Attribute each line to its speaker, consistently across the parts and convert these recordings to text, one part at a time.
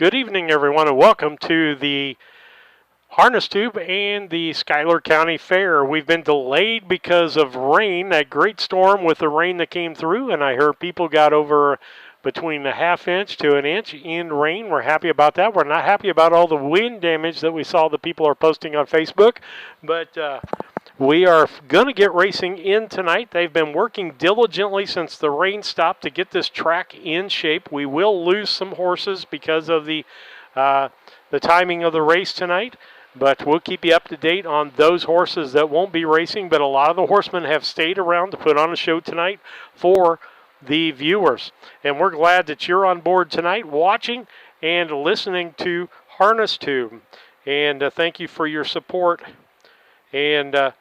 Speaker 1: Good evening, everyone, and welcome to the Harness Tube and the Schuyler County Fair. We've been delayed because of rain, that great storm with the rain that came through, and I heard people got over between a half inch to an inch in rain. We're happy about that. We're not happy about all the wind damage that we saw that people are posting on Facebook, but we are going to get racing in tonight. They've been working diligently since the rain stopped to get this track in shape. We will lose some horses because of the timing of the race tonight, but we'll keep you up to date on those horses that won't be racing. But a lot of the horsemen have stayed around to put on a show tonight for the viewers. And we're glad that you're on board tonight watching and listening to Harness Tube. And thank you for your support. And the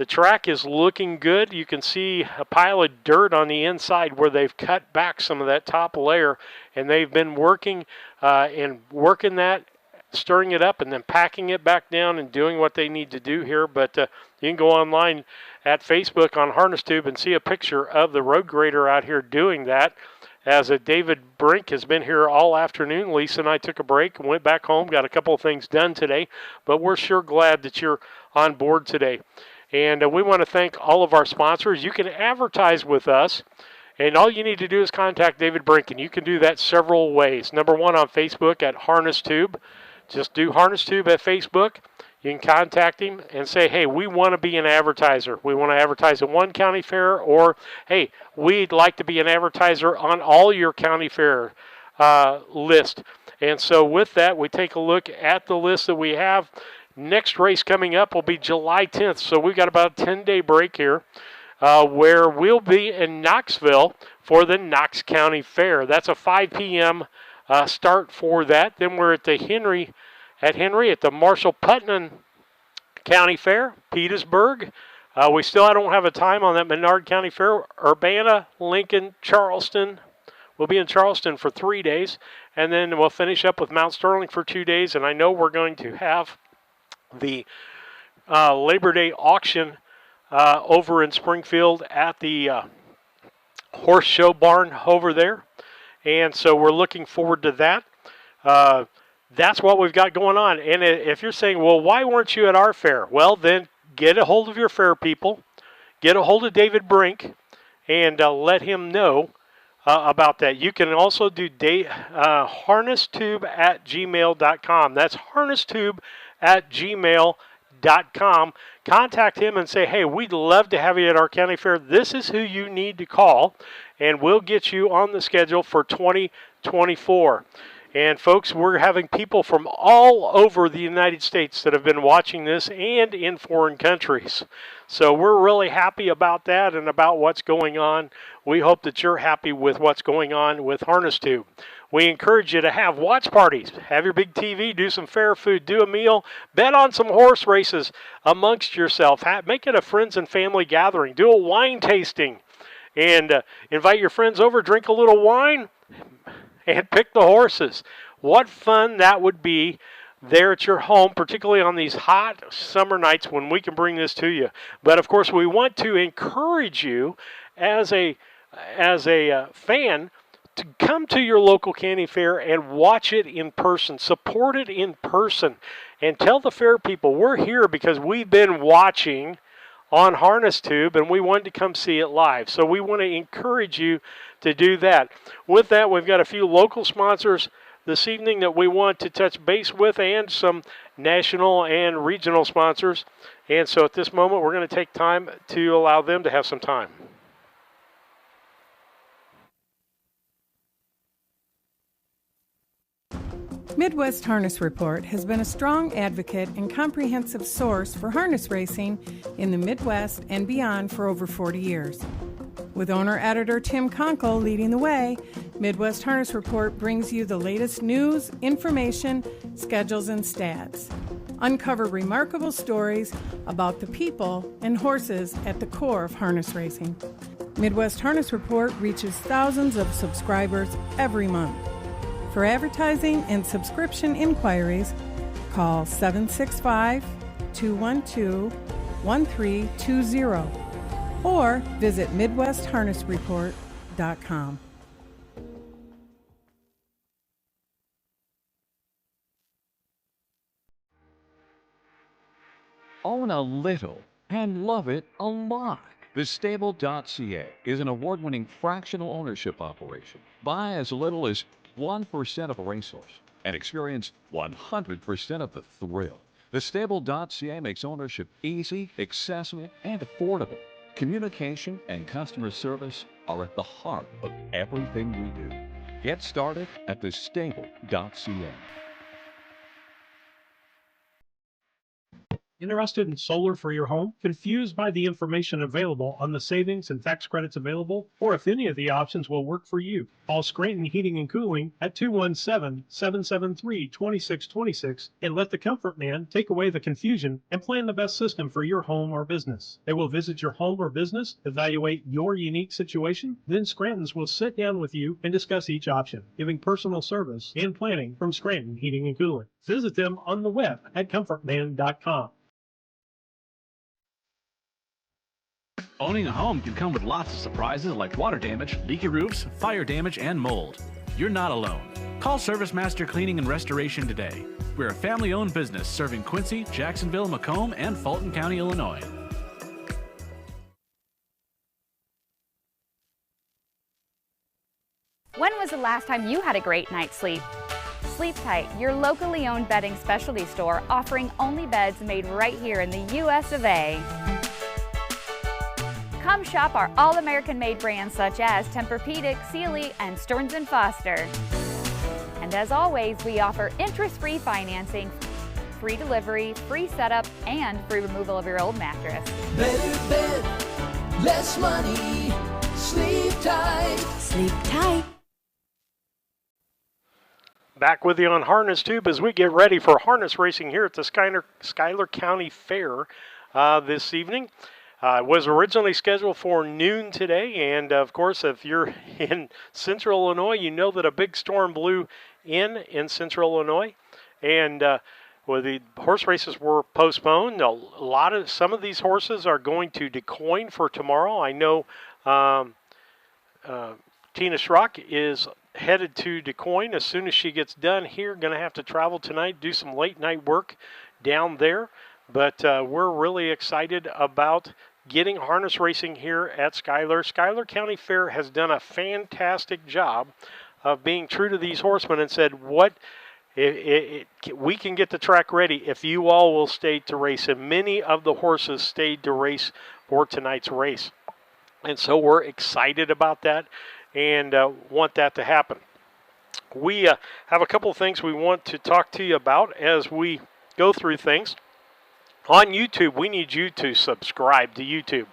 Speaker 1: track is looking good. You can see a pile of dirt on the inside where they've cut back some of that top layer, and they've been working that, stirring it up, and then packing it back down and doing what they need to do here. But you can go online at Facebook on Harness Tube and see a picture of the road grader out here doing that. As David Brink has been here all afternoon. Lisa and I took a break and went back home, got a couple of things done today, but we're sure glad that you're on board today. And we want to thank all of our sponsors. You can advertise with us, and all you need to do is contact David Brink, and you can do that several ways. Number one, on Facebook at Harness Tube. Just do Harness Tube at Facebook. You can contact him and say, hey, we want to be an advertiser. We want to advertise at one county fair, or, hey, we'd like to be an advertiser on all your county fair list. And so with that, we take a look at the list that we have. Next race coming up will be July 10th, so we've got about a 10-day break here where we'll be in Knoxville for the Knox County Fair. That's a 5 p.m. Start for that. Then we're at the Henry at the Marshall Putnam County Fair, Petersburg. We still don't have a time on that Menard County Fair. Urbana, Lincoln, Charleston. We'll be in Charleston for 3 days, and then we'll finish up with Mount Sterling for 2 days, and I know we're going to have the Labor Day auction over in Springfield at the horse show barn over there. And so we're looking forward to that. That's what we've got going on. And if you're saying, well, why weren't you at our fair? Well, then get a hold of your fair people. Get a hold of David Brink and let him know about that. You can also do harnesstube@gmail.com. That's harnesstube@gmail.com. Contact him and say, hey, we'd love to have you at our county fair. This is who you need to call, and we'll get you on the schedule for 2024. And folks, we're having people from all over the United States that have been watching this and in foreign countries. So we're really happy about that and about what's going on. We hope that you're happy with what's going on with Harness Tube. We encourage you to have watch parties, have your big TV, do some fair food, do a meal, bet on some horse races amongst yourself. Make it a friends and family gathering. Do a wine tasting and invite your friends over, drink a little wine, and pick the horses. What fun that would be there at your home, particularly on these hot summer nights when we can bring this to you. But of course, we want to encourage you as a fan to come to your local county fair and watch it in person. Support it in person. And tell the fair people we're here because we've been watching on Harness Tube and we wanted to come see it live. So we want to encourage you to do that. With that, we've got a few local sponsors this evening that we want to touch base with and some national and regional sponsors. And so at this moment, we're going to take time to allow them to have some time.
Speaker 2: Midwest Harness Report has been a strong advocate and comprehensive source for harness racing in the Midwest and beyond for over 40 years. With owner-editor Tim Conkle leading the way, Midwest Harness Report brings you the latest news, information, schedules, and stats. Uncover remarkable stories about the people and horses at the core of harness racing. Midwest Harness Report reaches thousands of subscribers every month. For advertising and subscription inquiries, call 765-212-1320 or visit MidwestHarnessReport.com.
Speaker 3: own a little and love it a lot. TheStable.ca is an award-winning fractional ownership operation. Buy as little as 1% of a racehorse and experience 100% of the thrill. TheStable.ca makes ownership easy, accessible, and affordable. Communication and customer service are at the heart of everything we do. Get started at TheStable.ca.
Speaker 4: Interested in solar for your home? Confused by the information available on the savings and tax credits available? Or if any of the options will work for you? Call Scranton Heating and Cooling at 217-773-2626 and let the Comfort Man take away the confusion and plan the best system for your home or business. They will visit your home or business, evaluate your unique situation, then Scranton's will sit down with you and discuss each option, giving personal service and planning from Scranton Heating and Cooling. Visit them on the web at comfortman.com.
Speaker 5: Owning a home can come with lots of surprises like water damage, leaky roofs, fire damage, and mold. You're not alone. Call Service Master Cleaning and Restoration today. We're a family-owned business serving Quincy, Jacksonville, Macomb, and Fulton County, Illinois.
Speaker 6: When was the last time you had a great night's sleep? Sleep Tight, your locally owned bedding specialty store offering only beds made right here in the US of A. Come shop our all-American made brands such as Tempur-Pedic, Sealy, and Stearns & Foster. And as always, we offer interest-free financing, free delivery, free setup, and free removal of your old mattress.
Speaker 7: Better bed, less money, sleep tight.
Speaker 8: Sleep tight.
Speaker 1: Back with you on Harness Tube as we get ready for harness racing here at the Schuyler County Fair this evening. It was originally scheduled for noon today, and of course, if you're in central Illinois, you know that a big storm blew in central Illinois, and well, the horse races were postponed. Some of these horses are going to DeCoin for tomorrow. I know Tina Schrock is headed to DeCoin as soon as she gets done here. Going to have to travel tonight, do some late night work down there, but we're really excited about getting harness racing here at Schuyler. Schuyler County Fair has done a fantastic job of being true to these horsemen and said, we can get the track ready if you all will stay to race. And many of the horses stayed to race for tonight's race. And so we're excited about that and want that to happen. We have a couple of things we want to talk to you about as we go through things. On YouTube, we need you to subscribe to YouTube.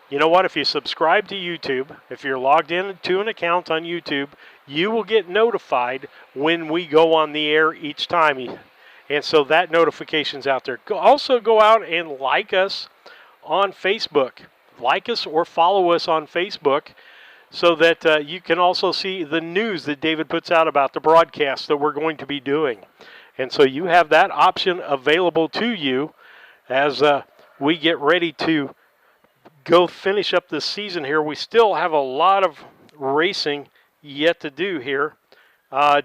Speaker 1: You know what? If you subscribe to YouTube, if you're logged in to an account on YouTube, you will get notified when we go on the air each time. And so that notification's out there. Also go out and like us on Facebook. Like us or follow us on Facebook so that you can also see the news that David puts out about the broadcast that we're going to be doing. And so you have that option available to you as we get ready to go finish up this season here. We still have a lot of racing yet to do here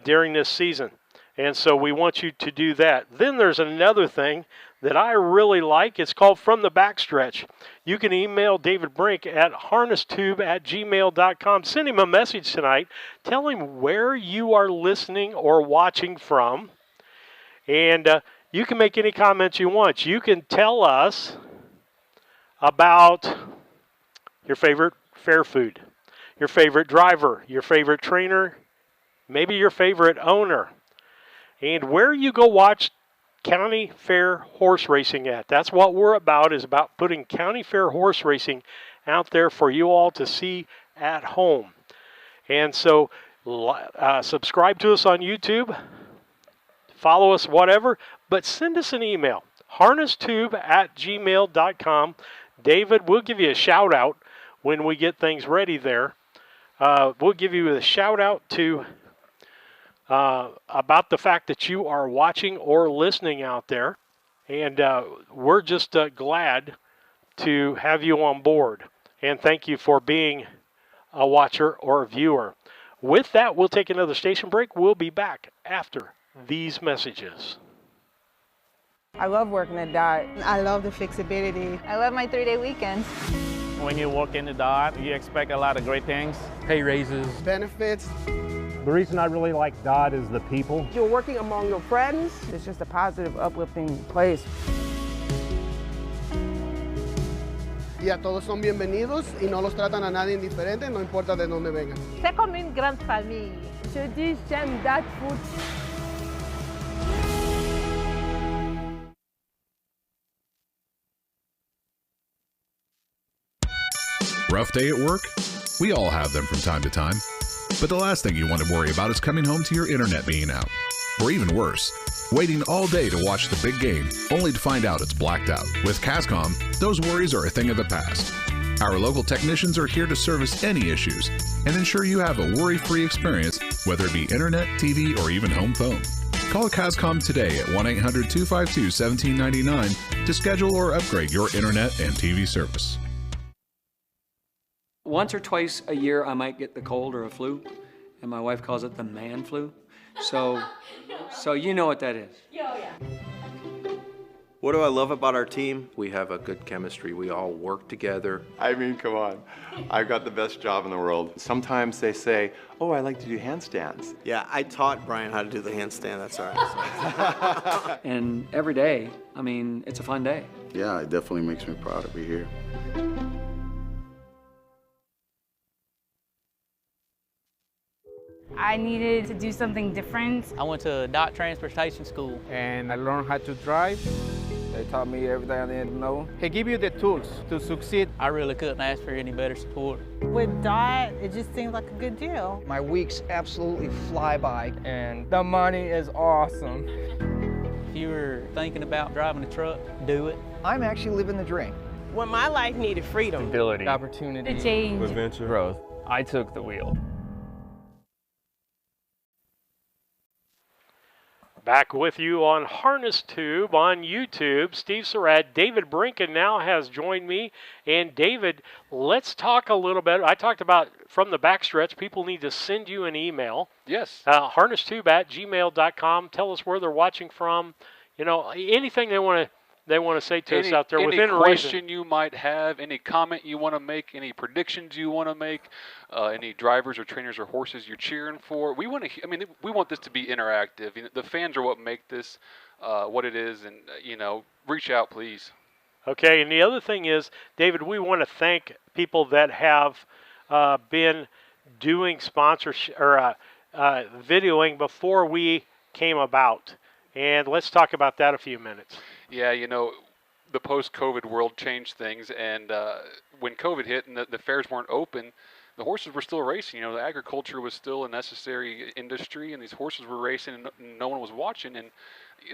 Speaker 1: during this season. And so we want you to do that. Then there's another thing that I really like. It's called From the Backstretch. You can email David Brink at harnestube@gmail.com. Send him a message tonight. Tell him where you are listening or watching from. And you can make any comments you want. You can tell us about your favorite fair food, your favorite driver, your favorite trainer, maybe your favorite owner, and where you go watch county fair horse racing at. That's what we're about, is about putting county fair horse racing out there for you all to see at home. And so subscribe to us on YouTube, follow us, whatever, but send us an email, harnestube@gmail.com. David, we'll give you a shout out when we get things ready there. We'll give you a shout out to about the fact that you are watching or listening out there. And we're just glad to have you on board. And thank you for being a watcher or a viewer. With that, we'll take another station break. We'll be back after these messages.
Speaker 8: I love working at DOT. I love the flexibility.
Speaker 6: I love my 3-day weekends.
Speaker 9: When you work in the DOT, you expect a lot of great things. Pay raises.
Speaker 8: Benefits.
Speaker 10: The reason I really like DOT is the people.
Speaker 8: You're working among your friends. It's just a positive, uplifting place.
Speaker 11: Y a todos son bienvenidos y no los tratan a nadie indiferente, no importa de dónde vengan.
Speaker 8: C'est comme une grande famille. Je dis j'aime DOT food.
Speaker 12: Rough day at work? We all have them from time to time. But the last thing you want to worry about is coming home to your internet being out. Or even worse, waiting all day to watch the big game, only to find out it's blacked out. With Cascom, those worries are a thing of the past. Our local technicians are here to service any issues and ensure you have a worry-free experience, whether it be internet, TV, or even home phone. Call Cascom today at 1-800-252-1799 to schedule or upgrade your internet and TV service.
Speaker 13: Once or twice a year, I might get the cold or a flu, and my wife calls it the man flu. So you know what that is.
Speaker 14: What do I love about our team? We have a good chemistry. We all work together.
Speaker 15: I mean, come on. I've got the best job in the world. Sometimes they say, oh, I like to do handstands.
Speaker 14: Yeah, I taught Brian how to do the handstand. That's all right.
Speaker 13: And every day, I mean, it's a fun day.
Speaker 15: Yeah, it definitely makes me proud to be here.
Speaker 16: I needed to do something different.
Speaker 9: I went to DOT Transportation School.
Speaker 17: And I learned how to drive. They taught me everything I needed to know. They give you the tools to succeed.
Speaker 9: I really couldn't ask for any better support.
Speaker 8: With DOT, it just seemed like a good deal.
Speaker 17: My weeks absolutely fly by, and the money is awesome.
Speaker 9: If you were thinking about driving a truck, do it.
Speaker 17: I'm actually living the dream.
Speaker 8: When my life needed freedom.
Speaker 17: Stability. Opportunity.
Speaker 16: The change.
Speaker 17: Adventure. Growth. I took the wheel.
Speaker 1: Back with you on Harness Tube on YouTube. Steve Surratt, David Brinken now has joined me. And David, let's talk a little bit. I talked about from the backstretch, people need to send you an email.
Speaker 18: Yes.
Speaker 1: harnestube@gmail.com. Tell us where they're watching from. You know, anything they want to say to us out there within reason.
Speaker 18: Any question you might have, any comment you want to make, any predictions you want to make, any drivers or trainers or horses you're cheering for. We want to. We want this to be interactive. You know, the fans are what make this what it is, and reach out, please.
Speaker 1: Okay, and the other thing is, David, we want to thank people that have been doing sponsorship or videoing before we came about. And let's talk about that a few minutes.
Speaker 18: Yeah, the post-COVID world changed things, and when COVID hit and the fairs weren't open, the horses were still racing. The agriculture was still a necessary industry, and these horses were racing, and no one was watching. And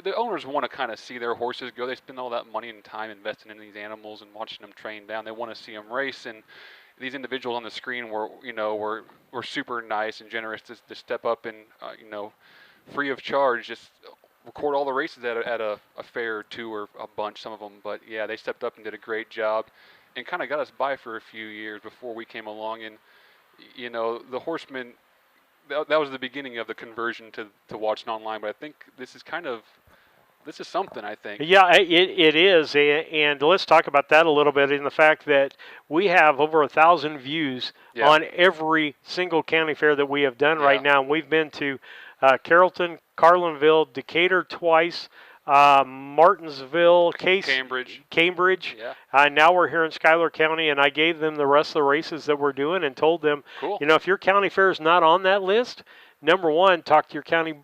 Speaker 18: the owners want to kind of see their horses go. They spend all that money and time investing in these animals and watching them train down. They want to see them race, and these individuals on the screen were super nice and generous to step up and free of charge just record all the races at a fair or two or a bunch, some of them. But yeah, they stepped up and did a great job and kind of got us by for a few years before we came along. And the horsemen, that was the beginning of the conversion to watching online. But I think this is something, I think.
Speaker 1: Yeah, it is. And let's talk about that a little bit in the fact that we have over 1,000 views on every single county fair that we have done right now. And we've been to Carrollton, Carlinville, Decatur twice, Martinsville, Cambridge.
Speaker 18: Yeah.
Speaker 1: Now we're here in Schuyler County, and I gave them the rest of the races that we're doing and told them, if your county fair is not on that list, number one, talk to your county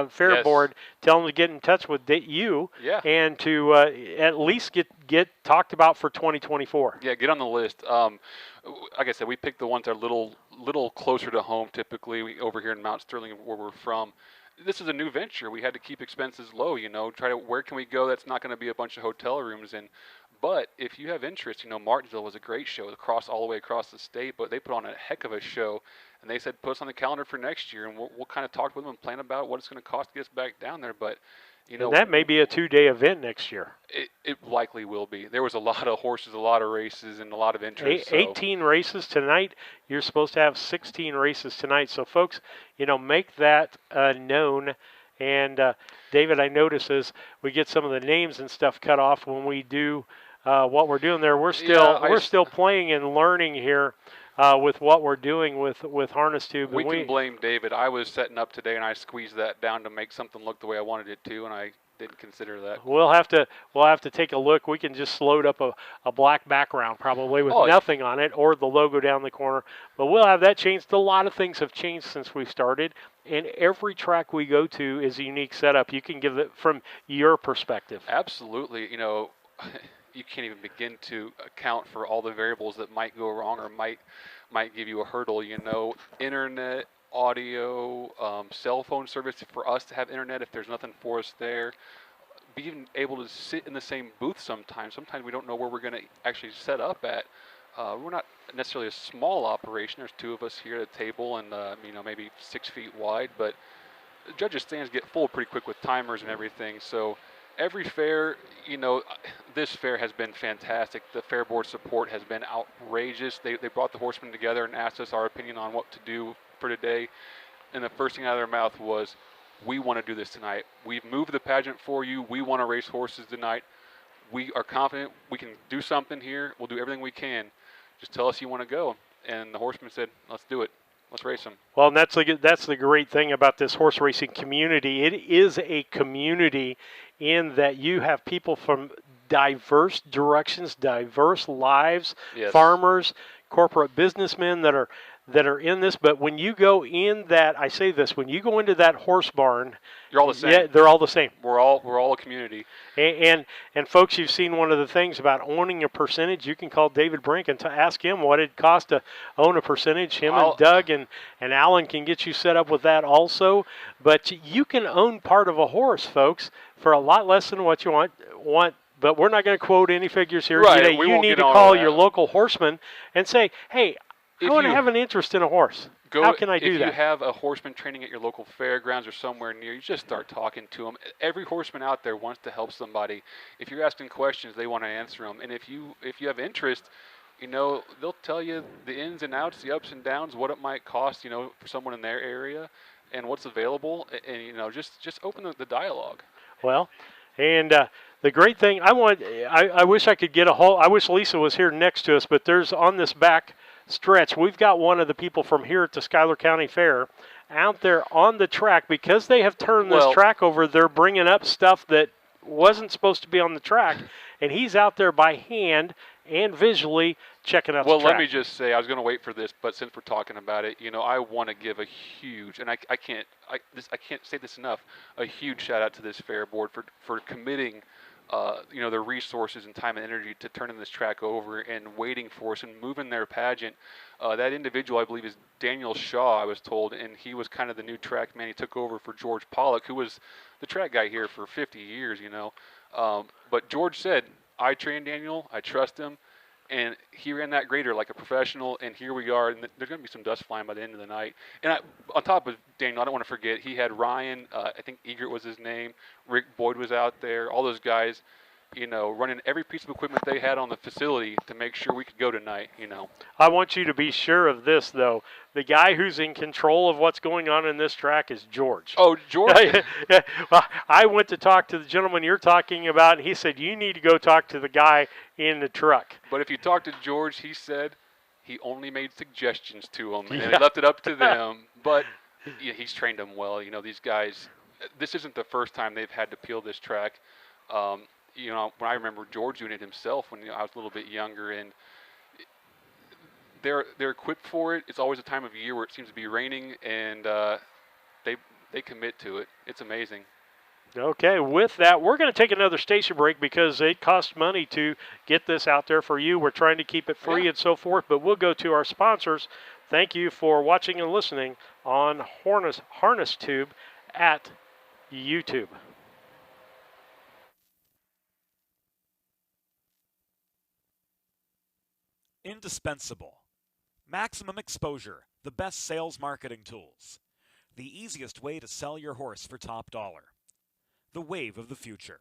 Speaker 1: fair board, tell them to get in touch with you, and to at least get talked about for 2024.
Speaker 18: Yeah, get on the list. Like I said, we picked the ones that are little closer to home. Typically, over here in Mount Sterling, where we're from. This is a new venture. We had to keep expenses low. Where can we go that's not going to be a bunch of hotel rooms and. But if you have interest, Martinsville was a great show all the way across the state, but they put on a heck of a show, and they said put us on the calendar for next year, and we'll kind of talk with them and plan about what it's going to cost to get us back down there. But
Speaker 1: and that may be a 2-day event next year.
Speaker 18: It likely will be. There was a lot of horses, a lot of races, and a lot of interest.
Speaker 1: 18 races tonight. You're supposed to have 16 races tonight. So, folks, make that known. And David, I notice as we get some of the names and stuff cut off when we do what we're doing there, we're still playing and learning here with what we're doing with Harness Tube.
Speaker 18: We can blame David. I was setting up today, and I squeezed that down to make something look the way I wanted it to, and I didn't consider that.
Speaker 1: We'll have to take a look. We can just load up a black background probably with nothing on it, or the logo down the corner. But we'll have that changed. A lot of things have changed since we started, and every track we go to is a unique setup. You can give it from your perspective.
Speaker 18: Absolutely. You know, you can't even begin to account for all the variables that might go wrong or might give you a hurdle. You know, internet, audio, cell phone service for us to have internet if there's nothing for us there. Being able to sit in the same booth sometimes. Sometimes we don't know where we're going to actually set up at. We're not necessarily a small operation. There's two of us here at a table and, you know, maybe 6 feet wide, but the judges' stands get full pretty quick with timers and everything. So every fair, you know, this fair has been fantastic. The fair board support has been outrageous. They brought the horsemen together and asked us our opinion on what to do for today. And the first thing out of their mouth was, we want to do this tonight. We've moved the pageant for you. We want to race horses tonight. We are confident we can do something here. We'll do everything we can. Just tell us you want to go. And the horsemen said, let's do it. Let's race them.
Speaker 1: Well, and that's the great thing about this horse racing community. It is a community in that you have people from diverse directions, diverse lives, farmers, corporate businessmen that are in this. But when you go in that, I say this, when you go into that horse barn,
Speaker 18: you're all the same.
Speaker 1: Yeah, they're all the same.
Speaker 18: We're all a community.
Speaker 1: And folks, you've seen one of the things about owning a percentage. You can call David Brink and ask him what it cost to own a percentage. Him and Doug and Alan can get you set up with that also. But you can own part of a horse, folks, for a lot less than what you want. But we're not going to quote any figures here.
Speaker 18: Right,
Speaker 1: you need to call your local horseman and say, hey, I want to have an interest in a horse. How can I do that?
Speaker 18: If you have a horseman training at your local fairgrounds or somewhere near, you just start talking to them. Every horseman out there wants to help somebody. If you're asking questions, they want to answer them. And if you have interest, you know, they'll tell you the ins and outs, the ups and downs, what it might cost, you know, for someone in their area, and what's available. And you know, just open the dialogue.
Speaker 1: Well, and the great thing, I wish I could get I wish Lisa was here next to us, but there's on this back stretch, we've got one of the people from here at the Schuyler County Fair out there on the track. Because they have turned this track over, they're bringing up stuff that wasn't supposed to be on the track, and he's out there by hand and visually checking out the track.
Speaker 18: Well, let me just say, I was going to wait for this, but since we're talking about it, you know, I want to give a huge, and I can't say this enough, a huge shout out to this fair board for committing you know, their resources and time and energy to turning this track over and waiting for us and moving their pageant. That individual, I believe, is Daniel Shaw, I was told, and he was kind of the new track man. He took over for George Pollock, who was the track guy here for 50 years, you know. But George said, I trained Daniel, I trust him, and he ran that grader like a professional, and here we are, and there's going to be some dust flying by the end of the night. And on top of Daniel, I don't want to forget, he had Ryan, I think Egert was his name, Rick Boyd was out there, all those guys, you know, running every piece of equipment they had on the facility to make sure we could go tonight, you know.
Speaker 1: I want you to be sure of this, though. The guy who's in control of what's going on in this track is George.
Speaker 18: Oh, George?
Speaker 1: Well, I went to talk to the gentleman you're talking about, and he said, you need to go talk to the guy in the truck.
Speaker 18: But if you talk to George, he said he only made suggestions to them, and he left it up to them. But yeah, he's trained them well. You know, these guys, this isn't the first time they've had to peel this track. You know, when I remember George doing it himself when I was a little bit younger, and they're equipped for it. It's always a time of year where it seems to be raining, and they commit to it. It's amazing.
Speaker 1: Okay, with that, we're going to take another station break because it costs money to get this out there for you. We're trying to keep it free and so forth, but we'll go to our sponsors. Thank you for watching and listening on Harness Tube at YouTube.
Speaker 19: Indispensable. Maximum exposure, the best sales marketing tools. The easiest way to sell your horse for top dollar. The wave of the future.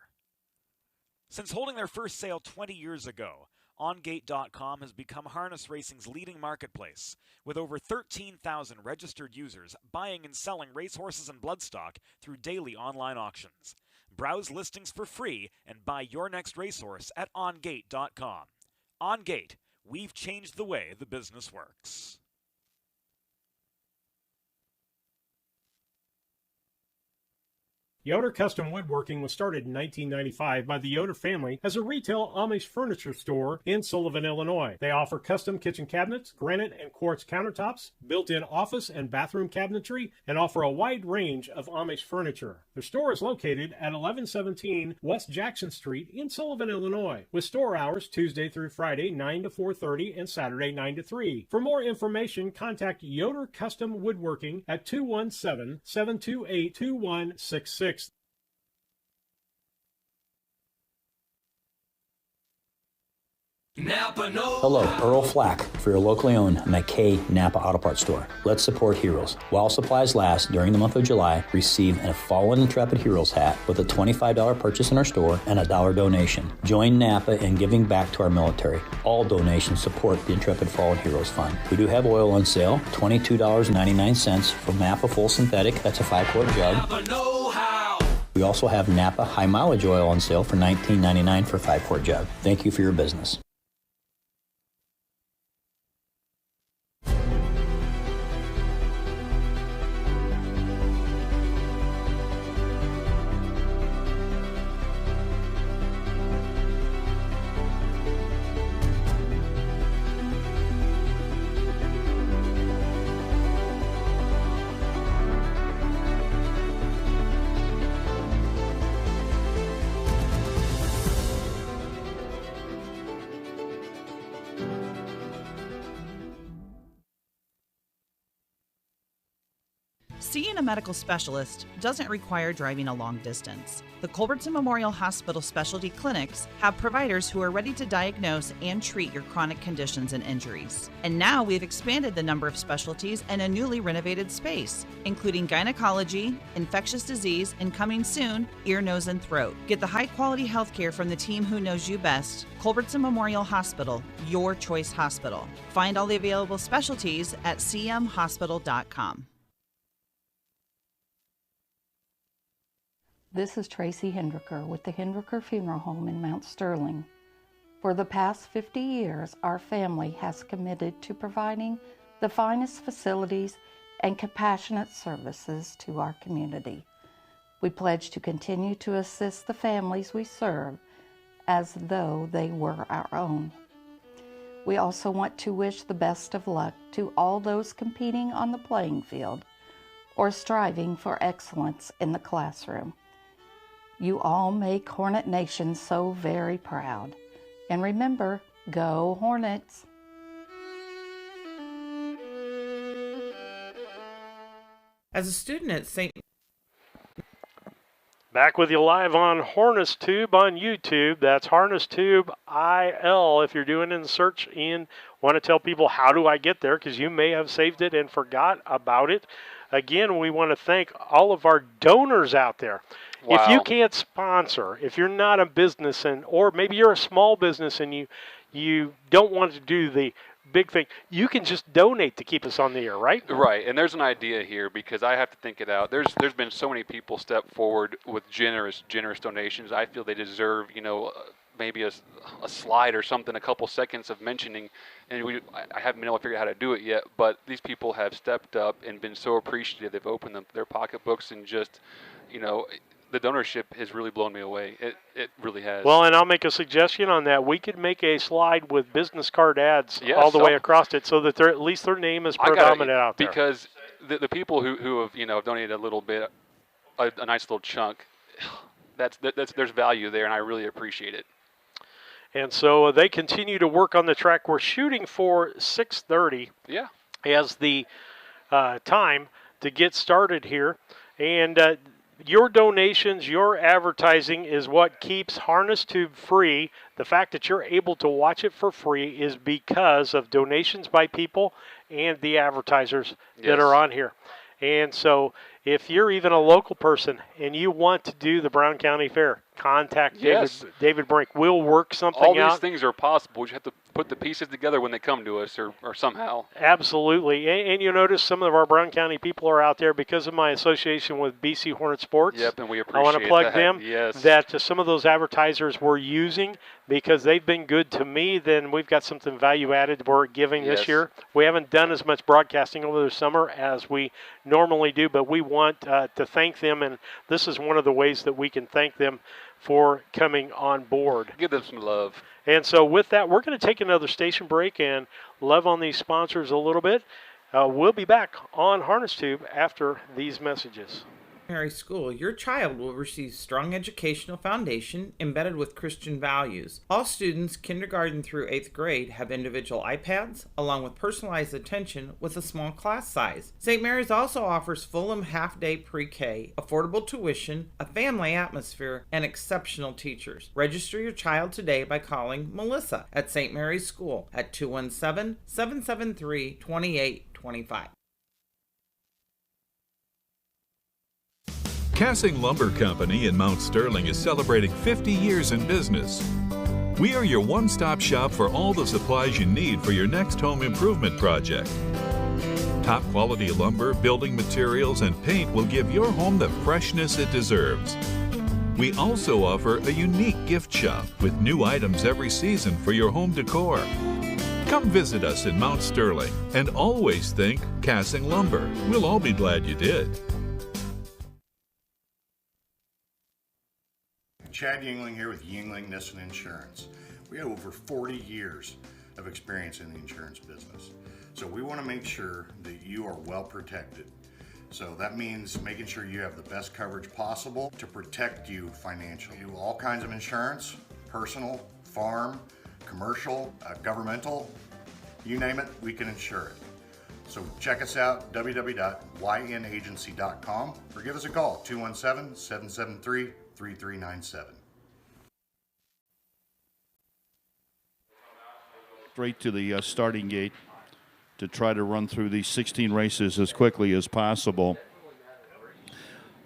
Speaker 19: Since holding their first sale 20 years ago, OnGate.com has become harness racing's leading marketplace, with over 13,000 registered users buying and selling racehorses and bloodstock through daily online auctions. Browse listings for free and buy your next racehorse at OnGate.com. OnGate, we've changed the way the business works.
Speaker 4: Yoder Custom Woodworking was started in 1995 by the Yoder family as a retail Amish furniture store in Sullivan, Illinois. They offer custom kitchen cabinets, granite and quartz countertops, built-in office and bathroom cabinetry, and offer a wide range of Amish furniture. Their store is located at 1117 West Jackson Street in Sullivan, Illinois, with store hours Tuesday through Friday 9 to 4:30 and Saturday 9 to 3. For more information, contact Yoder Custom Woodworking at 217-728-2166.
Speaker 20: Hello, Earl Flack for your locally owned McKay Napa Auto Parts store. Let's support heroes. While supplies last during the month of July, receive a Fallen Intrepid Heroes hat with a $25 purchase in our store and a $1 donation. Join Napa in giving back to our military. All donations support the Intrepid Fallen Heroes Fund. We do have oil on sale, $22.99 from Napa Full Synthetic. That's a 5-quart jug. We also have Napa High Mileage oil on sale for $19.99 for a 5-quart jug. Thank you for your business.
Speaker 21: Seeing a medical specialist doesn't require driving a long distance. The Culbertson Memorial Hospital specialty clinics have providers who are ready to diagnose and treat your chronic conditions and injuries. And now we've expanded the number of specialties in a newly renovated space, including gynecology, infectious disease, and coming soon, ear, nose, and throat. Get the high-quality health care from the team who knows you best. Culbertson Memorial Hospital, your choice hospital. Find all the available specialties at cmhospital.com.
Speaker 22: This is Tracy Hendricker with the Hendricker Funeral Home in Mount Sterling. For the past 50 years, our family has committed to providing the finest facilities and compassionate services to our community. We pledge to continue to assist the families we serve as though they were our own. We also want to wish the best of luck to all those competing on the playing field or striving for excellence in the classroom. You all make Hornet Nation so very proud. And remember, go Hornets!
Speaker 2: As a student at St.
Speaker 1: Back with you live on Harness Tube on YouTube. That's Harness Tube IL. If you're doing a search in, want to tell people how do I get there, because you may have saved it and forgot about it. Again, we want to thank all of our donors out there.
Speaker 18: Wow.
Speaker 1: If you can't sponsor, if you're not a business, or maybe you're a small business and you don't want to do the big thing, you can just donate to keep us on the air, right?
Speaker 18: Right, and there's an idea here because I have to think it out. There's been so many people step forward with generous donations. I feel they deserve, maybe a slide or something, a couple seconds of mentioning, and I haven't been able to figure out how to do it yet, but these people have stepped up and been so appreciative. They've opened their pocketbooks and just, the donorship has really blown me away. It really has.
Speaker 1: Well, and I'll make a suggestion on that. We could make a slide with business card ads all the way across it, so that at least their name is predominant out there.
Speaker 18: Because the people who have donated a little bit, a nice little chunk, there's value there, and I really appreciate it.
Speaker 1: And so they continue to work on the track. We're shooting for 6:30 as the time to get started here. And your donations, your advertising is what keeps Harness Tube free. The fact that you're able to watch it for free is because of donations by people and the advertisers that are on here. And so If you're even a local person and you want to do the Brown County Fair, contact
Speaker 18: Yes.
Speaker 1: David Brink. We'll work something
Speaker 18: All
Speaker 1: out.
Speaker 18: these things are possible. You have to put the pieces together when they come to us or somehow.
Speaker 1: Absolutely. And you notice some of our Brown County people are out there because of my association with BC Hornet Sports.
Speaker 18: Yep, and we appreciate
Speaker 1: I want to plug
Speaker 18: that.
Speaker 1: them.
Speaker 18: Yes.
Speaker 1: That some of those advertisers we're using, because they've been good to me, then we've got something value added we're giving this
Speaker 18: Yes.
Speaker 1: year. We haven't done as much broadcasting over the summer as we normally do, but we want to thank them, and this is one of the ways that we can thank them for coming on board.
Speaker 18: Give them some love.
Speaker 1: And so with that, we're going to take another station break and love on these sponsors a little bit. We'll be back on Harness Tube after these messages.
Speaker 3: School, your child will receive strong educational foundation embedded with Christian values. All students, kindergarten through 8th grade, have individual iPads, along with personalized attention with a small class size. St. Mary's also offers Fulham half-day pre-K, affordable tuition, a family atmosphere, and exceptional teachers. Register your child today by calling Melissa at St. Mary's School at 217-773-2825.
Speaker 5: Cassing Lumber Company in Mount Sterling is celebrating 50 years in business. We are your one-stop shop for all the supplies you need for your next home improvement project. Top quality lumber, building materials, and paint will give your home the freshness it deserves. We also offer a unique gift shop with new items every season for your home decor. Come visit us in Mount Sterling and always think Cassing Lumber. We'll all be glad you did.
Speaker 23: Chad Yingling here with Yingling Nissen Insurance. We have over 40 years of experience in the insurance business. So we want to make sure that you are well protected. So that means making sure you have the best coverage possible to protect you financially. We do all kinds of insurance, personal, farm, commercial, governmental, you name it, we can insure it. So check us out, www.ynagency.com, or give us a call, 217-773-3397.
Speaker 24: Straight to the starting gate to try to run through these 16 races as quickly as possible.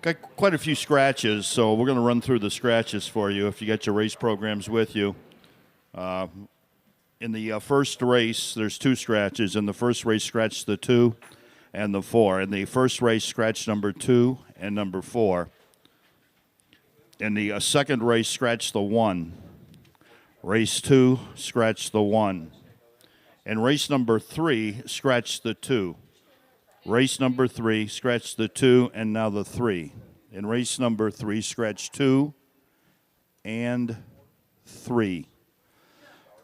Speaker 24: Got quite a few scratches, so we're going to run through the scratches for you if you got your race programs with you. In the first race, there's 2 scratches. In the first race, scratch the 2 and the 4. In the first race, scratch number 2 and number 4. In the second race, scratch the 1. Race 2, scratch the 1. In race number 3, scratch the 2. Race number 3, scratch the 2 and now the 3. In race number 3, scratch 2 and 3.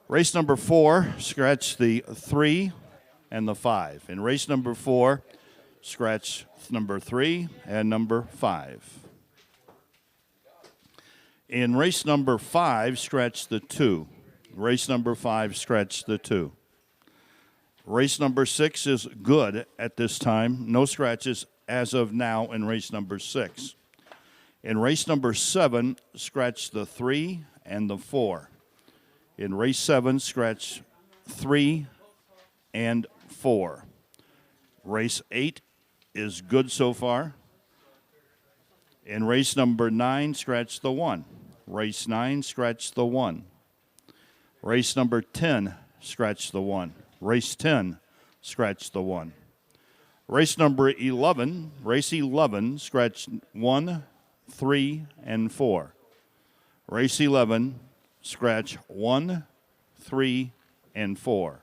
Speaker 24: Race number 4, scratch the 3 and the 5. In race number 4, scratch number 3 and number 5. In race number 5, scratch the 2. Race number 5, scratch the 2. Race number 6 is good at this time. No scratches as of now in race number 6. In race number 7, scratch the 3 and the 4. In race 7, scratch 3 and 4. Race 8 is good so far. In race number 9, scratch the 1. Race 9, scratch the 1. Race number 10, scratch the 1. Race 10, scratch the 1. Race number 11, race 11, scratch 1, 3, and 4. Race 11, scratch 1, 3, and 4.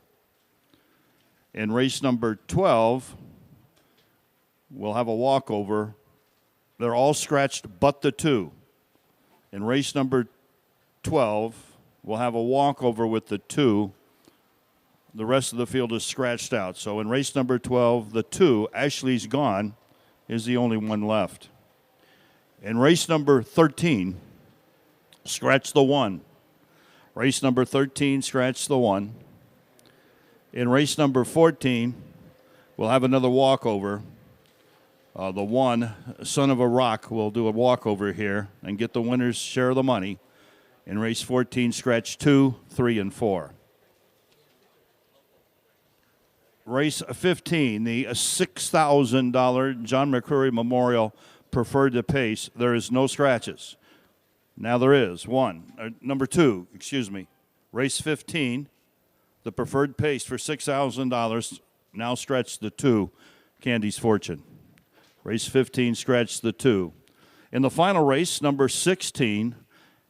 Speaker 24: In race number 12, we'll have a walkover. They're all scratched but the 2. In race number 12, we'll have a walkover with the 2. The rest of the field is scratched out. So in race number 12, the 2, Ashley's gone, is the only one left. In race number 13, scratch the 1. Race number 13, scratch the 1. In race number 14, we'll have another walkover. The 1, Son of a Rock, will do a walkover here and get the winner's share of the money. In race 14, scratch 2, 3, and 4. race 15, the $6,000 John McCrory Memorial Preferred to Pace. There is no scratches. Now there is number 2, race 15, the Preferred Pace for $6,000, now stretch the 2, Candy's Fortune. Race 15, scratch the 2. In the final race, number 16,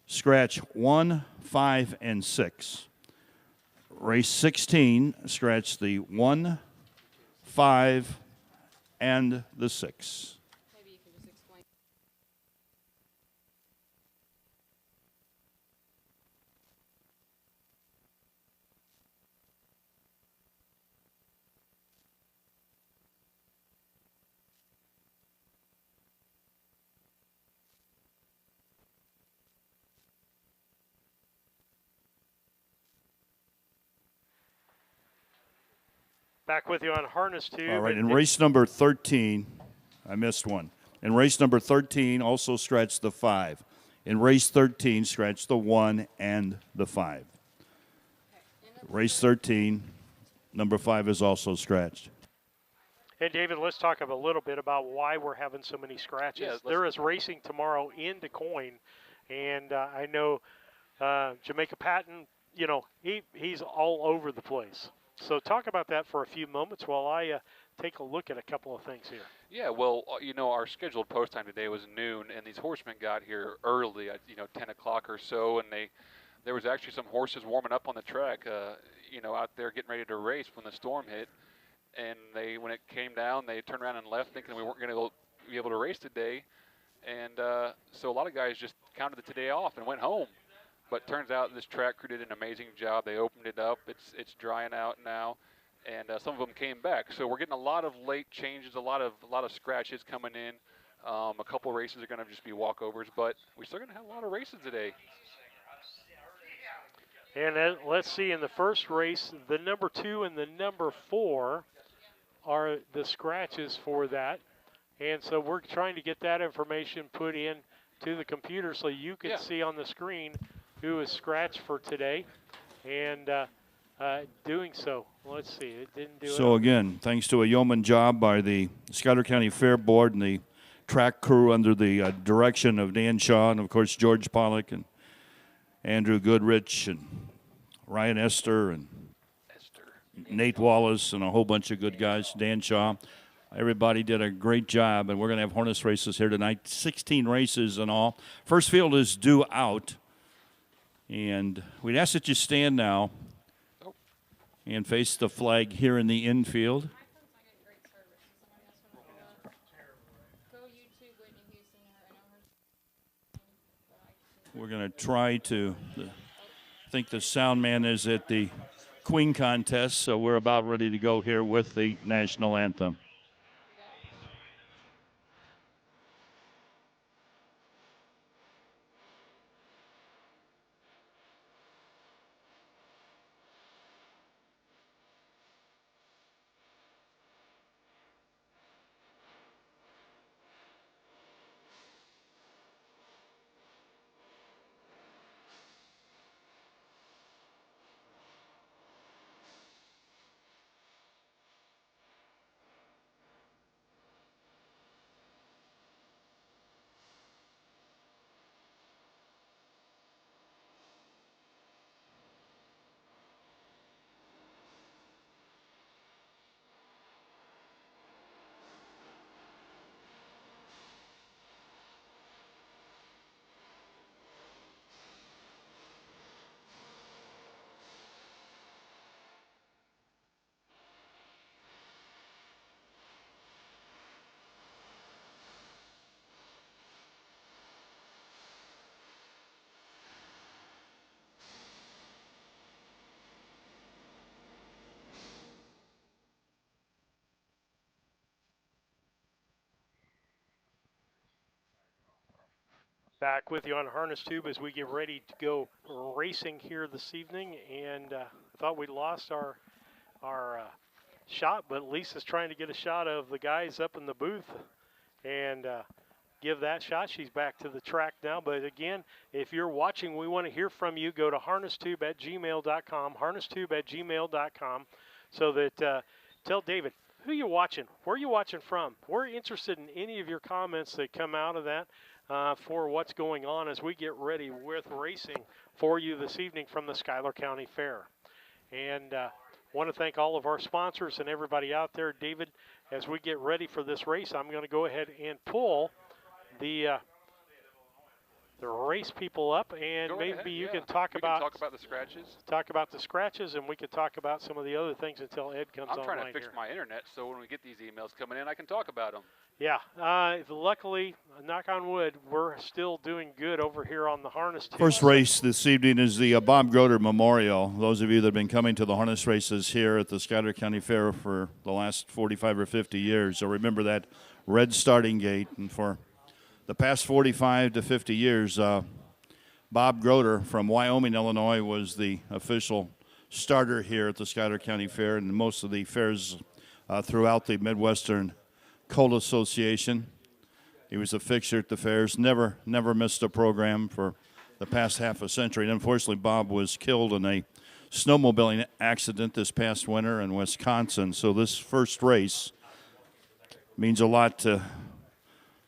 Speaker 24: scratch 1, 5, and 6. Race 16, scratch the 1, 5, and the 6.
Speaker 1: Back with you on Harness Tube.
Speaker 24: All right, in race number 13, I missed one. In race number 13, also scratch the 5. In race 13, scratch the 1 and the 5. Race 13, number 5 is also scratched.
Speaker 1: Hey, David, let's talk a little bit about why we're having so many scratches.
Speaker 18: Yeah,
Speaker 1: there is racing tomorrow in Des Moines, and I know Jamaica Patton, he's all over the place. So talk about that for a few moments while I take a look at a couple of things here.
Speaker 18: Yeah, well, our scheduled post time today was noon, and these horsemen got here early at 10 o'clock or so, and there was actually some horses warming up on the track, out there getting ready to race when the storm hit. And when it came down, they turned around and left, thinking we weren't going to be able to race today. And so a lot of guys just counted the today off and went home. But turns out this track crew did an amazing job. They opened it up. It's drying out now, and some of them came back. So we're getting a lot of late changes, a lot of scratches coming in. A couple races are going to just be walkovers, but we're still going to have a lot of races today.
Speaker 1: And let's see, in the first race, the number 2 and the number 4 are the scratches for that. And so we're trying to get that information put in to the computer so you can see on the screen who is scratched for today. And doing so, let's see, it didn't do it.
Speaker 24: So again, thanks to a yeoman job by the Schuyler County Fair Board and the track crew under the direction of Dan Shaw and, of course, George Pollock and Andrew Goodrich and Ryan Esther and Nate Wallace and a whole bunch of good guys, Dan Shaw. Everybody did a great job, and we're going to have harness races here tonight, 16 races in all. First field is due out, and we'd ask that you stand now and face the flag here in the infield. We're going to try to, I think the sound man is at the Queen contest, so we're about ready to go here with the national anthem.
Speaker 1: Back with you on Harness Tube as we get ready to go racing here this evening. And I thought we lost our shot, but Lisa's trying to get a shot of the guys up in the booth and give that shot. She's back to the track now. But again, if you're watching, we want to hear from you. Go to harnestube@gmail.com, harnestube@gmail.com, so that tell David, who you watching? Where are you watching from? We're interested in any of your comments that come out of that for what's going on as we get ready with racing for you this evening from the Schuyler County Fair. And want to thank all of our sponsors and everybody out there. David, as we get ready for this race, I'm going to go ahead and pull the race people up, and maybe you can talk about
Speaker 18: the scratches.
Speaker 1: Talk about the scratches, and we can talk about some of the other things until Ed comes online.
Speaker 18: I'm trying to fix my internet, so when we get these emails coming in, I can talk about them.
Speaker 1: Yeah, luckily, knock on wood, we're still doing good over here on the harness tube.
Speaker 24: First race this evening is the Bob Groder Memorial. Those of you that have been coming to the harness races here at the Schuyler County Fair for the last 45 or 50 years, so remember that red starting gate. And for the past 45 to 50 years, Bob Groder from Wyoming, Illinois, was the official starter here at the Schuyler County Fair and most of the fairs throughout the Midwestern Colt Association. He was a fixture at the fairs, never missed a program for the past half a century. And unfortunately, Bob was killed in a snowmobiling accident this past winter in Wisconsin. So this first race means a lot to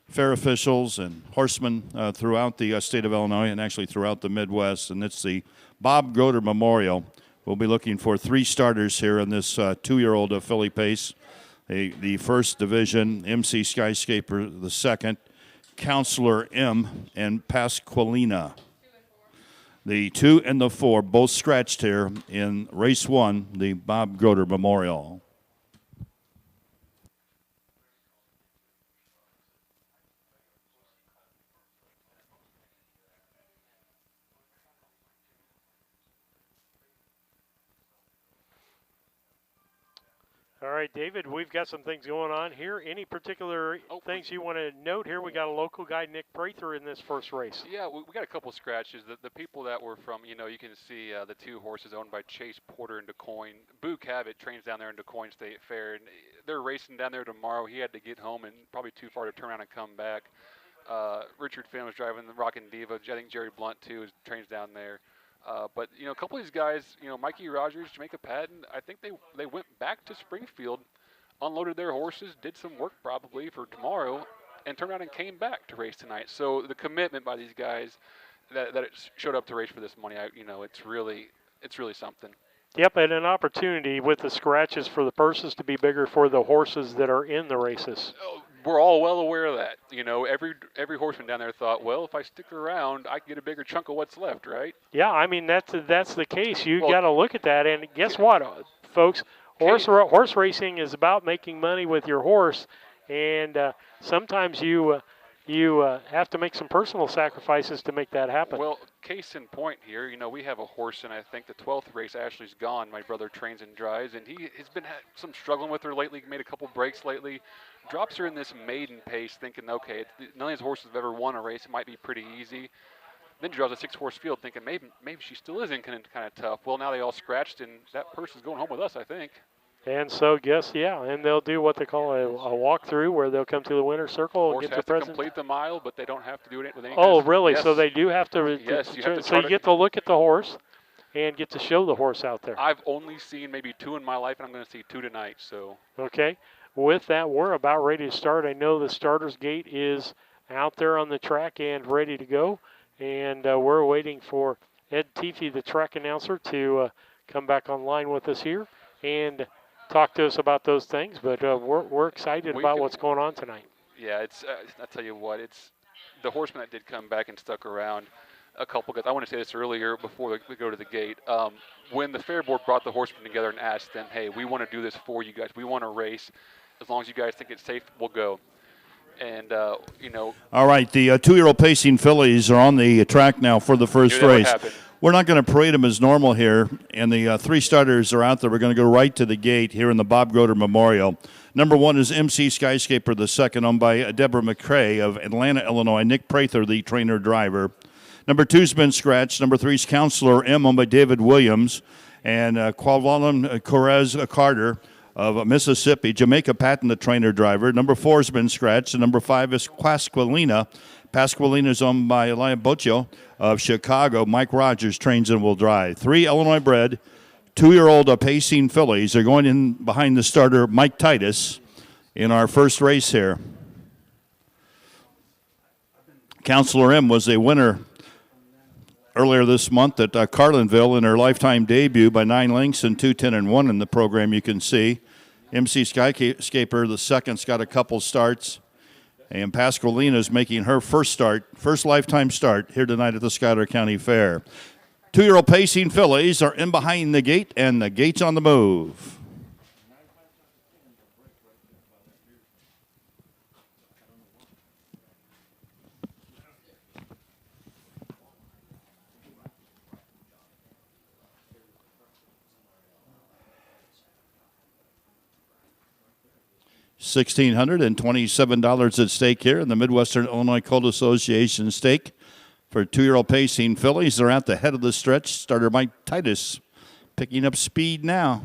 Speaker 24: fair officials and horsemen throughout the state of Illinois and actually throughout the Midwest. And it's the Bob Groder Memorial. We'll be looking for 3 starters here in this 2-year-old filly pace. The first division, MC Skyscaper the second, Counselor M, and Pasqualina. The 2 and the 4 both scratched here in race 1, the Bob Groder Memorial.
Speaker 1: All right, David, we've got some things going on here. Any particular things you want to note here? We got a local guy, Nick Prather, in this first race.
Speaker 18: Yeah, we got a couple scratches. The people that were from, you can see the 2 horses owned by Chase Porter in DuQuoin. Boo Cabot trains down there in DuQuoin State Fair, and they're racing down there tomorrow. He had to get home and probably too far to turn around and come back. Richard Finn was driving the Rockin' Diva. I think Jerry Blunt, too, trains down there. But, a couple of these guys, Mikey Rogers, Jamaica Patton, I think they went back to Springfield, unloaded their horses, did some work probably for tomorrow, and turned around and came back to race tonight. So the commitment by these guys that it showed up to race for this money, it's really something.
Speaker 1: Yep, and an opportunity with the scratches for the purses to be bigger for the horses that are in the races.
Speaker 18: We're all well aware of that. Every horseman down there thought, well, if I stick around, I can get a bigger chunk of what's left, right?
Speaker 1: Yeah, I mean, that's the case. You got to look at that. And guess what, folks? Horse racing is about making money with your horse. And sometimes you have to make some personal sacrifices to make that happen.
Speaker 18: Well, case in point here, we have a horse in, I think, the 12th race. Ashley's Gone. My brother trains and drives, and he has been some struggling with her lately, made a couple breaks lately. Drops her in this maiden pace, thinking, okay, none of these horses have ever won a race. It might be pretty easy. Then draws a 6-horse field, thinking maybe she still is kind of tough. Well, now they all scratched, and that purse is going home with us, I think.
Speaker 1: And so, and they'll do what they call a walkthrough, where they'll come to the winner's circle and get their present.
Speaker 18: Horse has to complete the mile, but they don't have to do it with any.
Speaker 1: Oh, really? Yes. So they do have to.
Speaker 18: Yes,
Speaker 1: so you get to look at the horse, and get to show the horse out there.
Speaker 18: I've only seen maybe 2 in my life, and I'm going to see 2 tonight. So.
Speaker 1: Okay. With that, we're about ready to start. I know the starter's gate is out there on the track and ready to go, and we're waiting for Ed Teefy, the track announcer, to come back online with us here and talk to us about those things. But we're excited about what's going on tonight.
Speaker 18: Yeah, I tell you what, it's the horsemen that did come back and stuck around. A couple guys. I want to say this earlier before we go to the gate. When the fair board brought the horsemen together and asked them, hey, we want to do this for you guys. We want to race. As long as you guys think it's safe, we'll go. And,
Speaker 24: All right, the 2-year-old pacing fillies are on the track now for the first race. We're not going to parade them as normal here, and the 3 starters are out there. We're going to go right to the gate here in the Bob Groder Memorial. Number 1 is MC Skyscaper, the second, owned by Deborah McCrae of Atlanta, Illinois. Nick Prather, the trainer-driver. Number 2's been scratched. Number 3's Counselor M, owned by David Williams. And Quavalon Correz Carter of Mississippi. Jamaica Patton, the trainer-driver. Number 4's been scratched. And number 5 is Pasqualina. Pasqualina is owned by Elia Boccio of Chicago. Mike Rogers trains and will drive. 3 Illinois-bred, 2-year-old pacing fillies are going in behind the starter Mike Titus in our first race here. Counselor M was a winner earlier this month at Carlinville in her lifetime debut by 9 lengths and 2:10-1 in the program. You can see MC Skyscaper, the second's got a couple starts, and Pasqualina is making her first lifetime start here tonight at the Schuyler County Fair. 2-year-old pacing fillies are in behind the gate, and the gate's on the move. $1,627 at stake here in the Midwestern Illinois Colt Association Stake for 2-year-old pacing fillies. They're at the head of the stretch. Starter Mike Titus picking up speed now.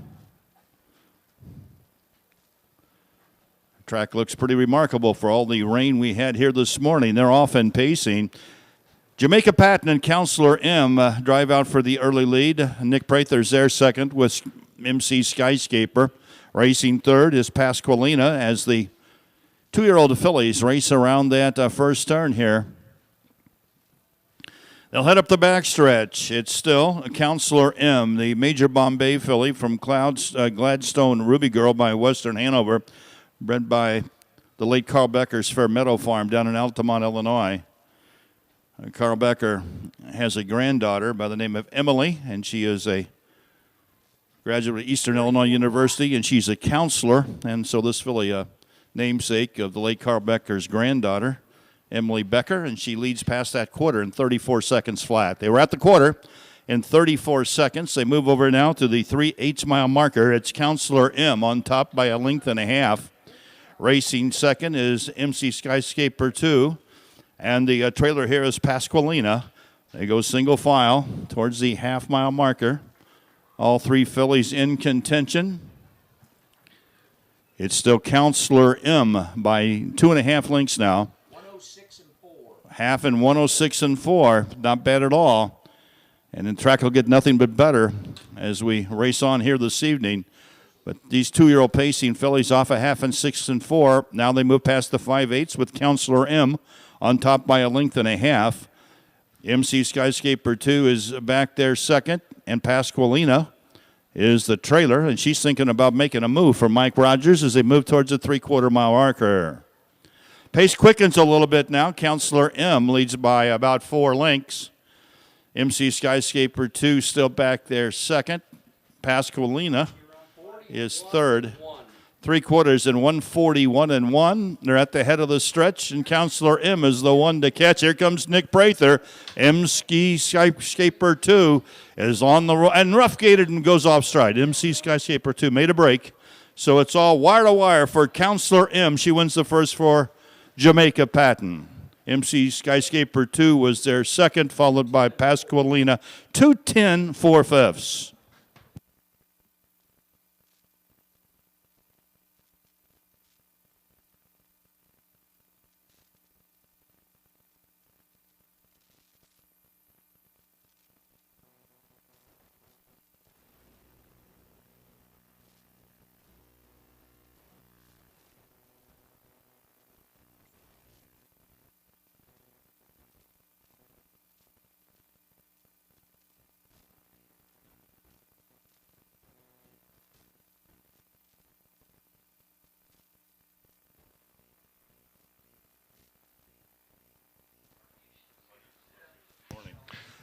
Speaker 24: Track looks pretty remarkable for all the rain we had here this morning. They're off and pacing. Jamaica Patton and Counselor M drive out for the early lead. Nick Prather's there second with MC Skyscaper. Racing third is Pasqualina as the 2-year-old fillies race around that first turn here. They'll head up the backstretch. It's still Counselor M, the Major Bombay filly from Gladstone Ruby Girl by Western Hanover, bred by the late Carl Becker's Fair Meadow Farm down in Altamont, Illinois. Carl Becker has a granddaughter by the name of Emily, and she is a graduate of Eastern Illinois University, and she's a counselor, and so this filly, namesake of the late Carl Becker's granddaughter, Emily Becker, and she leads past that quarter in 34 seconds flat. They were at the quarter in 34 seconds. They move over now to the 3/8 mile marker. It's Counselor M on top by a length and a half. Racing second is MC Skyscaper 2, and the trailer here is Pasqualina. They go single file towards the half-mile marker. All three fillies in contention. It's still Counselor M by 2.5 lengths now.
Speaker 6: 106 and 4.
Speaker 24: Half and 106 and 4. Not bad at all. And the track will get nothing but better as we race on here this evening. But these 2-year-old pacing fillies off a half and 6 and 4. Now they move past the 5/8 with Counselor M on top by a length and a half. MC Skyscaper 2 is back there second, and Pasqualina is the trailer, and she's thinking about making a move for Mike Rogers as they move towards the 3/4 mile marker. Pace quickens a little bit now. Counselor M leads by about 4 lengths. MC Skyscaper 2 still back there second. Pasqualina is third. 3/4 and 141-1. They're at the head of the stretch, and Counselor M is the one to catch. Here comes Nick Prather. MC Skyscaper 2 is on the and rough gated and goes off stride. MC Skyscaper 2 made a break, so it's all wire to wire for Counselor M. She wins the first for Jamaica Patton. MC Skyscaper 2 was their second, followed by Pasqualina 2:10 4/5.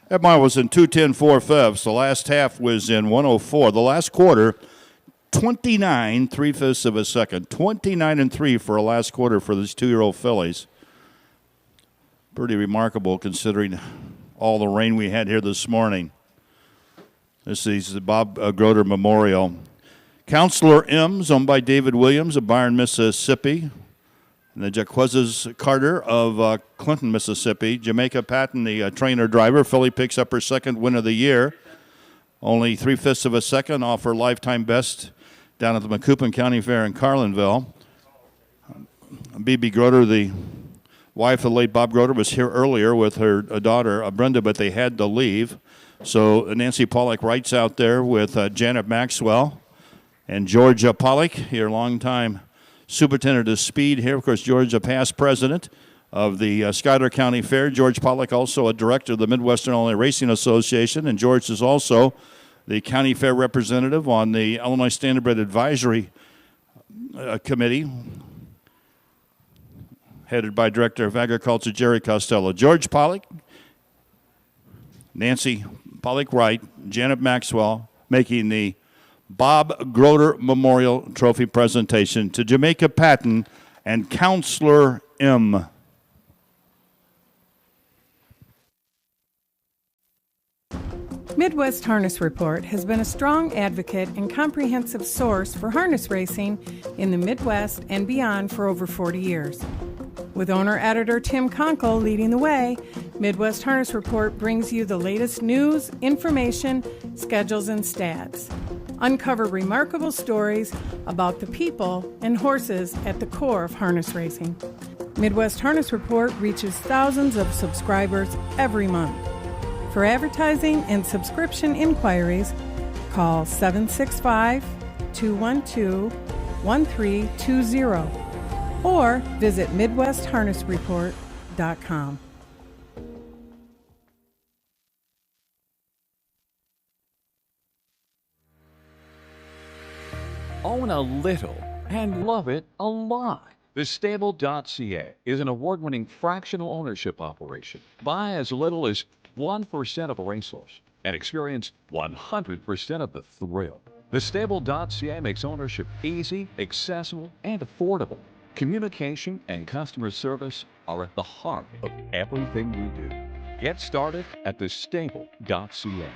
Speaker 24: That mile was in 2:10 4/5. The last half was in 1:04. The last quarter, 29 3/5 of a second. 29 and 3 for a last quarter for these 2-year-old fillies. Pretty remarkable considering all the rain we had here this morning. This is the Bob Groder Memorial. Counselor M's owned by David Williams of Byron, Mississippi. And the Jaquez's Carter of Clinton, Mississippi. Jamaica Patton, the trainer driver. Filly picks up her second win of the year. Only 3/5 of a second off her lifetime best down at the Macoupin County Fair in Carlinville. B.B. Groder, the wife of the late Bob Groder, was here earlier with her daughter, Brenda, but they had to leave. So Nancy Pollock writes out there with Janet Maxwell and George Pollock, your longtime superintendent of speed here. Of course, George, a past president of the Schuyler County Fair. George Pollock, also a director of the Midwestern Illinois Racing Association. And George is also the county fair representative on the Illinois Standardbred Advisory Committee, headed by Director of Agriculture Jerry Costello. George Pollock, Nancy Pollock Wright, Janet Maxwell, making the Bob Groder Memorial Trophy presentation to Jamaica Patton and Counselor M.
Speaker 2: Midwest Harness Report has been a strong advocate and comprehensive source for harness racing in the Midwest and beyond for over 40 years. With owner-editor Tim Conkle leading the way, Midwest Harness Report brings you the latest news, information, schedules, and stats. Uncover remarkable stories about the people and horses at the core of harness racing. Midwest Harness Report reaches thousands of subscribers every month. For advertising and subscription inquiries, call 765-212-1320 or visit MidwestHarnessReport.com.
Speaker 6: Own a little and love it a lot. TheStable.ca is an award-winning fractional ownership operation. Buy as little as 1% of a racehorse and experience 100% of the thrill. TheStable.ca makes ownership easy, accessible, and affordable. Communication and customer service are at the heart of everything we do. Get started at TheStable.ca.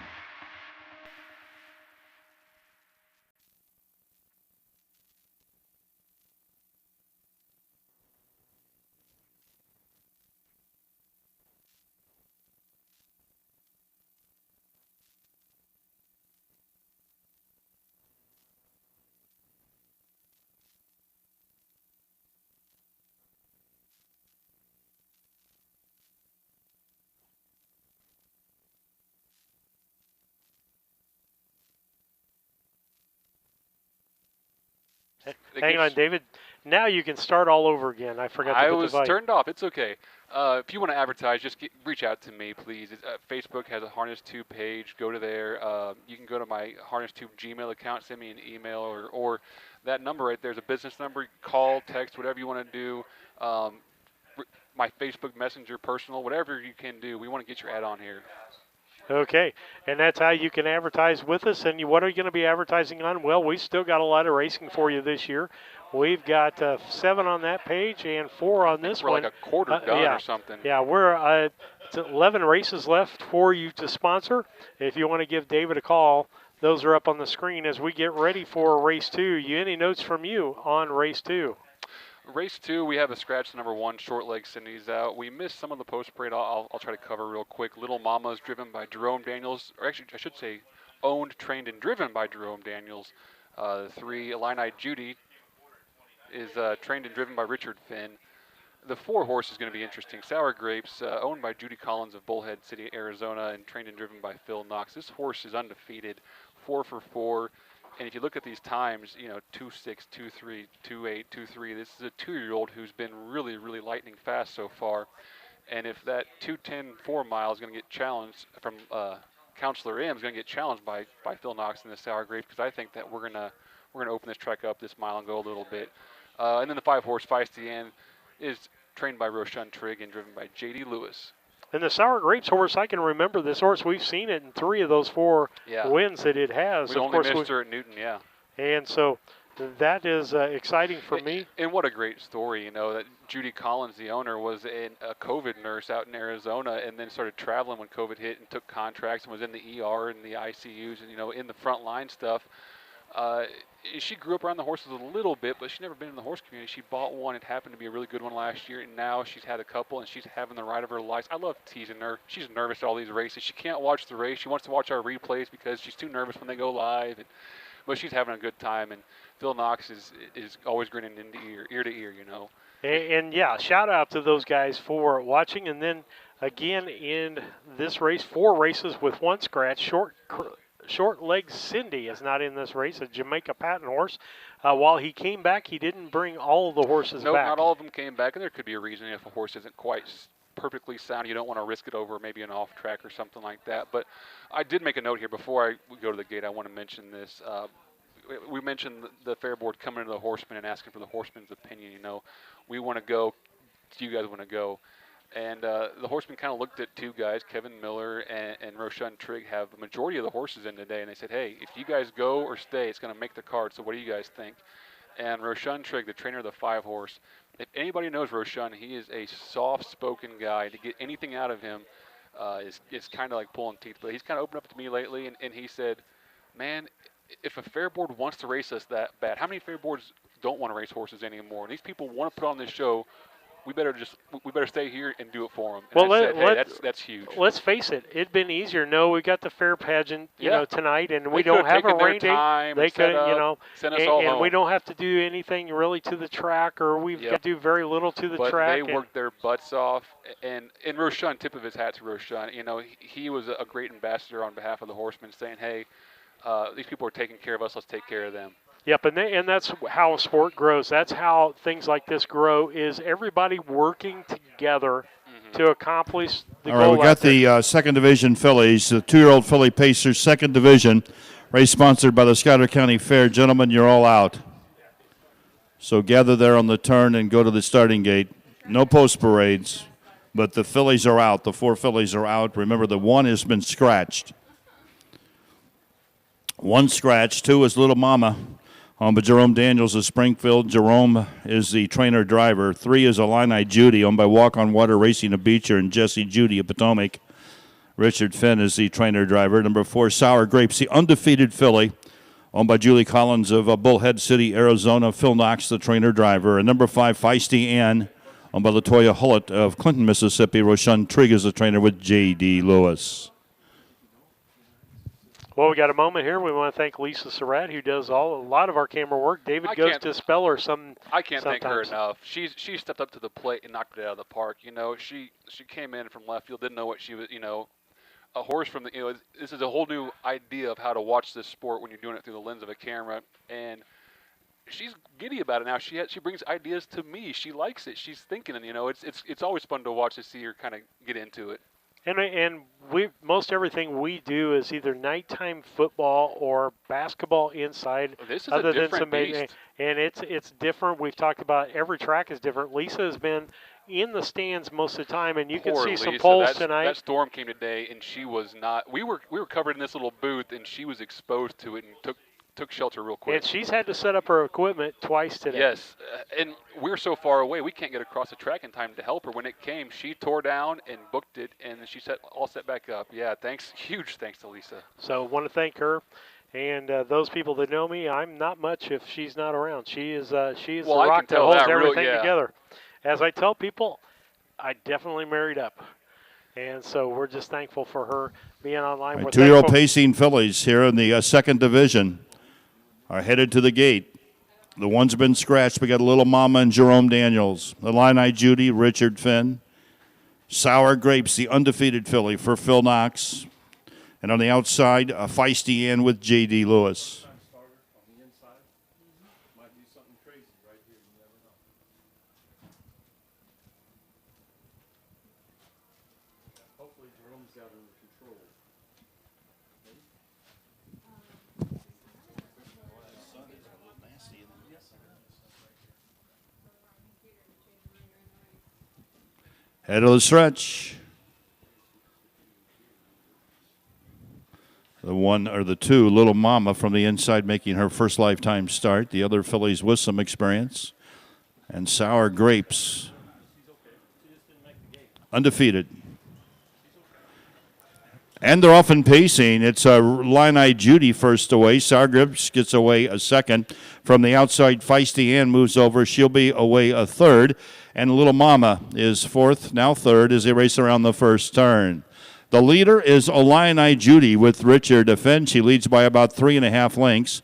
Speaker 1: Hang on, David. Now you can start all over again. I forgot to
Speaker 18: I
Speaker 1: put
Speaker 18: was
Speaker 1: the volume.
Speaker 18: turned off. It's okay. If you want to advertise, just reach out to me, please. Facebook has a Harness Tube page. Go to there. You can go to my Harness Tube Gmail account, send me an email, or that number right there is a business number. Call, text, whatever you want to do. My Facebook Messenger, personal, whatever you can do. We want to get your ad on here.
Speaker 1: Okay, and that's how you can advertise with us. And what are you going to be advertising on? Well, we still got a lot of racing for you this year. We've got 7 on that page and 4 on this
Speaker 18: we're
Speaker 1: one.
Speaker 18: Like a quarter done
Speaker 1: yeah,
Speaker 18: or something.
Speaker 1: Yeah, we're it's 11 races left for you to sponsor. If you want to give David a call, those are up on the screen as we get ready for race 2. Any notes from you on race 2?
Speaker 18: Race 2, we have a scratch number 1, short leg Cindy's out. We missed some of the post-parade. I'll try to cover real quick. Little Mama's driven by Jerome Daniels, or actually I should say owned, trained, and driven by Jerome Daniels. 3, Illini Judy is trained and driven by Richard Finn. The 4 horse is going to be interesting. Sour Grapes, owned by Judy Collins of Bullhead City, Arizona, and trained and driven by Phil Knox. This horse is undefeated, 4 for 4. And if you look at these times, 2.6, 2.3, 2.8, 2.3, this is a 2-year-old who's been really, really lightning fast so far. And if that 2:10 4 mile is going to get challenged from Counselor M is going to get challenged by Phil Knox in the Sour Grapes, because I think that we're gonna open this track up this mile and go a little bit. And then the 5 horse Feisty Ann is trained by Roshan Trigg and driven by J.D. Lewis.
Speaker 1: And the Sour Grapes horse, I can remember this horse. We've seen it in 3 of those 4 wins that it has.
Speaker 18: We only missed her at Newton, yeah.
Speaker 1: And so that is exciting for me.
Speaker 18: And what a great story, that Judy Collins, the owner, was a COVID nurse out in Arizona and then started traveling when COVID hit and took contracts and was in the ER and the ICUs and, in the front line stuff. She grew up around the horses a little bit, but she's never been in the horse community. She bought one. It happened to be a really good one last year, and now she's had a couple, and she's having the ride of her life. I love teasing her. She's nervous at all these races. She can't watch the race. She wants to watch our replays because she's too nervous when they go live. but she's having a good time, and Phil Knox is always grinning ear to ear, you know.
Speaker 1: And yeah, shout out to those guys for watching. And then again in this race, 4 races with 1 scratch. Short leg Cindy is not in this race, a Jamaica patent horse. While he came back, he didn't bring all of the horses
Speaker 18: No,
Speaker 1: back.
Speaker 18: not all of them came back, and there could be a reason if a horse isn't quite perfectly sound. You don't want to risk it over maybe an off track or something like that. But I did make a note here before we go to the gate. I want to mention this. We mentioned the fair board coming to the horseman and asking for the horseman's opinion. You know, we want to go. Do you guys want to go? And the horseman kind of looked at 2 guys, Kevin Miller and Roshan Trigg, have the majority of the horses in today, and they said, hey, if you guys go or stay, it's going to make the card, so what do you guys think? And Roshan Trigg, the trainer of the 5 horse, if anybody knows Roshan, he is a soft-spoken guy. To get anything out of him is kind of like pulling teeth, but he's kind of opened up to me lately, and he said, man, if a fair board wants to race us that bad, how many fair boards don't want to race horses anymore? And these people want to put on this show. We better stay here and do it for them. And
Speaker 1: Well,
Speaker 18: I said, hey, that's huge.
Speaker 1: Let's face it, it'd been easier. No, we got the fair pageant, you know, tonight, and we
Speaker 18: They
Speaker 1: don't
Speaker 18: could've
Speaker 1: have a
Speaker 18: taken their
Speaker 1: rain date.
Speaker 18: time
Speaker 1: They
Speaker 18: and set
Speaker 1: could,
Speaker 18: up,
Speaker 1: you know,
Speaker 18: sent us all
Speaker 1: and
Speaker 18: home.
Speaker 1: we don't have to do anything really to the track, or we've got to do very little to the
Speaker 18: But
Speaker 1: track.
Speaker 18: they worked their butts off, and Roshan, tip of his hat to Roshan. You know, he was a great ambassador on behalf of the horsemen, saying, hey, these people are taking care of us. Let's take care of them.
Speaker 1: Yep, and that's how sport grows. That's how things like this grow, is everybody working together to accomplish the goal.
Speaker 24: All right, we got
Speaker 1: out there.
Speaker 24: the second division fillies, the 2-year-old filly Pacers, second division, race sponsored by the Schuyler County Fair. Gentlemen, you're all out. So gather there on the turn and go to the starting gate. No post parades, but the fillies are out. The 4 fillies are out. Remember, the 1 has been scratched. 1 scratch, 2 is Little Mama. Owned by Jerome Daniels of Springfield. Jerome is the trainer-driver. 3 is Illini Judy, owned by Walk on Water Racing of Beecher and Jesse Judy of Potomac. Richard Finn is the trainer-driver. Number 4, Sour Grapes, the undefeated filly, owned by Julie Collins of Bullhead City, Arizona. Phil Knox, the trainer-driver. And number 5, Feisty Ann, owned by Latoya Hullett of Clinton, Mississippi. Roshan Trigg is the trainer with J.D. Lewis.
Speaker 1: Well, we got a moment here. We want to thank Lisa Surratt, who does a lot of our camera work. David goes to Speller
Speaker 18: I can't thank her
Speaker 1: sometimes.
Speaker 18: enough. She stepped up to the plate and knocked it out of the park. You know, she came in from left field, didn't know what she was. You know, a horse from the. You know, this is a whole new idea of how to watch this sport when you're doing it through the lens of a camera, and she's giddy about it now. She brings ideas to me. She likes it. She's thinking, and you know, it's always fun to watch to see her kind of get into it.
Speaker 1: And most everything we do is either nighttime football or basketball inside.
Speaker 18: This is
Speaker 1: other
Speaker 18: a
Speaker 1: than
Speaker 18: different
Speaker 1: some
Speaker 18: beast.
Speaker 1: And it's different. We've talked about every track is different. Lisa has been in the stands most of the time, and you can
Speaker 18: Poor
Speaker 1: see some
Speaker 18: Lisa.
Speaker 1: polls tonight.
Speaker 18: That storm came today, and she was not. We were covered in this little booth, and she was exposed to it and took shelter real quick.
Speaker 1: And she's had to set up her equipment twice today.
Speaker 18: Yes, and we're so far away, we can't get across the track in time to help her. When it came, she tore down and booked it, and she all set back up. Yeah, huge thanks to Lisa.
Speaker 1: So I want to thank her. And those people that know me, I'm not much if she's not around. She is the rock that holds everything together. As I tell people, I definitely married up. And so we're just thankful for her being online.
Speaker 24: Right,
Speaker 1: We're
Speaker 24: 2-year-old
Speaker 1: thankful-
Speaker 24: pacing fillies here in the second division are headed to the gate. The 1's been scratched. We got Little Mama and Jerome Daniels. Illini Judy, Richard Finn. Sour Grapes, the undefeated filly for Phil Knox. And on the outside, a Feisty Ann with J.D. Lewis. Head of the stretch. The 1 or the 2, Little Mama from the inside making her first lifetime start. The other fillies with some experience. And Sour Grapes, undefeated. And they're off in pacing. It's Illini Judy first away. Sour Grapes gets away a second. From the outside, Feisty Ann moves over. She'll be away a third. And Little Mama is fourth, now third, as they race around the first turn. The leader is Illini Judy with Richard Finn. She leads by about 3.5 lengths.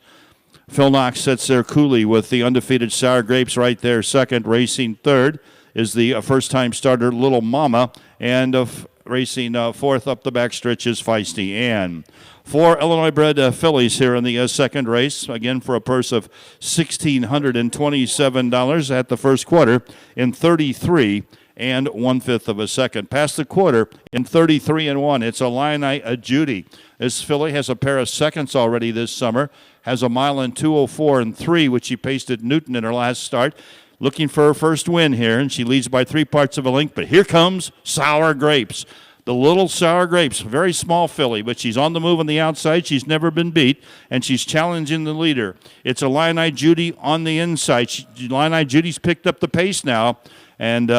Speaker 24: Phil Knox sits there coolly with the undefeated Sour Grapes right there second. Racing third is the first-time starter Little Mama, and racing fourth up the backstretch is Feisty Ann. 4 Illinois-bred fillies here in the second race, again for a purse of $1,627 at the first quarter in 33 and 1/5 of a second. Past the quarter in 33 and 1. It's Illini Judy. This filly has a pair of seconds already this summer. Has a mile in 2:04 and 3, which she paced at Newton in her last start. Looking for her first win here, and she leads by 3 parts of a length. But here comes Sour Grapes. The little Sour Grapes, very small filly, but she's on the move on the outside. She's never been beat, and she's challenging the leader. It's Illini Judy on the inside. Illini Judy's picked up the pace now, and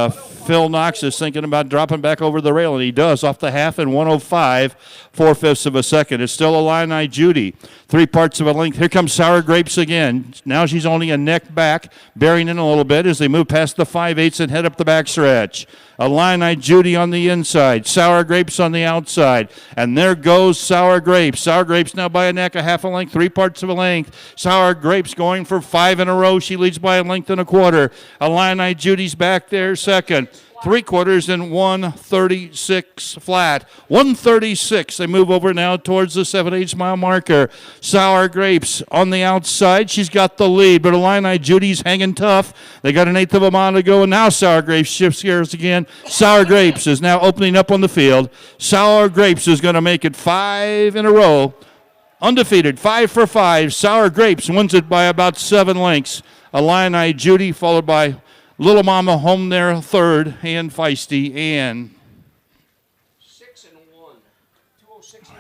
Speaker 24: Phil Knox is thinking about dropping back over the rail, and he does off the half in 1:05, 4/5 of a second. It's still Illini Judy, 3 parts of a length. Here comes Sour Grapes again. Now she's only a neck back, bearing in a little bit as they move past the 5/8 and head up the backstretch. Illini Judy on the inside, Sour Grapes on the outside, and there goes Sour Grapes. Sour Grapes now by a neck, a half a length, 3 parts of a length. Sour Grapes going for 5 in a row. She leads by a length and a quarter. Illini Judy's back there second. 3/4 and 1:36 flat. 1:36. They move over now towards the 7/8 mile marker. Sour Grapes on the outside. She's got the lead, but Illini Judy's hanging tough. They got 1/8 of a mile to go, and now Sour Grapes shifts gears again. Sour Grapes is now opening up on the field. Sour Grapes is going to make it 5 in a row. Undefeated, 5 for 5. Sour Grapes wins it by about 7 lengths. Illini Judy followed by Little Mama home there third, and Feisty Ann.
Speaker 13: 6 and 1. 206 and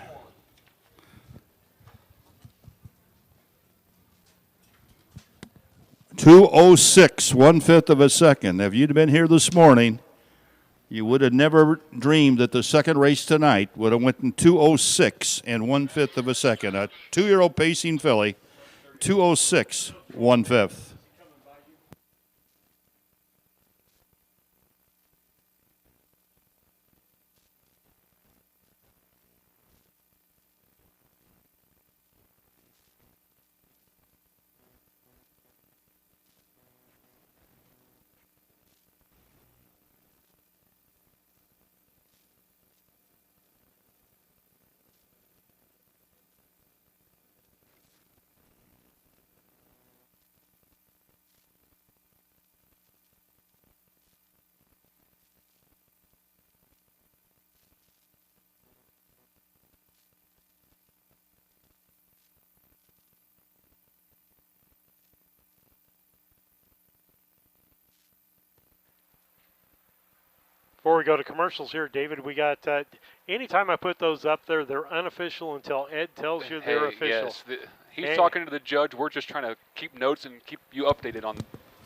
Speaker 13: 1.
Speaker 24: 2:06, 1/5 of a second. If you'd been here this morning, you would have never dreamed that the second race tonight would have went in 2:06 and 1/5 of a second. A 2-year-old pacing filly, 2:06, 1/5.
Speaker 1: Before we go to commercials here, David, we got, anytime I put those up there, they're unofficial until Ed tells you they're official.
Speaker 18: Yes, he's talking to the judge. We're just trying to keep notes and keep you updated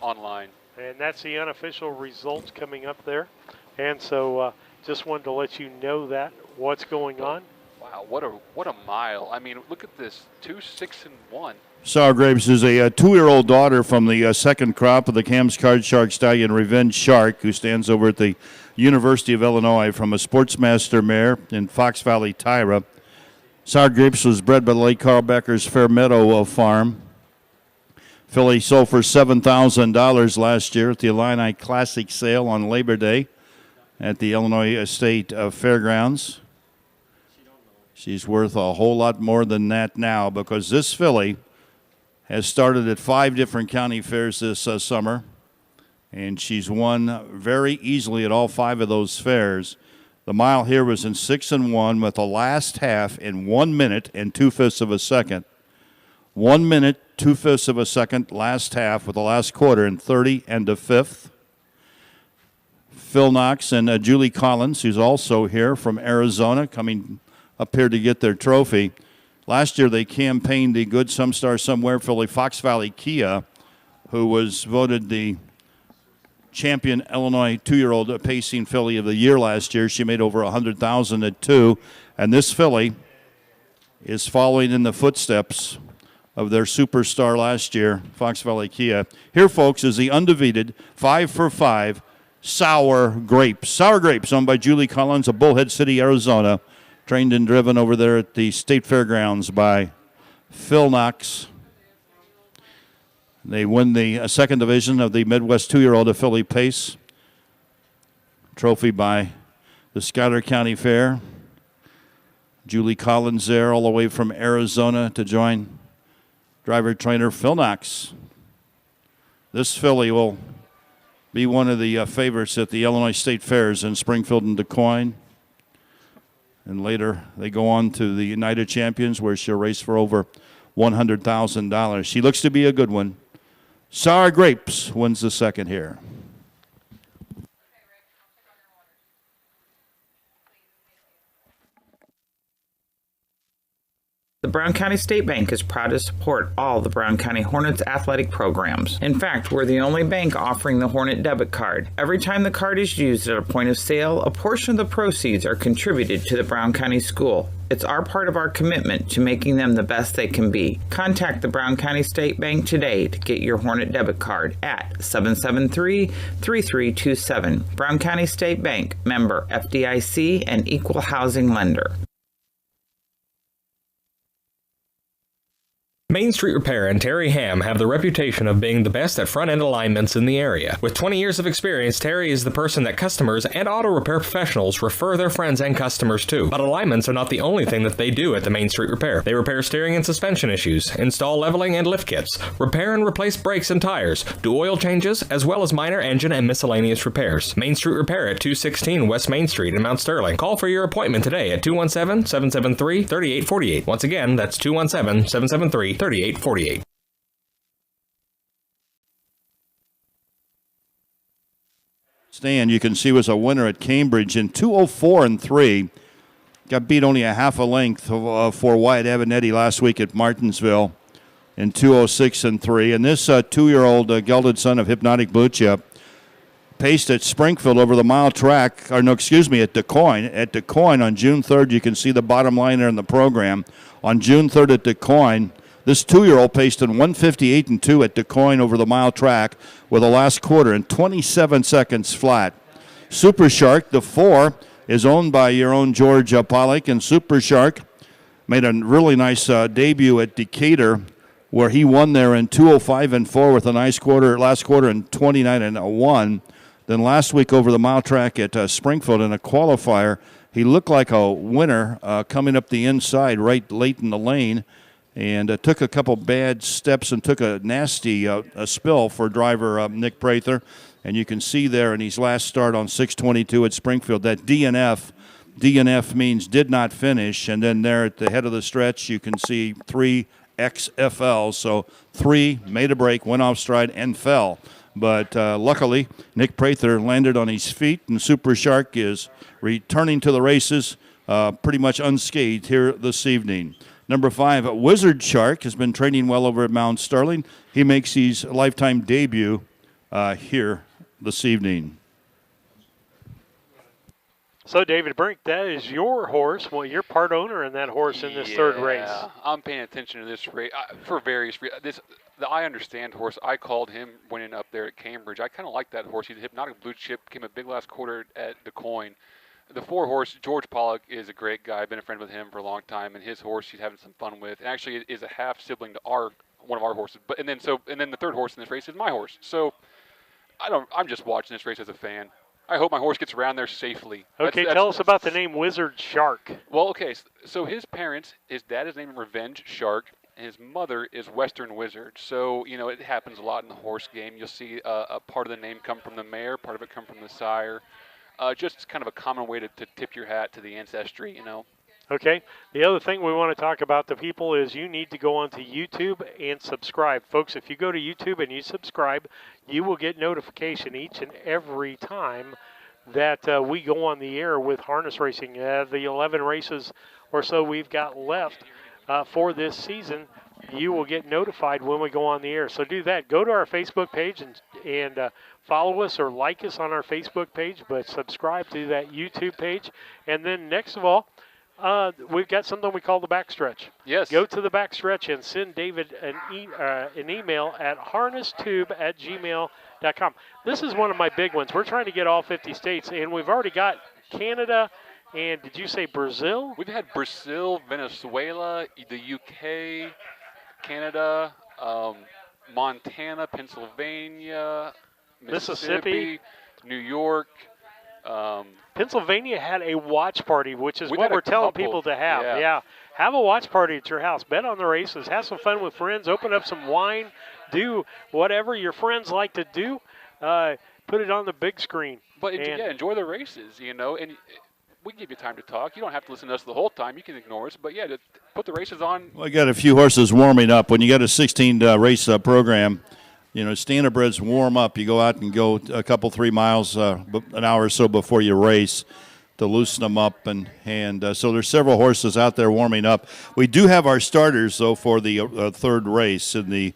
Speaker 18: online.
Speaker 1: And that's the unofficial results coming up there. And so just wanted to let you know that, what's going on.
Speaker 18: Wow, what a mile. I mean, look at this, 2, 6, and 1.
Speaker 24: Sour Grapes is a 2-year-old daughter from the second crop of the Cam's Card Shark Stallion Revenge Shark, who stands over at the University of Illinois from a Sportsmaster mare in Fox Valley, Tyra. Sour Grapes was bred by the late Carl Becker's Fair Meadow Farm. Filly sold for $7,000 last year at the Illini Classic sale on Labor Day at the Illinois State Fairgrounds. She's worth a whole lot more than that now because this filly has started at 5 different county fairs this summer, and she's won very easily at all 5 of those fairs. The mile here was in 6 and 1 with the last half in 1 minute and 2/5 of a second. 1 minute, 2/5 of a second last half with the last quarter in 30 and a 5th. Phil Knox and Julie Collins, who's also here from Arizona, coming up here to get their trophy. Last year they campaigned the good Some Star Somewhere filly Fox Valley Kia, who was voted the champion Illinois 2-year-old pacing filly of the year last year. She made over $100,000 at 2, and this filly is following in the footsteps of their superstar last year, Fox Valley Kia. Here, folks, is the undefeated 5 for 5 Sour Grapes. Sour Grapes, owned by Julie Collins of Bullhead City, Arizona. Trained and driven over there at the State Fairgrounds by Phil Knox. They win the second division of the Midwest 2-year-old filly pace. Trophy by the Schuyler County Fair. Julie Collins there all the way from Arizona to join driver trainer Phil Knox. This filly will be one of the favorites at the Illinois State Fairs in Springfield and Du Quoin. And later they go on to the United Champions where she'll race for over $100,000. She looks to be a good one. Sour Grapes wins the second here.
Speaker 3: The Brown County State Bank is proud to support all the Brown County Hornets athletic programs. In fact, we're the only bank offering the Hornet debit card. Every time the card is used at a point of sale, a portion of the proceeds are contributed to the Brown County School. It's our part of our commitment to making them the best they can be. Contact the Brown County State Bank today to get your Hornet debit card at 773-3327. Brown County State Bank, member FDIC and equal housing lender.
Speaker 7: Main Street Repair and Terry Ham have the reputation of being the best at front-end alignments in the area. With 20 years of experience, Terry is the person that customers and auto repair professionals refer their friends and customers to. But alignments are not the only thing that they do at the Main Street Repair. They repair steering and suspension issues, install leveling and lift kits, repair and replace brakes and tires, do oil changes, as well as minor engine and miscellaneous repairs. Main Street Repair at 216 West Main Street in Mount Sterling. Call for your appointment today at 217-773-3848. Once again, that's 217-773-3848.
Speaker 24: Stan, you can see, was a winner at Cambridge in 2:04.3. Got beat only a half a length for Wyatt Avenatti last week at Martinsville in 2:06.3. And this 2-year-old gelded son of Hypnotic Butcha paced at Springfield over the mile track, at Du Quoin. At Du Quoin on June 3rd, you can see the bottom line there in the program. On June 3rd at Du Quoin, this 2-year-old paced in 1:58.2 at Du Quoin over the mile track with the last quarter in 27 seconds flat. Super Shark, the 4, is owned by your own George Pollock, and Super Shark made a really nice debut at Decatur where he won there in 2:05.4 with a nice last quarter in 29.1. Then last week over the mile track at Springfield in a qualifier, he looked like a winner coming up the inside right late in the lane. And took a couple bad steps and took a nasty spill for driver Nick Prather. And you can see there in his last start on 6:22 at Springfield that DNF means did not finish. And then there at the head of the stretch, you can see 3 XFL. So 3 made a break, went off stride, and fell. But luckily, Nick Prather landed on his feet, and Super Shark is returning to the races pretty much unscathed here this evening. Number 5, Wizard Shark, has been training well over at Mount Sterling. He makes his lifetime debut here this evening.
Speaker 1: So, David Brink, that is your horse. Well, you're part owner in that horse in this third race.
Speaker 18: I'm paying attention to this race for various reasons. The I Understand horse, I called him winning up there at Cambridge. I kind of like that horse. He's a Hypnotic Blue Chip, came a big last quarter at Du Quoin. The 4 horse, George Pollock, is a great guy. I've been a friend with him for a long time, and his horse he's having some fun with. And actually, is a half sibling to one of our horses. But and then the third horse in this race is my horse. So I'm just watching this race as a fan. I hope my horse gets around there safely.
Speaker 1: Okay, tell us about the name Wizard Shark.
Speaker 18: Well, okay, so his parents, his dad is named Revenge Shark, and his mother is Western Wizard. So, it happens a lot in the horse game. You'll see a part of the name come from the mare, part of it come from the sire. Just kind of a common way to tip your hat to the ancestry,
Speaker 1: Okay. The other thing we want to talk about to people is you need to go onto YouTube and subscribe. Folks, if you go to YouTube and you subscribe, you will get notification each and every time that we go on the air with harness racing. The 11 races or so we've got left for this season, you will get notified when we go on the air. So do that. Go to our Facebook page and follow us or like us on our Facebook page, but subscribe to that YouTube page. And then next of all, we've got something we call the backstretch.
Speaker 18: Yes.
Speaker 1: Go to the backstretch and send David an email at harnestube@gmail.com. This is one of my big ones. We're trying to get all 50 states, and we've already got Canada, and did you say Brazil?
Speaker 18: We've had Brazil, Venezuela, the UK, Canada. Montana, Pennsylvania, Mississippi, New York.
Speaker 1: Pennsylvania had a watch party, which is
Speaker 18: We've
Speaker 1: what
Speaker 18: had a
Speaker 1: we're telling
Speaker 18: couple,
Speaker 1: people to have.
Speaker 18: yeah.
Speaker 1: Have a watch party at your house. Bet on the races. Have some fun with friends. Open up some wine. Do whatever your friends like to do. Put it on the big screen.
Speaker 18: But enjoy the races, and we give you time to talk. You don't have to listen to us the whole time. You can ignore us. But, put the races on.
Speaker 24: Well, I got a few horses warming up. When you got a 16 race program, standardbreds warm up. You go out and go a couple, 3 miles, an hour or so before you race to loosen them up. And so there's several horses out there warming up. We do have our starters, though, for the third race in the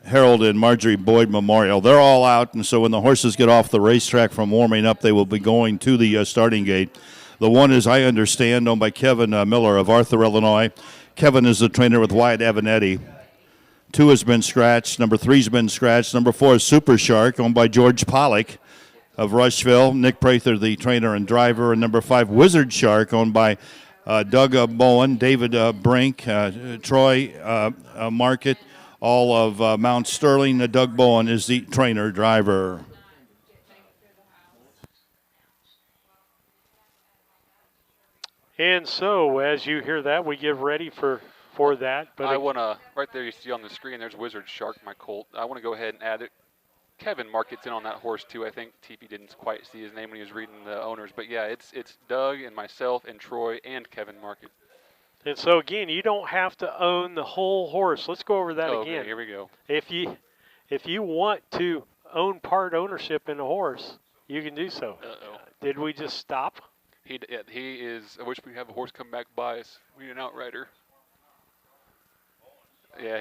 Speaker 24: Harold and Marjorie Boyd Memorial. They're all out, and so when the horses get off the racetrack from warming up, they will be going to the starting gate. The one is, I understand, owned by Kevin Miller of Arthur, Illinois. Kevin is the trainer with Wyatt Avanetti. 2 has been scratched. Number 3's been scratched. Number 4 is Super Shark, owned by George Pollock of Rushville. Nick Prather, the trainer and driver. And number 5, Wizard Shark, owned by Doug Bowen, David Brink, Troy Market, all of Mount Sterling. Doug Bowen is the trainer driver.
Speaker 1: And so, as you hear that, we get ready for that. But
Speaker 18: I want to, right there you see on the screen, there's Wizard Shark, my colt. I want to go ahead and add it. Kevin Market's in on that horse, too. I think TP didn't quite see his name when he was reading the owners. But, it's Doug and myself and Troy and Kevin Market.
Speaker 1: And so, again, you don't have to own the whole horse. Let's go over that again.
Speaker 18: Okay, here we go.
Speaker 1: If you want to own part ownership in a horse, you can do so.
Speaker 18: Uh-oh.
Speaker 1: Did we just stop?
Speaker 18: He is. I wish we could have a horse come back by us. We need an outrider. Yeah,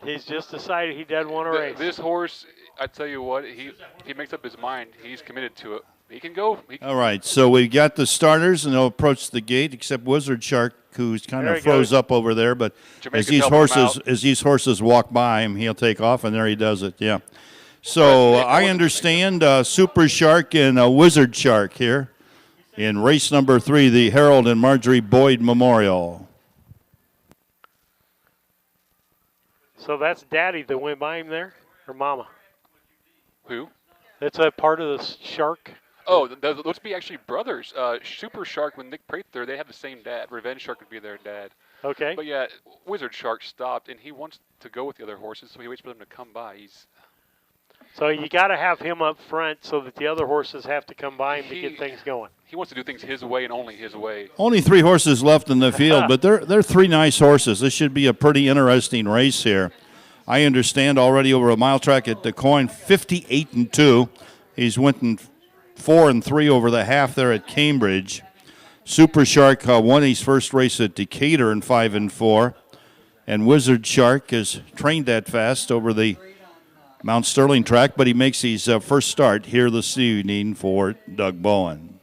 Speaker 1: He's just decided he doesn't want to race.
Speaker 18: This horse, I tell you what, he makes up his mind. He's committed to it. He can go.
Speaker 24: All right, so we got the starters, and they'll approach the gate, except Wizard Shark, who's kind of froze up over there. But as these horses walk by him, he'll take off, and there he does it. Yeah. So I understand Super Shark and Wizard Shark here in race number 3, the Harold and Marjorie Boyd Memorial.
Speaker 1: So that's Daddy that went by him there, or Mama?
Speaker 18: Who?
Speaker 1: That's a part of the shark.
Speaker 18: Oh, those be actually brothers. Super Shark with Nick Prather, they have the same dad. Revenge Shark would be their dad.
Speaker 1: Okay.
Speaker 18: But Wizard Shark stopped, and he wants to go with the other horses, so he waits for them to come by.
Speaker 1: So you got to have him up front so that the other horses have to come by him to get things going.
Speaker 18: He wants to do things his way and only his way.
Speaker 24: Only 3 horses left in the field, but they're 3 nice horses. This should be a pretty interesting race here. I understand already over a mile track at DeCoin, 58-2. He's went 4-3 over the half there at Cambridge. Super Shark won his first race at Decatur in 5-4, and Wizard Shark is trained that fast over the Mount Sterling track, but he makes his first start here this evening for Doug Bowen.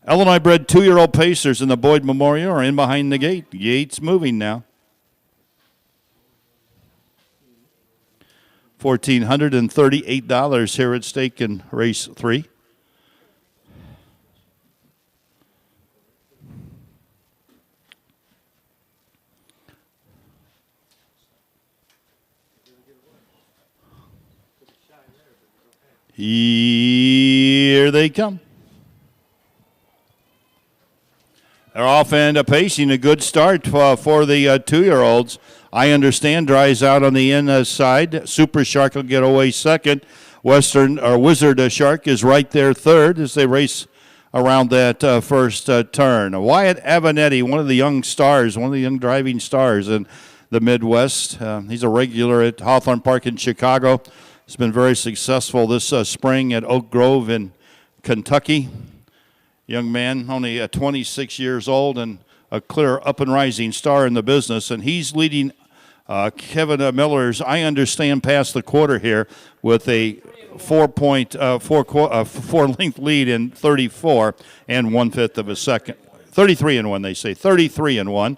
Speaker 24: Illinois bred 2-year-old pacers in the Boyd Memorial are in behind the gate. The gate's moving now. $1,438 here at stake in race 3. Here they come. They're off and pacing. A good start for the 2-year-olds. I understand dries out on the inside. Super Shark will get away second. Wizard Shark is right there third as they race around that first turn. Wyatt Avanetti, one of the young stars, one of the young driving stars in the Midwest. He's a regular at Hawthorne Park in Chicago. He's been very successful this spring at Oak Grove in Kentucky. Young man, only 26 years old and a clear up and rising star in the business. And he's leading Kevin Miller's, I understand, past the quarter here with a 4-length lead in 34 and 1/5 of a second. 33-1, they say. 33-1.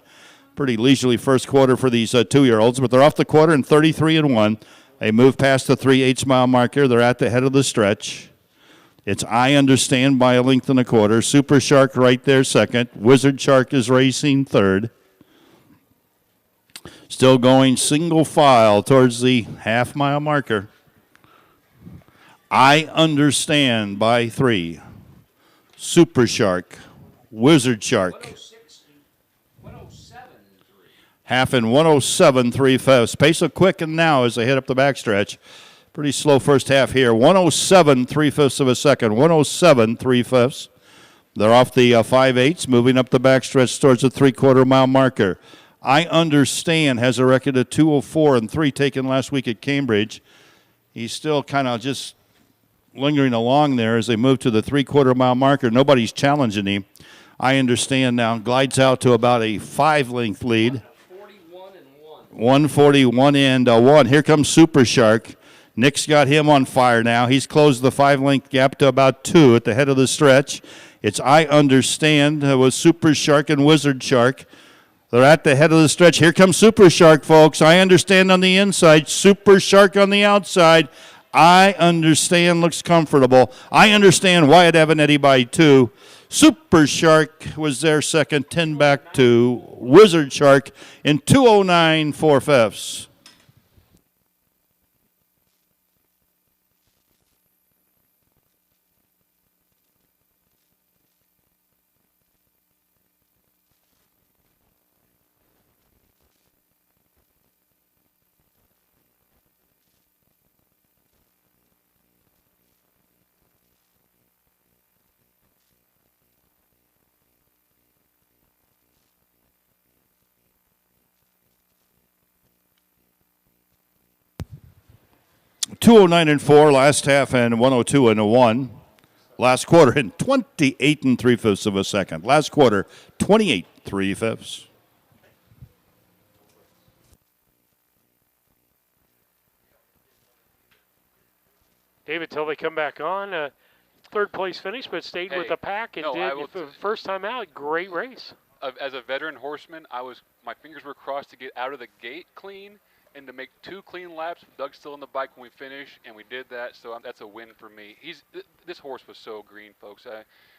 Speaker 24: Pretty leisurely first quarter for these 2-year-olds, but they're off the quarter in 33-1. They move past the 3/8 mile marker. They're at the head of the stretch. It's I understand by a length and a quarter. Super Shark right there second. Wizard Shark is racing third. Still going single file towards the half-mile marker. I Understand by 3. Super Shark, Wizard Shark. Half in 107 3/5. Pace of quicken now as they head up the backstretch. Pretty slow first half here. 107 3/5 of a second. 107 3/5. They're off the 5/8s, moving up the backstretch towards the 3/4 mile marker. I Understand has a record of 2:04 and 3 taken last week at Cambridge. He's still kind of just lingering along there as they move to the 3/4 mile marker. Nobody's challenging him. I Understand now glides out to about a 5-length lead. 141 and 1. Here comes Super Shark. Nick's got him on fire now. He's closed the 5-length gap to about 2 at the head of the stretch. It's I Understand with Super Shark and Wizard Shark. They're at the head of the stretch. Here comes Super Shark, folks. I Understand on the inside. Super Shark on the outside. I Understand looks comfortable. I Understand Wyatt Avenetti by 2. Super Shark was there second, 10 back to Wizard Shark in 2:09 4/5. .209 and 4, last half, and 102 and 1. Last quarter in 28 and 3/5 of a second. Last quarter, 28 3/5.
Speaker 1: David, till they come back on, third place finish, but stayed with the pack and did for the first time out. Great race.
Speaker 18: As a veteran horseman, my fingers were crossed to get out of the gate clean and to make 2 clean laps. Doug's still on the bike when we finish, and we did that, so that's a win for me. This horse was so green, folks.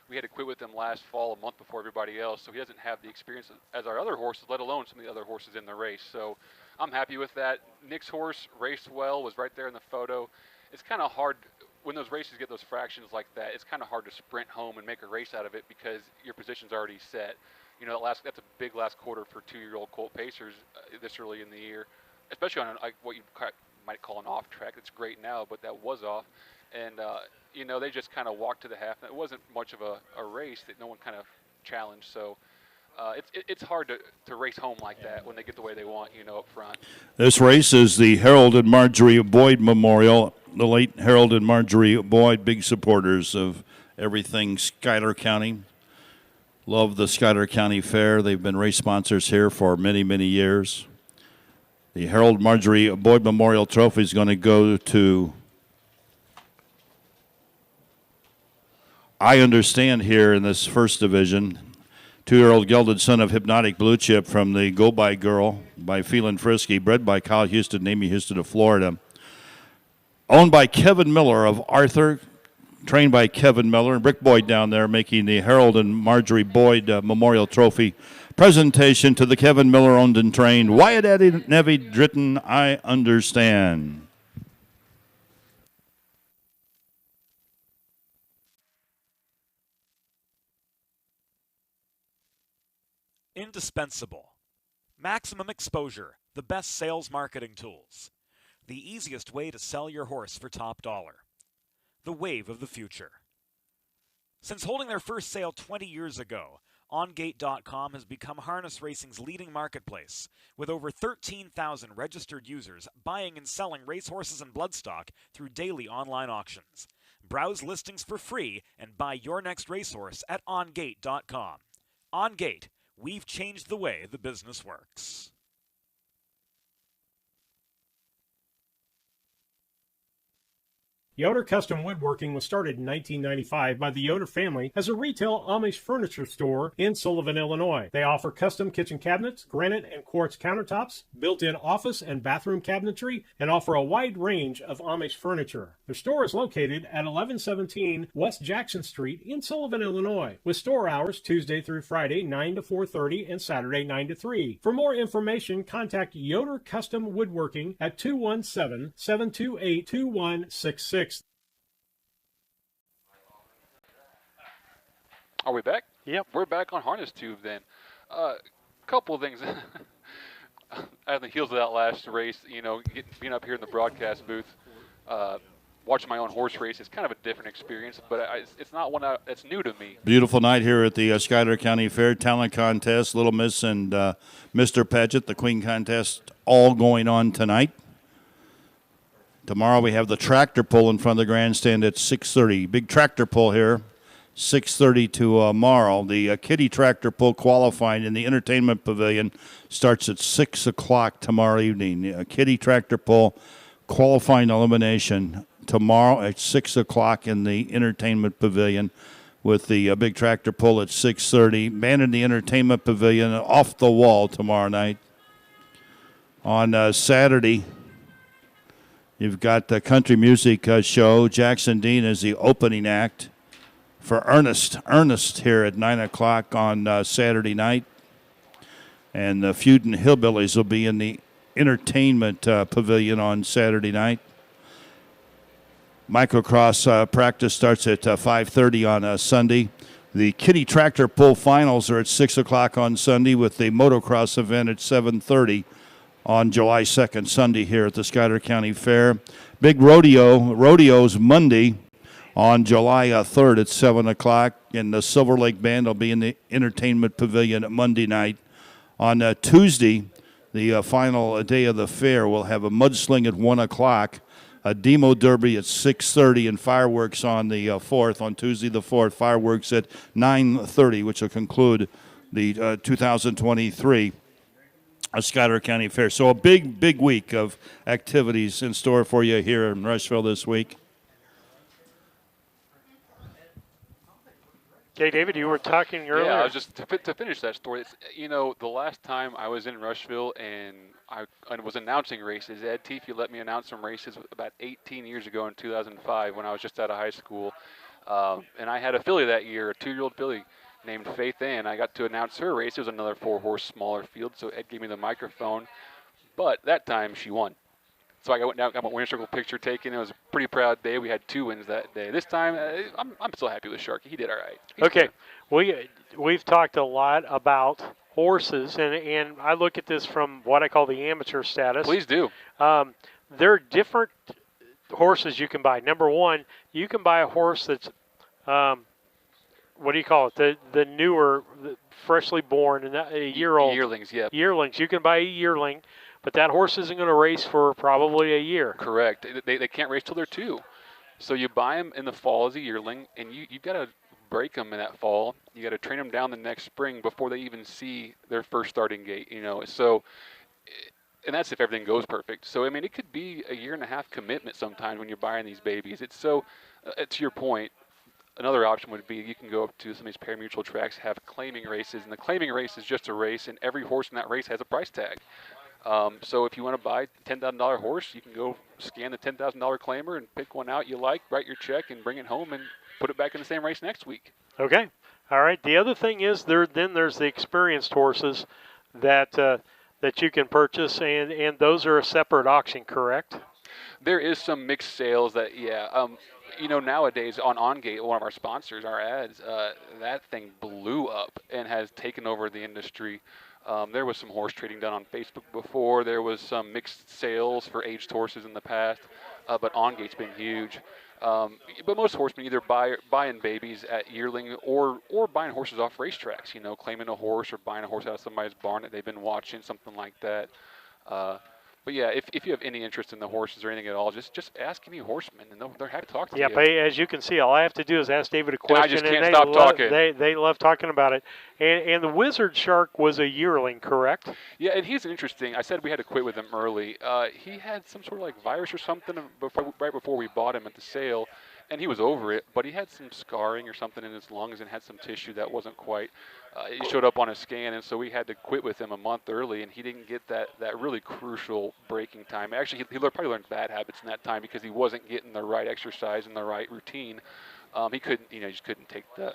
Speaker 18: We had to quit with him last fall, a month before everybody else, so he doesn't have the experience as our other horses, let alone some of the other horses in the race. So I'm happy with that. Nick's horse raced well, was right there in the photo. It's kind of hard when those races get those fractions like that. It's kind of hard to sprint home and make a race out of it because your position's already set. You know, that's a big last quarter for 2-year-old colt pacers this early in the year, especially on what you might call an off track. It's great now, but that was off. And, they just kind of walked to the half. It wasn't much of a race that no one kind of challenged. So it's hard to race home like that when they get the way they want, up front.
Speaker 24: This race is the Harold and Marjorie Boyd Memorial. The late Harold and Marjorie Boyd, big supporters of everything Schuyler County. Love the Schuyler County Fair. They've been race sponsors here for many, many years. The Harold Marjorie Boyd Memorial Trophy is going to go to I Understand here in this first division. 2-year-old gelded son of Hypnotic Blue Chip from the Go By Girl by Feelin' Frisky, bred by Kyle Houston and Amy Houston of Florida. Owned by Kevin Miller of Arthur, trained by Kevin Miller, and Rick Boyd down there making the Harold and Marjorie Boyd Memorial Trophy presentation to the Kevin Miller owned and trained Wyatt Nevy Dritten, I Understand.
Speaker 19: Indispensable. Maximum exposure, the best sales marketing tools. The easiest way to sell your horse for top dollar. The wave of the future. Since holding their first sale 20 years ago, OnGate.com has become harness racing's leading marketplace, with over 13,000 registered users buying and selling racehorses and bloodstock through daily online auctions. Browse listings for free and buy your next racehorse at OnGate.com. OnGate, we've changed the way the business works.
Speaker 4: Yoder Custom Woodworking was started in 1995 by the Yoder family as a retail Amish furniture store in Sullivan, Illinois. They offer custom kitchen cabinets, granite and quartz countertops, built-in office and bathroom cabinetry, and offer a wide range of Amish furniture. Their store is located at 1117 West Jackson Street in Sullivan, Illinois, with store hours Tuesday through Friday 9 to 4:30 and Saturday 9 to 3. For more information, contact Yoder Custom Woodworking at 217-728-2166.
Speaker 18: Are we back?
Speaker 1: Yep.
Speaker 18: We're back on Harness Tube then. Couple of things. At the heels of that last race, being up here in the broadcast booth, watching my own horse race is kind of a different experience, but it's not one that's new to me.
Speaker 24: Beautiful night here at the Schuyler County Fair. Talent contest, Little Miss and Mr. Pageant, the Queen contest, all going on tonight. Tomorrow we have the tractor pull in front of the grandstand at 6:30. Big tractor pull here, 6:30 tomorrow. The kiddie tractor pull qualifying in the entertainment pavilion starts at 6 o'clock tomorrow evening. Kiddie tractor pull qualifying elimination tomorrow at 6 o'clock in the entertainment pavilion, with the big tractor pull at 6:30. Man in the entertainment pavilion off the wall tomorrow night. On Saturday, you've got the country music show. Jackson Dean is the opening act for Ernest here at 9 o'clock on Saturday night. And the Feudin Hillbillies will be in the entertainment pavilion on Saturday night. Microcross practice starts at 5:30 on Sunday. The kiddie tractor pull finals are at 6 o'clock on Sunday, with the motocross event at 7:30 on July 2nd, Sunday, here at the Schuyler County Fair. Big rodeo's Monday on July 3rd at 7 o'clock, and the Silver Lake Band will be in the entertainment pavilion Monday night. On Tuesday, the final day of the fair, we'll have a mudsling at 1 o'clock, a demo derby at 6:30, and fireworks on the 4th, on Tuesday the 4th, fireworks at 9:30, which will conclude the 2023 Schuyler County Fair. So a big week of activities in store for you here in Rushville this week.
Speaker 1: Okay, David, you were talking earlier.
Speaker 18: Yeah, I was just to finish that story. It's, the last time I was in Rushville and I was announcing races, Ed Teefy let me announce some races about 18 years ago in 2005 when I was just out of high school. And I had a filly that year, a 2-year-old filly named Faith Ann. I got to announce her race. It was another 4-horse smaller field, so Ed gave me the microphone. But that time she won. So I went down, got my winner circle picture taken. It was a pretty proud day. We had 2 wins that day. This time, I'm still happy with Sharky. He did all right.
Speaker 1: Okay, we've talked a lot about horses, and I look at this from what I call the amateur status.
Speaker 18: Please do.
Speaker 1: There are different horses you can buy. Number one, you can buy a horse that's, what do you call it? The newer, freshly born, and a year old.
Speaker 18: Yearlings, yeah.
Speaker 1: Yearlings. You can buy a yearling. But that horse isn't going to race for probably a year.
Speaker 18: Correct. They can't race till they're 2. So you buy them in the fall as a yearling, and you've got to break them in that fall. You got to train them down the next spring before they even see their first starting gate, So, and that's if everything goes perfect. So, it could be a 1.5-year commitment sometimes when you're buying these babies. It's so, to your point, another option would be you can go up to some of these pari-mutuel tracks, have claiming races, and the claiming race is just a race, and every horse in that race has a price tag. So if you want to buy a $10,000 horse, you can go scan the $10,000 claimer and pick one out you like, write your check, and bring it home and put it back in the same race next week.
Speaker 1: Okay. All right. The other thing is there's the experienced horses that you can purchase, and those are a separate auction, correct?
Speaker 18: There is some mixed sales that, nowadays on Gate, one of our sponsors, our ads, that thing blew up and has taken over the industry. There was some horse trading done on Facebook before. There was some mixed sales for aged horses in the past, but OnGate's been huge. But most horsemen either buying babies at yearling or buying horses off racetracks, claiming a horse or buying a horse out of somebody's barn that they've been watching, something like that. But yeah, if you have any interest in the horses or anything at all, just ask any horseman, and they're happy to talk to you.
Speaker 1: Yeah, but as you can see, all I have to do is ask David a
Speaker 18: And I
Speaker 1: question,
Speaker 18: just can't
Speaker 1: they
Speaker 18: stop talking.
Speaker 1: They love talking about it. And the Wizard Shark was a yearling, correct?
Speaker 18: Yeah, and he's interesting. I said we had to quit with him early. He had some sort of like virus or something right before we bought him at the sale, and he was over it, but he had some scarring or something in his lungs and had some tissue that wasn't quite. He showed up on a scan, and so we had to quit with him a month early, and he didn't get that really crucial breaking time. Actually, he probably learned bad habits in that time because he wasn't getting the right exercise and the right routine. He couldn't, he just couldn't take the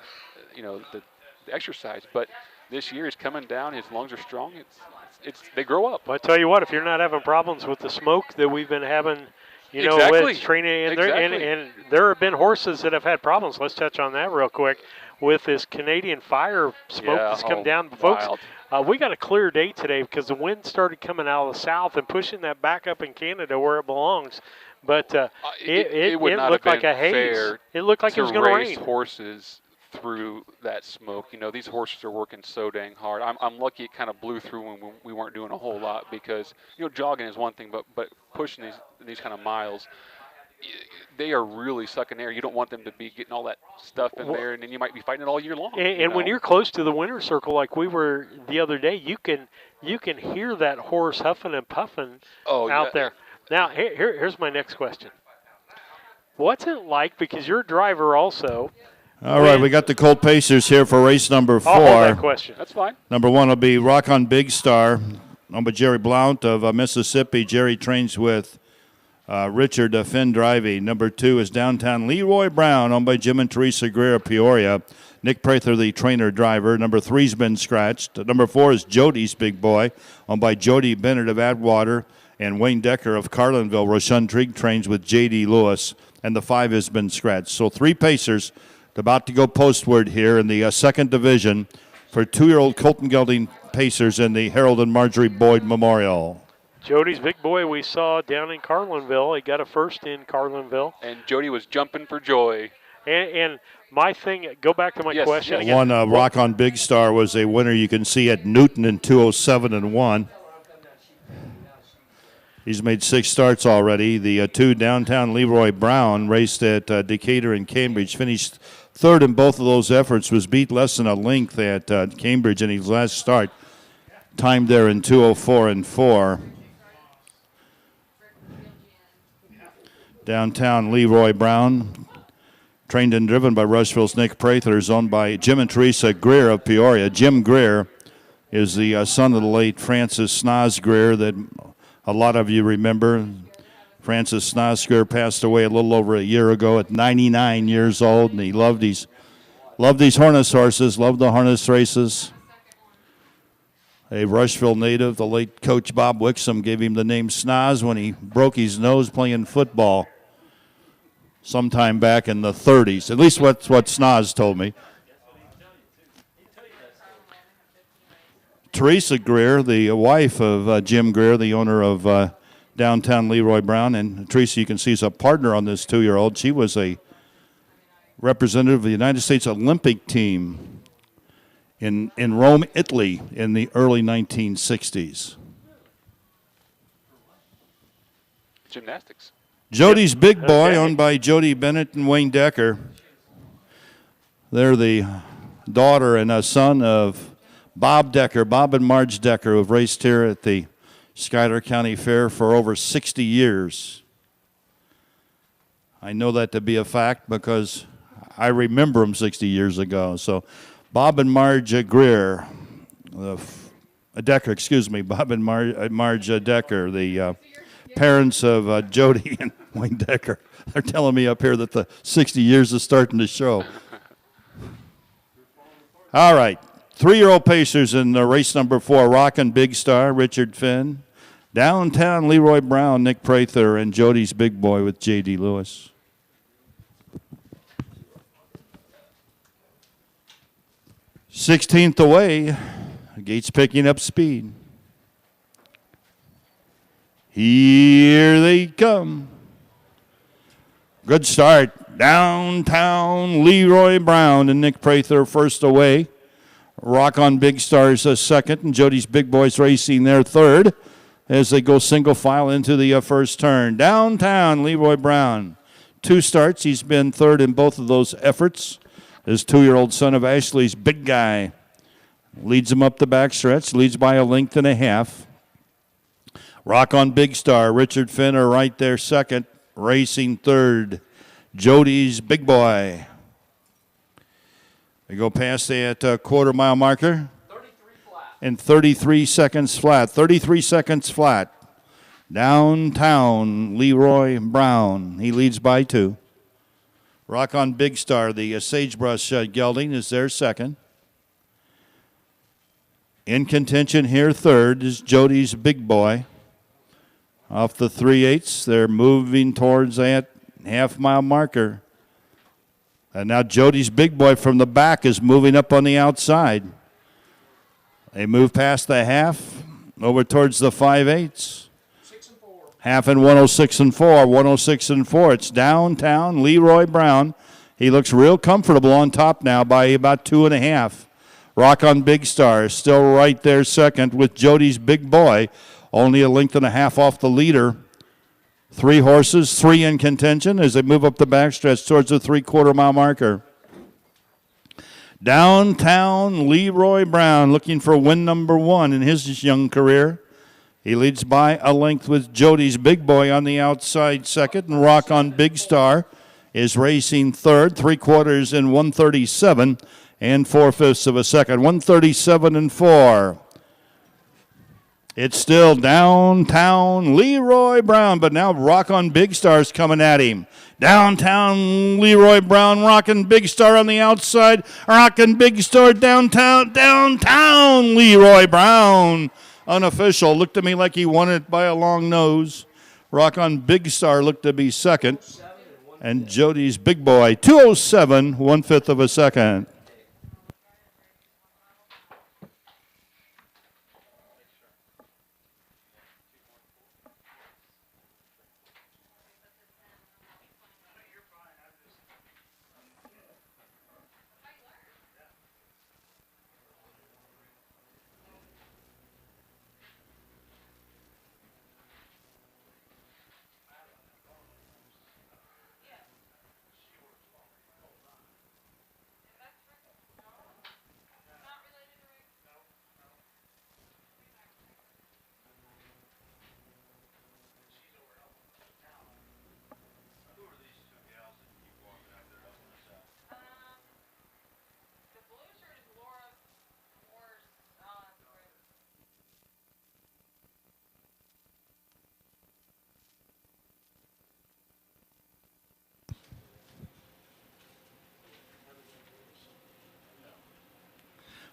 Speaker 18: exercise. But this year he's coming down. His lungs are strong. They grow up.
Speaker 1: Well, I tell you what, if you're not having problems with the smoke that we've been having,
Speaker 18: Exactly.
Speaker 1: with training, and
Speaker 18: Exactly.
Speaker 1: there have been horses that have had problems. Let's touch on that real quick with this Canadian fire smoke that's come down. Folks, we got a clear day today because the wind started coming out of the south and pushing that back up in Canada where it belongs. But it
Speaker 18: would not
Speaker 1: looked
Speaker 18: have
Speaker 1: like
Speaker 18: been
Speaker 1: a haze.
Speaker 18: fair
Speaker 1: It looked like it was going to
Speaker 18: race
Speaker 1: rain.
Speaker 18: horses through that smoke. These horses are working so dang hard. I'm lucky it kind of blew through when we weren't doing a whole lot because jogging is one thing, but pushing these kind of miles, they are really sucking air. You don't want them to be getting all that stuff in there, and then you might be fighting it all year long.
Speaker 1: And when you're close to the winter circle like we were the other day, you can hear that horse huffing and puffing out there. Now, here's my next question. What's it like, because you're a driver also.
Speaker 24: All right, we got the Colt Pacers here for race number 4.
Speaker 1: I'll hold that question.
Speaker 18: That's fine.
Speaker 24: Number 1 will be Rock on Big Star, owned by Jerry Blount of Mississippi. Jerry trains with Richard Finn Drivey. Number 2 is Downtown Leroy Brown, owned by Jim and Teresa Greer of Peoria. Nick Prather, the trainer driver. Number 3's been scratched. Number 4 is Jody's Big Boy, owned by Jody Bennett of Atwater and Wayne Decker of Carlinville. Roshan Trigg trains with J.D. Lewis, and the 5 has been scratched. So 3 Pacers about to go postward here in the second division for 2-year-old Colton Gelding Pacers in the Harold and Marjorie Boyd Memorial.
Speaker 1: Jody's Big Boy we saw down in Carlinville. He got a first in Carlinville.
Speaker 18: And Jody was jumping for joy.
Speaker 1: And my thing, go back to my question again.
Speaker 24: One Rock on Big Star was a winner you can see at Newton in 2:07.1. He's made 6 starts already. The 2 Downtown Leroy Brown raced at Decatur and Cambridge, finished third in both of those efforts, was beat less than a length at Cambridge in his last start. Timed there in 2:04.4. Downtown Leroy Brown, trained and driven by Rushville's Nick Prather, is owned by Jim and Teresa Greer of Peoria. Jim Greer is the son of the late Francis Snoz Greer that a lot of you remember. Francis Snoz Greer passed away a little over a year ago at 99 years old, and he loved these harness horses, loved the harness races. A Rushville native, the late coach Bob Wixom gave him the name Snoz when he broke his nose playing football sometime back in the 30s. At least what Snoz told me. Teresa Greer, the wife of Jim Greer, the owner of Downtown Leroy Brown, and Teresa, you can see, is a partner on this 2-year-old. She was a representative of the United States Olympic team in Rome, Italy in the early 1960s.
Speaker 18: Gymnastics.
Speaker 24: Jody's Big Boy, owned by Jody Bennett and Wayne Decker. They're the daughter and a son of Bob and Marge Decker, who have raced here at the Schuyler County Fair for over 60 years. I know that to be a fact because I remember them 60 years ago. So Bob and Marge Greer, Decker, Bob and Marge Decker, the parents of Jody and Wayne Decker. They're telling me up here that the 60 years is starting to show. All right. 3-year-old Pacers in race number 4, Rockin' Big Star, Richard Finn. Downtown Leroy Brown, Nick Prather, and Jody's Big Boy with J.D. Lewis. Sixteenth away, Gates picking up speed. Here they come. Good start. Downtown Leroy Brown and Nick Prather first away. Rock on Big Stars second, and Jody's Big Boys racing their third. as they go single file into the first turn. Downtown, Leroy Brown. 2 starts. He's been third in both of those efforts. His 2-year-old son of Ashley's Big Guy leads him up the backstretch, leads by a length and a half. Rock on Big Star, Richard Finner right there second, racing third. Jody's Big Boy. They go past that quarter-mile marker. 33 flat. And 33 seconds flat. 33 seconds flat. Downtown, Leroy Brown. He leads by 2. Rock on Big Star, the Sagebrush gelding, is there second. In contention here, third, is Jody's Big Boy. Off the 3/8, they're moving towards that half-mile marker. And now Jody's Big Boy from the back is moving up on the outside. They move past the half, over towards the 5/8. Half and 106 and 4, 106 and 4. It's Downtown, Leroy Brown. He looks real comfortable on top now by about 2.5. Rock on Big Star still right there second with Jody's Big Boy, only a length and a half off the leader. 3 horses, 3 in contention as they move up the backstretch towards the 3/4 mile marker. Downtown, Leroy Brown looking for win number 1 in his young career. He leads by a length with Jody's Big Boy on the outside second, and Rock on Big Star is racing third, 3/4 in 137 and 4/5 of a second, 137 and 4. It's still Downtown Leroy Brown, but now Rock on Big Star's coming at him. Downtown Leroy Brown, rocking Big Star on the outside, rocking Big Star downtown Leroy Brown. Unofficial, looked to me like he won it by a long nose. Rock on Big Star looked to be second. And Jody's Big Boy, 2:07, 1/5 of a second.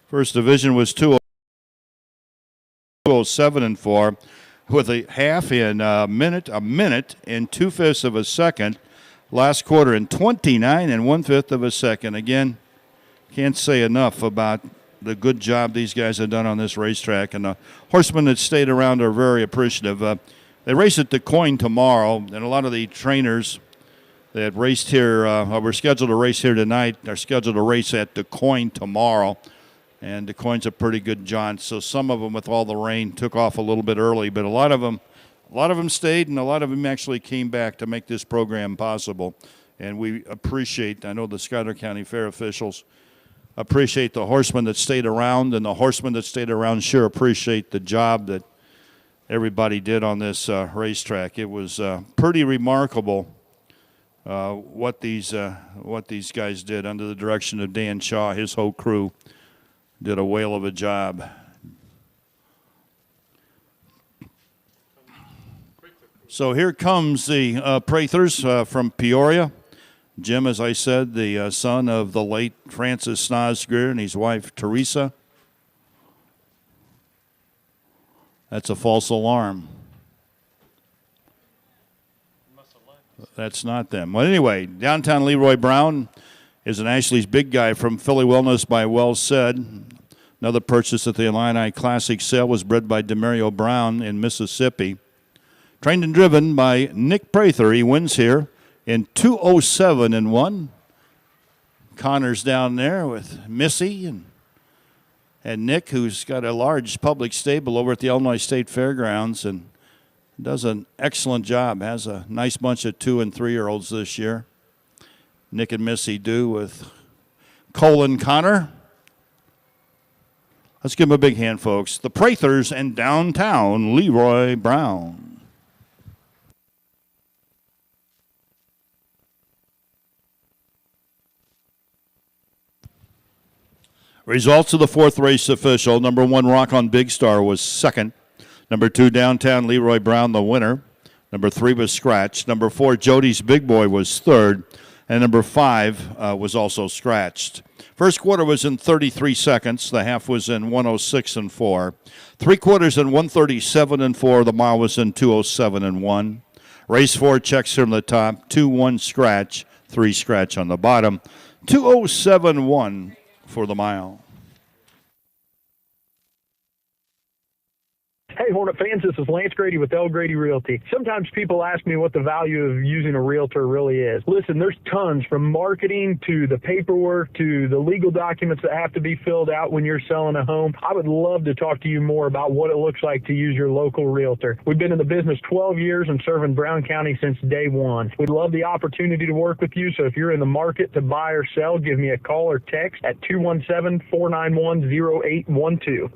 Speaker 24: First division was 2:07 and 4, with a half in a minute and 2/5 of a second. Last quarter in 29 and 1/5 of a second. Again, can't say enough about the good job these guys have done on this racetrack, and the horsemen that stayed around are very appreciative. They race at DeCoin tomorrow, and a lot of the trainers that raced here, were scheduled to race here tonight, are scheduled to race at DeCoin tomorrow. And DeCoin's a pretty good jaunt, so some of them, with all the rain, took off a little bit early, but a lot of them stayed, and a lot of them actually came back to make this program possible. And we appreciate, I know the Schuyler County Fair officials appreciate the horsemen that stayed around, and the horsemen that stayed around sure appreciate the job that everybody did on this racetrack. It was pretty remarkable what these guys did under the direction of Dan Shaw. His whole crew did a whale of a job. So here comes the Prathers from Peoria. Jim, as I said, the son of the late Francis Snosgreer and his wife Teresa. That's a false alarm. That's not them. Well, anyway, Downtown Leroy Brown is an Ashley's Big Guy from Philly Wellness by Well Said. Another purchase at the Illini Classic sale was bred by Demario Brown in Mississippi. Trained and driven by Nick Prather. He wins here in 2:07 and 1. Connor's down there with Missy and And Nick, who's got a large public stable over at the Illinois State Fairgrounds and does an excellent job, has a nice bunch of 2- and 3-year-olds this year. Nick and Missy do with Cole and Connor. Let's give them a big hand, folks. The Prathers and downtown Leroy Brown. Results of the fourth race official. Number 1, Rock on Big Star was second. Number 2, Downtown Leroy Brown, the winner. Number 3 was Scratch. Number 4, Jody's Big Boy was third. And number 5 was also scratched. First quarter was in 33 seconds. The half was in 106 and 4. 3 quarters in 137 and 4. The mile was in 207 and 1. Race 4 checks from the top. 2-1 scratch. 3 scratch on the bottom. 207-1 for the mile.
Speaker 10: Hey, Hornet fans, this is Lance Grady with L. Grady Realty. Sometimes people ask me what the value of using a realtor really is. Listen, there's tons, from marketing to the paperwork to the legal documents that have to be filled out when you're selling a home. I would love to talk to you more about what it looks like to use your local realtor. We've been in the business 12 years and serving Brown County since day one. We'd love the opportunity to work with you, so if you're in the market to buy or sell, give me a call or text at 217-491-0812.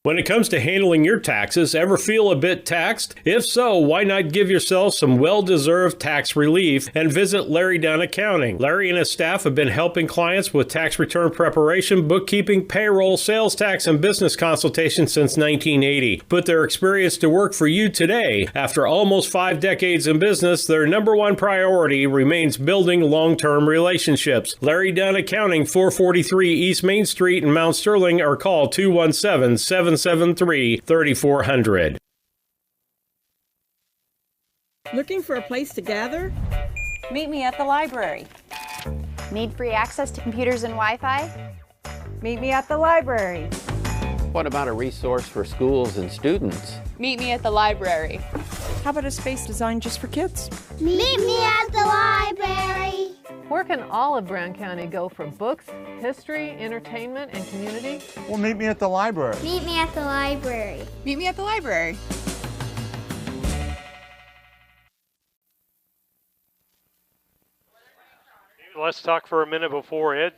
Speaker 1: When it comes to handling your taxes, ever feel a bit taxed? If so, why not give yourself some well-deserved tax relief and visit Larry Dunn Accounting. Larry and his staff have been helping clients with tax return preparation, bookkeeping, payroll, sales tax, and business consultation since 1980. Put their experience to work for you today. After almost 5 decades in business, their number one priority remains building long-term relationships. Larry Dunn Accounting, 443 East Main Street in Mount Sterling, or call 217-773-3400.
Speaker 11: Looking for a place to gather?
Speaker 12: Meet me at the library.
Speaker 14: Need free access to computers and Wi-Fi?
Speaker 12: Meet me at the library.
Speaker 25: What about a resource for schools and students?
Speaker 14: Meet me at the library.
Speaker 11: How about a space designed just for kids?
Speaker 26: Meet me at the library.
Speaker 27: Where can all of Brown County go for books, history, entertainment, and community?
Speaker 28: Well, meet me at the library.
Speaker 26: Meet me at the library.
Speaker 12: Meet me at the library.
Speaker 1: Let's talk for a minute before Ed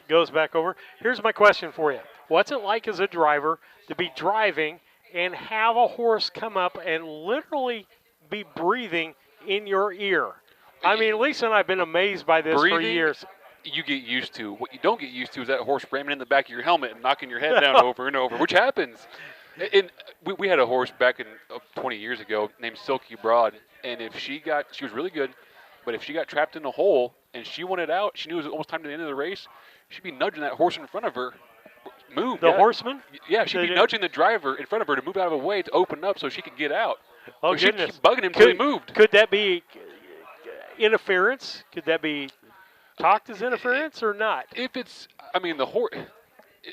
Speaker 1: goes back over. Here's my question for you. What's it like as a driver to be driving and have a horse come up and literally be breathing in your ear? I mean, Lisa and I have been amazed by this for years.
Speaker 18: You get used to. What you don't get used to is that horse ramming in the back of your helmet and knocking your head down over and over, which happens. And we had a horse back in 20 years ago named Silky Broad, and she was really good, but if she got trapped in a hole and she wanted out, she knew it was almost time to the end of the race, she'd be nudging that horse in front of her. Move.
Speaker 1: The horseman?
Speaker 18: Yeah, she'd be nudging the driver in front of her to move out of the way to open up so she could get out.
Speaker 1: Oh,
Speaker 18: so
Speaker 1: goodness.
Speaker 18: She'd keep bugging him until he moved.
Speaker 1: Could that be interference? Could that be talked as interference or not?
Speaker 18: If it's, I mean, the horse.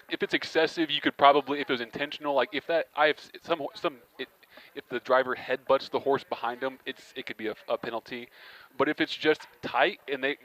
Speaker 18: If it's excessive, you could probably, if it was intentional, like if that, if the driver headbutts the horse behind him, it could be a penalty. But if it's just tight and the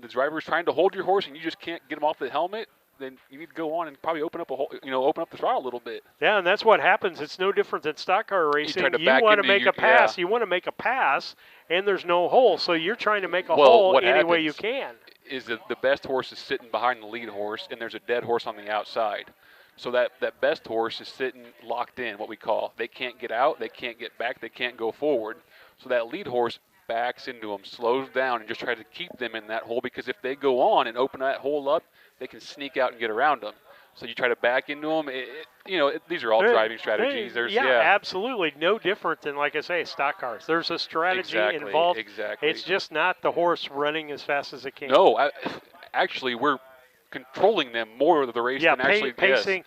Speaker 18: driver's trying to hold your horse and you just can't get him off the helmet, then you need to go on and probably open up the throttle a little bit.
Speaker 1: Yeah, and that's what happens. It's no different than stock car racing. You want to make a pass. Yeah. You want to make a pass, and there's no hole, so you're trying to make a hole any way you can.
Speaker 18: Is that the best horse is sitting behind the lead horse, and there's a dead horse on the outside. So that best horse is sitting locked in, what we call. They can't get out, they can't get back, they can't go forward. So that lead horse backs into them, slows down, and just tries to keep them in that hole, because if they go on and open that hole up, they can sneak out and get around them. So you try to back into them. These are all driving strategies.
Speaker 1: Absolutely. No different than, like I say, stock cars. There's a strategy involved.
Speaker 18: Exactly.
Speaker 1: It's just not the horse running as fast as it can.
Speaker 18: No, actually, we're controlling them more of the race than actually
Speaker 1: pacing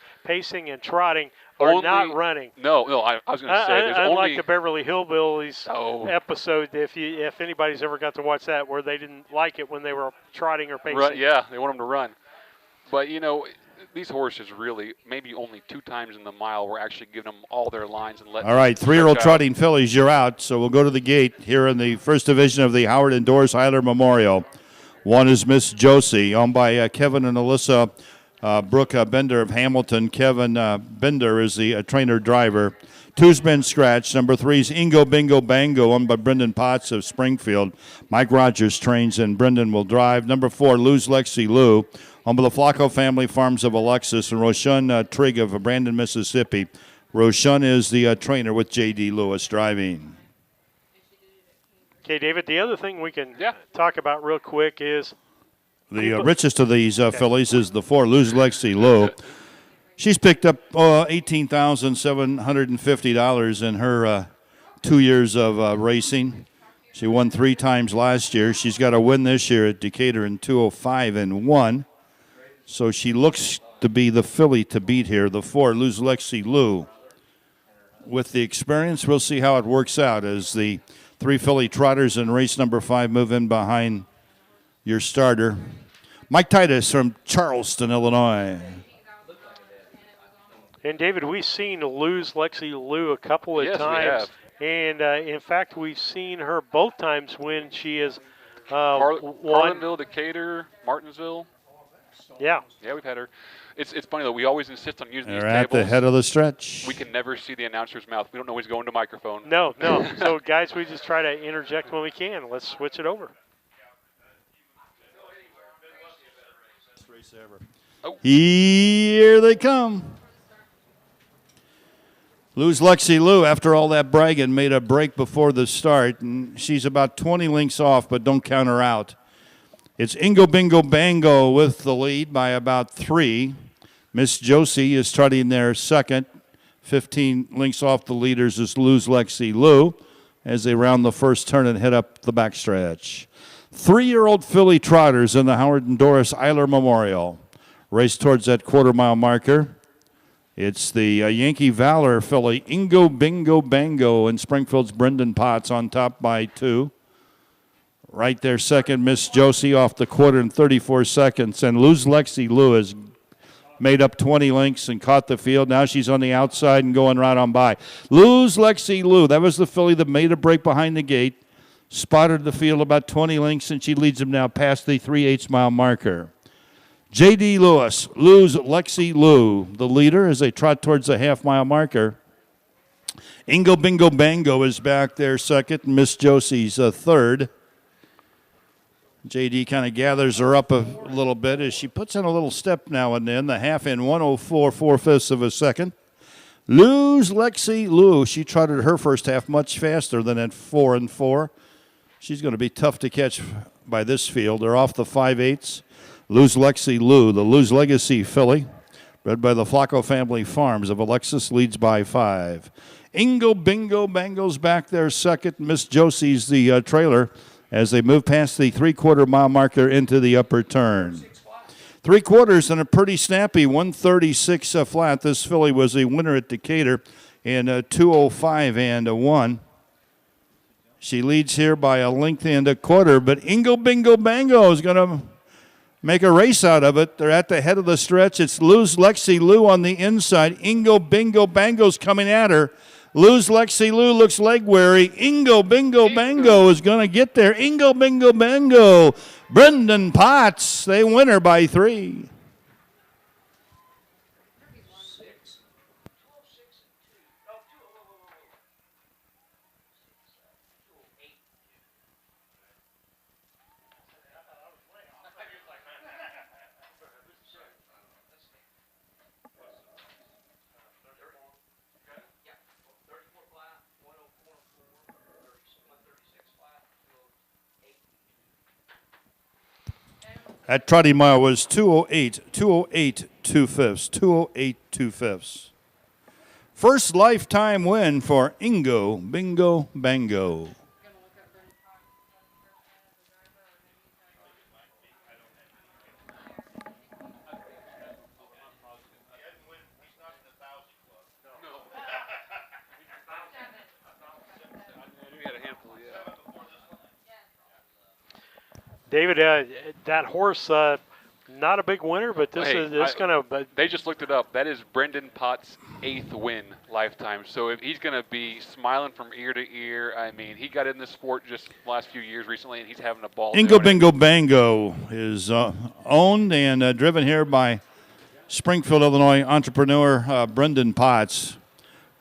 Speaker 1: and trotting are not running.
Speaker 18: No, I was going to say there's
Speaker 1: unlike the Beverly Hillbillies episode, if anybody's ever got to watch that, where they didn't like it when they were trotting or pacing.
Speaker 18: Yeah, they want them to run. But these horses really, maybe only 2 times in the mile, we're actually giving them all their lines and letting.
Speaker 24: All right, 3-year-old trotting fillies, you're out. So we'll go to the gate here in the first division of the Howard and Doris Heiler Memorial. One is Miss Josie, owned by Kevin and Alyssa Brooke Bender of Hamilton. Kevin Bender is the trainer driver. 2's been scratched. Number 3's Ingo Bingo Bango, owned by Brendan Potts of Springfield. Mike Rogers trains and Brendan will drive. Number 4, Lou's Lexi Lou, owned by the Flacco Family Farms of Alexis, and Roshan Trigg of Brandon, Mississippi. Roshan is the trainer with J.D. Lewis driving.
Speaker 1: Okay, David, the other thing we can talk about real quick is
Speaker 24: the richest of these fillies is the 4, Lou's Lexi Lou. She's picked up $18,750 in her 2 years of racing. She won 3 times last year. She's got a win this year at Decatur in 205-1. So she looks to be the filly to beat here, the 4, Lou's Lexi Lou. With the experience, we'll see how it works out as the 3 filly trotters in race number 5 move in behind your starter, Mike Titus from Charleston, Illinois.
Speaker 1: And, David, we've seen Lou's Lexi Lou a couple of
Speaker 18: Yes, we
Speaker 1: times.
Speaker 18: have.
Speaker 1: And, in fact, we've seen her both times when she has won.
Speaker 18: Carlinville, Decatur, Martinsville.
Speaker 1: Yeah.
Speaker 18: Yeah, we've had her. It's funny, though. We always insist on using
Speaker 24: They're
Speaker 18: these
Speaker 24: at
Speaker 18: tables.
Speaker 24: the head of the stretch.
Speaker 18: We can never see the announcer's mouth. We don't know he's going to microphone.
Speaker 1: No. So, guys, we just try to interject when we can. Let's switch it over.
Speaker 24: Here they come. Lou's Lexi Lou, after all that bragging, made a break before the start, and she's about 20 lengths off, but don't count her out. It's Ingo Bingo Bango with the lead by about 3. Miss Josie is trotting there second. 15 lengths off the leaders is Lou's Lexi Lou as they round the first turn and head up the backstretch. 3-year-old filly trotters in the Howard and Doris Eiler Memorial. Race towards that quarter-mile marker. It's the Yankee Valor filly, Ingo Bingo Bango, and Springfield's Brendan Potts on top by 2. Right there, second, Miss Josie off the quarter in 34 seconds. And Lou's Lexi Lou has made up 20 lengths and caught the field. Now she's on the outside and going right on by. Lou's Lexi Lou, that was the filly that made a break behind the gate, spotted the field about 20 lengths, and she leads them now past the 3/8 mile marker. J.D. Lewis, Lou's Lexi Lou, the leader as they trot towards the half-mile marker. Ingo Bingo Bango is back there second, Miss Josie's third. J.D. kind of gathers her up a little bit as she puts in a little step now and then. The half in 104 4/5 of a second. Lou's Lexi Lou, she trotted her first half much faster than at 4 4. She's going to be tough to catch by this field. They're off the 5/8. Lou's Lexi Lou, the Lou's Legacy filly, bred by the Flacco Family Farms of Alexis, leads by 5. Ingo Bingo Bango's back there second. Miss Josie's the trailer as they move past the 3/4 mile marker into the upper turn. 3/4 and a pretty snappy 136 flat. This filly was a winner at Decatur in 205-1. She leads here by a length and a quarter, but Ingo Bingo Bango is going to make a race out of it. They're at the head of the stretch. It's Lou's Lexi Lou on the inside. Ingo Bingo Bango's coming at her. Lou's Lexi Lou looks leg weary. Ingo Bingo Bango is going to get there. Ingo Bingo Bango. Brendan Potts, they win her by 3. That trotting mile was 208 2/5. 208 2/5. First lifetime win for Ingo Bingo Bango.
Speaker 1: David, that horse, not a big winner, but this is going to.
Speaker 18: They just looked it up. That is Brendan Potts' 8th win lifetime. So if he's going to be smiling from ear to ear, I mean, he got in this sport just the last few years recently, and he's having a ball.
Speaker 24: Ingo Bingo Bango is owned and driven here by Springfield, Illinois entrepreneur Brendan Potts.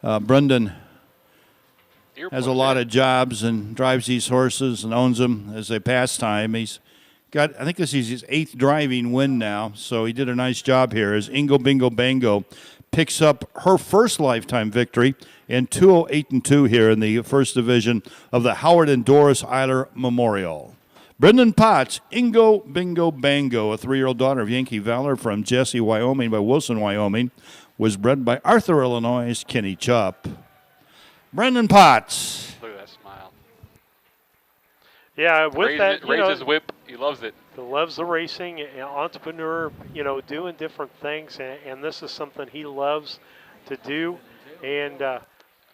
Speaker 24: Brendan has a lot of jobs and drives these horses and owns them as a pastime. He's got, I think this is his 8th driving win now, so he did a nice job here as Ingo Bingo Bango picks up her first lifetime victory in 208-2 here in the first division of the Howard and Doris Eiler Memorial. Brendan Potts, Ingo Bingo Bango, a 3-year-old daughter of Yankee Valor from Jesse, Wyoming by Wilson, Wyoming, was bred by Arthur, Illinois' Kenny Chupp. Brendan Potts.
Speaker 18: Look at that smile.
Speaker 1: Yeah, with that,
Speaker 18: raise his whip. He loves it.
Speaker 1: He loves the racing, an entrepreneur, doing different things, and this is something he loves to do. And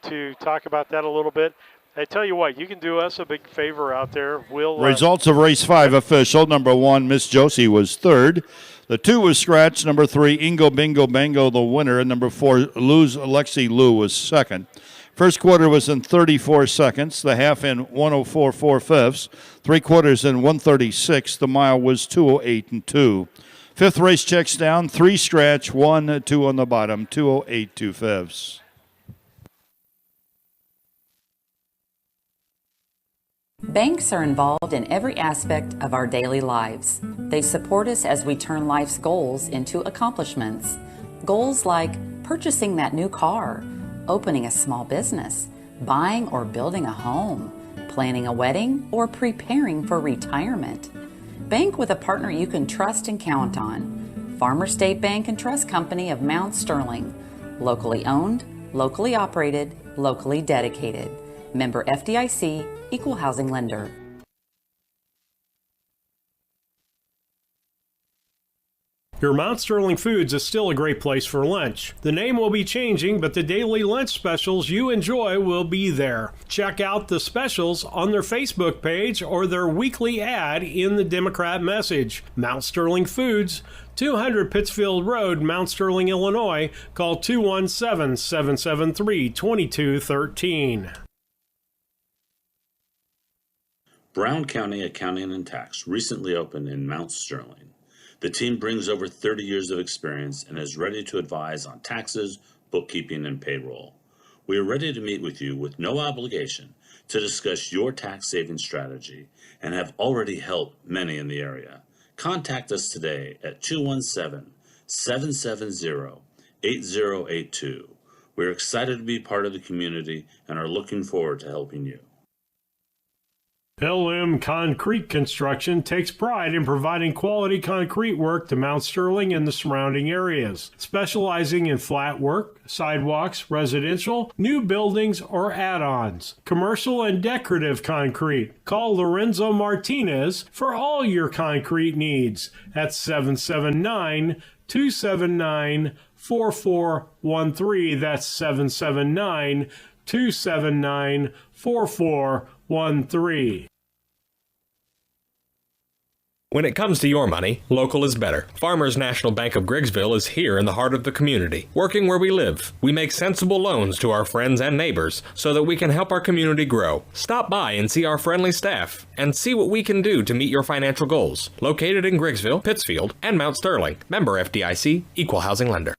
Speaker 1: to talk about that a little bit, I tell you what, you can do us a big favor out there. We'll
Speaker 24: Results of race 5 official. Number 1, Miss Josie was 3rd. The 2 was scratched. Number 3, Ingo Bingo Bango, the winner. And number 4, Alexi Lou was 2nd. First quarter was in 34 seconds. The half in 104 4/5. 3 quarters in 136. The mile was 208-2. 5th race checks down. 3 scratch, 1, 2 on the bottom. 208 2/5.
Speaker 8: Banks are involved in every aspect of our daily lives. They support us as we turn life's goals into accomplishments. Goals like purchasing that new car, opening a small business, buying or building a home, planning a wedding, or preparing for retirement. Bank with a partner you can trust and count on. Farmer State Bank and Trust Company of Mount Sterling. Locally owned, locally operated, locally dedicated. Member FDIC, Equal Housing Lender.
Speaker 4: Your Mount Sterling Foods is still a great place for lunch. The name will be changing, but the daily lunch specials you enjoy will be there. Check out the specials on their Facebook page or their weekly ad in the Democrat Message. Mount Sterling Foods, 200 Pittsfield Road, Mount Sterling, Illinois. Call 217-773-2213.
Speaker 9: Brown County Accounting and Tax recently opened in Mount Sterling. The team brings over 30 years of experience and is ready to advise on taxes, bookkeeping, and payroll. We are ready to meet with you with no obligation to discuss your tax saving strategy and have already helped many in the area. Contact us today at 217-770-8082. We're excited to be part of the community and are looking forward to helping you.
Speaker 4: LM Concrete Construction takes pride in providing quality concrete work to Mount Sterling and the surrounding areas, specializing in flat work, sidewalks, residential, new buildings, or add-ons, commercial and decorative concrete. Call Lorenzo Martinez for all your concrete needs at 779-279-4413. That's 779-279-4413.
Speaker 7: When it comes to your money, local is better. Farmers National Bank of Griggsville is here in the heart of the community, working where we live. We make sensible loans to our friends and neighbors so that we can help our community grow. Stop by and see our friendly staff and see what we can do to meet your financial goals. Located in Griggsville, Pittsfield, and Mount Sterling. Member FDIC, Equal Housing Lender.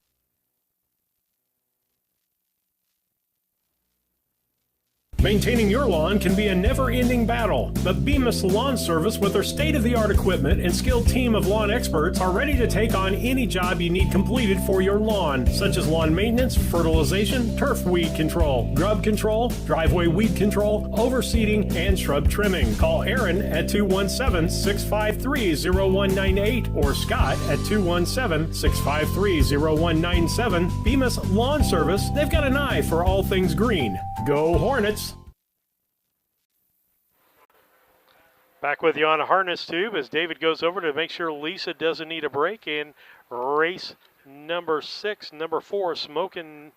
Speaker 4: Maintaining your lawn can be a never-ending battle, but Bemis Lawn Service with their state-of-the-art equipment and skilled team of lawn experts are ready to take on any job you need completed for your lawn, such as lawn maintenance, fertilization, turf weed control, grub control, driveway weed control, overseeding, and shrub trimming. Call Aaron at 217-653-0198 or Scott at 217-653-0197. Bemis Lawn Service, they've got an eye for all things green. Go Hornets!
Speaker 1: Back with you on a harness tube as David goes over to make sure Lisa doesn't need a break in race number 6. Number 4, Smoking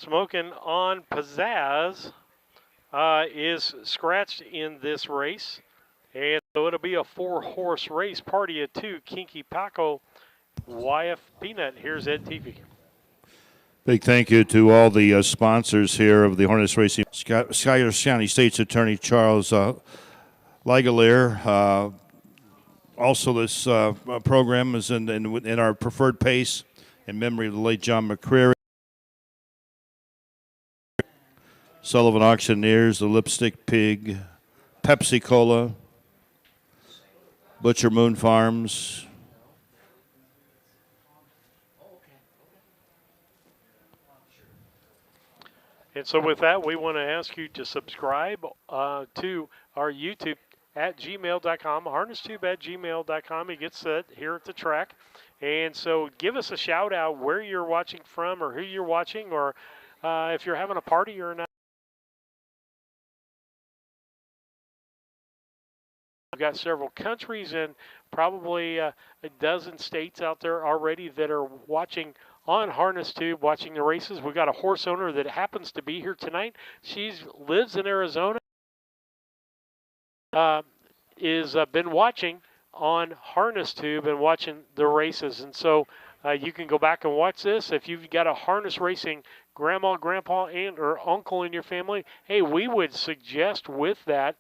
Speaker 1: on Pizzazz is scratched in this race. And so it'll be a 4-horse race. Party of 2, Kinky Paco, YF Peanut. Here's Ed TV.
Speaker 24: Big thank you to all the sponsors here of the harness racing. Schuyler County State's Attorney Charles Ligalier, Also, this program is in our preferred pace in memory of the late John McCreary. Sullivan Auctioneers, the Lipstick Pig, Pepsi Cola, Butcher Moon Farms.
Speaker 1: And so with that, we want to ask you to subscribe to our YouTube at gmail.com, harnestube@gmail.com. It gets set here at the track. And so give us a shout out where you're watching from or who you're watching, or if you're having a party or not. We've got several countries and probably a dozen states out there already that are watching on Harness Tube, watching the races. We've got a horse owner that happens to be here tonight. She lives in Arizona. Is been watching on Harness Tube and watching the races. And so you can go back and watch this. If you've got a harness racing grandma, grandpa, aunt, or uncle in your family, hey, we would suggest with that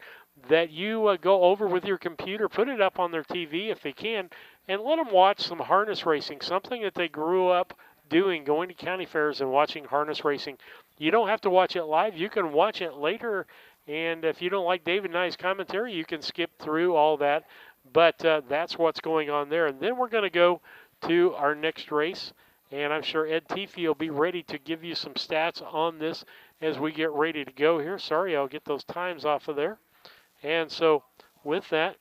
Speaker 1: you go over with your computer, put it up on their TV if they can, and let them watch some harness racing, something that they grew up doing, going to county fairs and watching harness racing. You don't have to watch it live. You can watch it later, and if you don't like David and I's commentary, you can skip through all that. But that's what's going on there. And then we're going to go to our next race, and I'm sure Ed Teefy will be ready to give you some stats on this as we get ready to go here. Sorry, I'll get those times off of there. And so with that,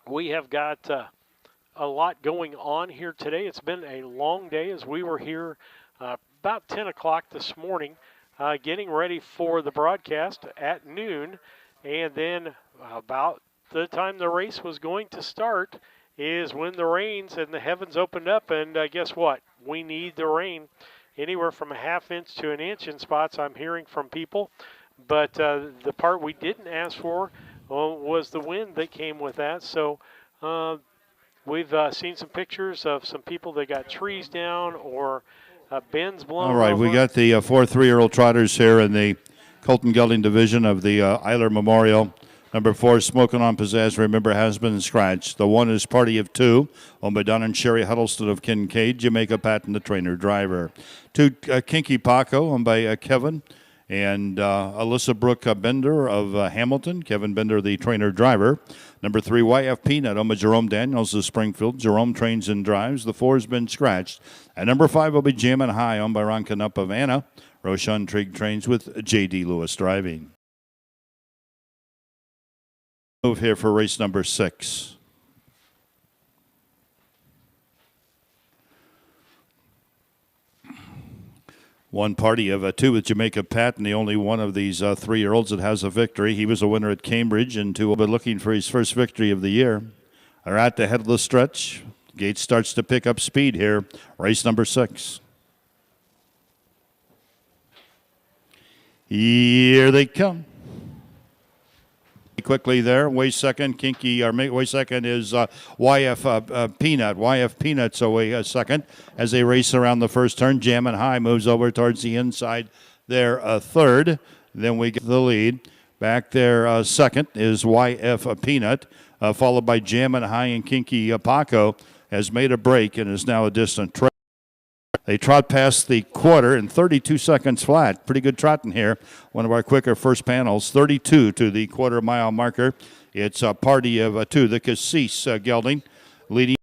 Speaker 1: we have got a lot going on here today. It's been a long day as we were here about 10 o'clock this morning getting ready for the broadcast at noon. And then about the time the race was going to start is when the rains and the heavens opened up. And guess what? We need the rain anywhere from a half inch to an inch in spots, I'm hearing from people. But the part we didn't ask for was the wind that came with that. So we've seen some pictures of some people that got trees down or bins blown.
Speaker 24: All right,
Speaker 1: over.
Speaker 24: we got the 4 3-year-old trotters here in the Colton Gelding division of the Eiler Memorial. Number 4, Smoking on Pizzazz, remember, has been scratched. The 1 is Party of 2, owned by Don and Sherry Huddleston of Kincaid, Jamaica Patton, the trainer driver. 2, Kinky Paco, owned by Kevin and Alyssa Brooke Bender of Hamilton, Kevin Bender, the trainer driver. Number 3, YF Peanut, owned by Jerome Daniels of Springfield. Jerome trains and drives. The 4 has been scratched. And number 5 will be Jammin' High, owned by Ron Canup of Anna. Roshan Trigg trains with J.D. Lewis driving. Move here for race number 6. One party of 2 with Jamaica Patton, the only one of these 3-year-olds that has a victory. He was a winner at Cambridge, and 2 will be looking for his first victory of the year. Are at the head of the stretch. Gate starts to pick up speed here. Race number 6. Here they come. Quickly there, way second, Kinky, or way second is YF Peanut. YF Peanut's away second as they race around the first turn. Jammin' High moves over towards the inside there, third. Then we get the lead. Back there, second is YF Peanut, followed by Jammin' High, and Kinky Paco has made a break and is now a distant trail. They trot past the quarter in 32 seconds flat. Pretty good trotting here. One of our quicker first panels, 32 to the quarter-mile marker. It's a party of 2, the Cassis Gelding, leading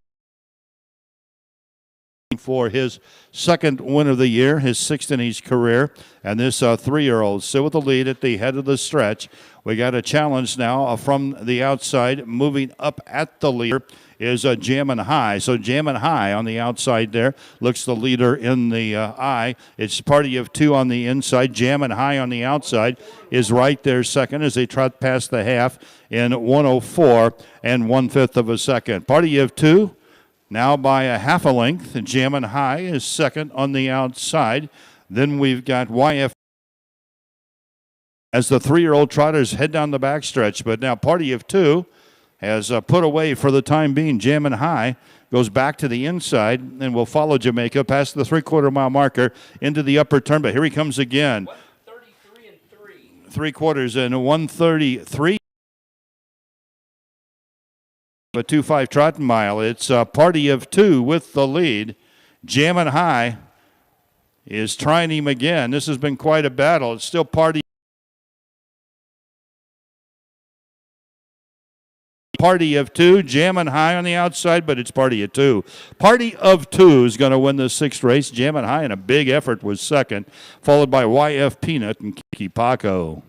Speaker 24: for his second win of the year, his 6th in his career. And this 3-year-old still with the lead at the head of the stretch. We got a challenge now from the outside. Moving up at the leader is Jammin' High. So Jammin' High on the outside there looks the leader in the eye. It's party of 2 on the inside. Jammin' High on the outside is right there second as they trot past the half in 1:04 1/5 of a second. Party of 2 now by a half a length. Jammin' High is second on the outside. Then we've got YF as the 3-year-old trotters head down the backstretch. But now party of 2 has put away for the time being. Jammin' High goes back to the inside and will follow Jamaica past the 3/4 mile marker into the upper turn. But here he comes again. 3/4 and 1:33. A 2-5 trot mile. It's a party of two with the lead. Jammin' High is trying him again. This has been quite a battle. It's still party of two. Jammin' High on the outside, but it's party of two. Party of two is going to win the sixth race. Jammin' High in a big effort was second, followed by YF Peanut and Kiki Paco.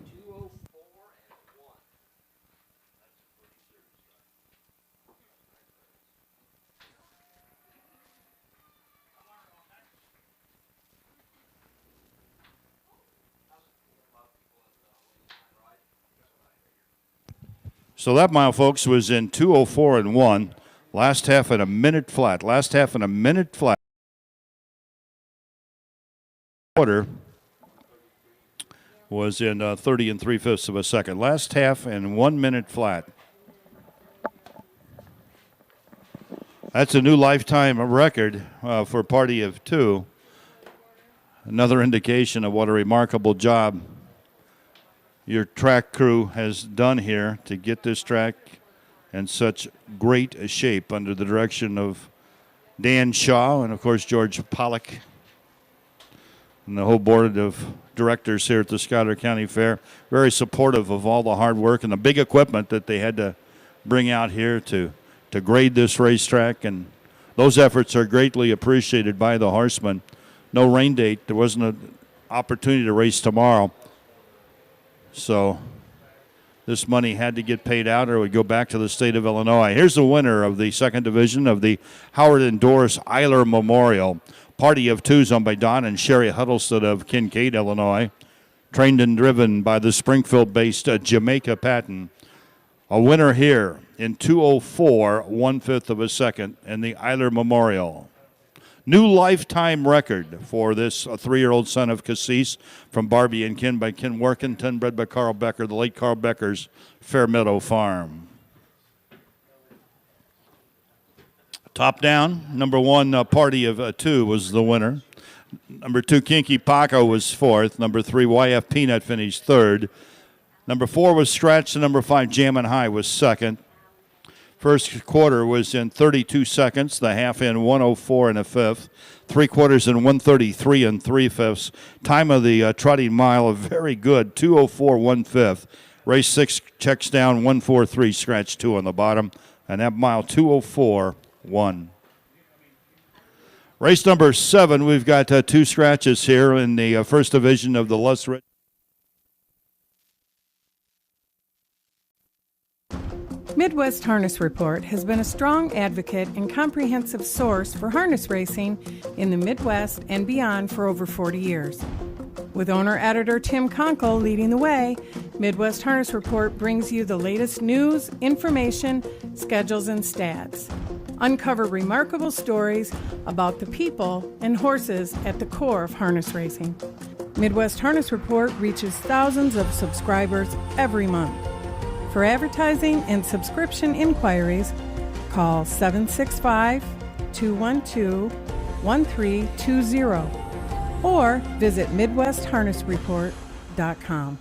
Speaker 24: So that mile, folks, was in 2:04 and 1. Last half in a minute flat. Quarter was in 30 3/5 of a second. Last half in 1 minute flat. That's a new lifetime record for party of two. Another indication of what a remarkable job your track crew has done here to get this track in such great a shape under the direction of Dan Shaw and, of course, George Pollock and the whole board of directors here at the Schuyler County Fair. Very supportive of all the hard work and the big equipment that they had to bring out here to grade this racetrack, and those efforts are greatly appreciated by the horsemen. No rain date. There wasn't an opportunity to race tomorrow. So this money had to get paid out or it would go back to the state of Illinois. Here's the winner of the second division of the Howard and Doris Eiler Memorial. Party of twos owned by Don and Sherry Huddleston of Kincaid, Illinois. Trained and driven by the Springfield-based Jamaica Patton. A winner here in 2:04, 1/5 of a second in the Eiler Memorial. New lifetime record for this 3-year-old son of Cassis from Barbie and Ken by Ken Workington, bred by Carl Becker, the late Carl Becker's Fairmeadow Farm. Top down, number one, party of two was the winner. Number 2, Kinky Paco was fourth. Number 3, YF Peanut finished third. Number 4 was Scratch, and number 5, Jammin' High was second. First quarter was in 32 seconds, the half in 1:04 and a fifth, 3/4 in 1:33 and 3/5. Time of the trotting mile, a very good 2:04 1/5. Race 6 checks down 1:43, Scratch 2 on the bottom, and that mile 2:04 1. Race number 7, we've got 2 scratches here in the first division of the Less Rich.
Speaker 2: Midwest Harness Report has been a strong advocate and comprehensive source for harness racing in the Midwest and beyond for over 40 years. With owner-editor Tim Conkle leading the way, Midwest Harness Report brings you the latest news, information, schedules, and stats. Uncover remarkable stories about the people and horses at the core of harness racing. Midwest Harness Report reaches thousands of subscribers every month. For advertising and subscription inquiries, call 765-212-1320 or visit MidwestHarnessReport.com.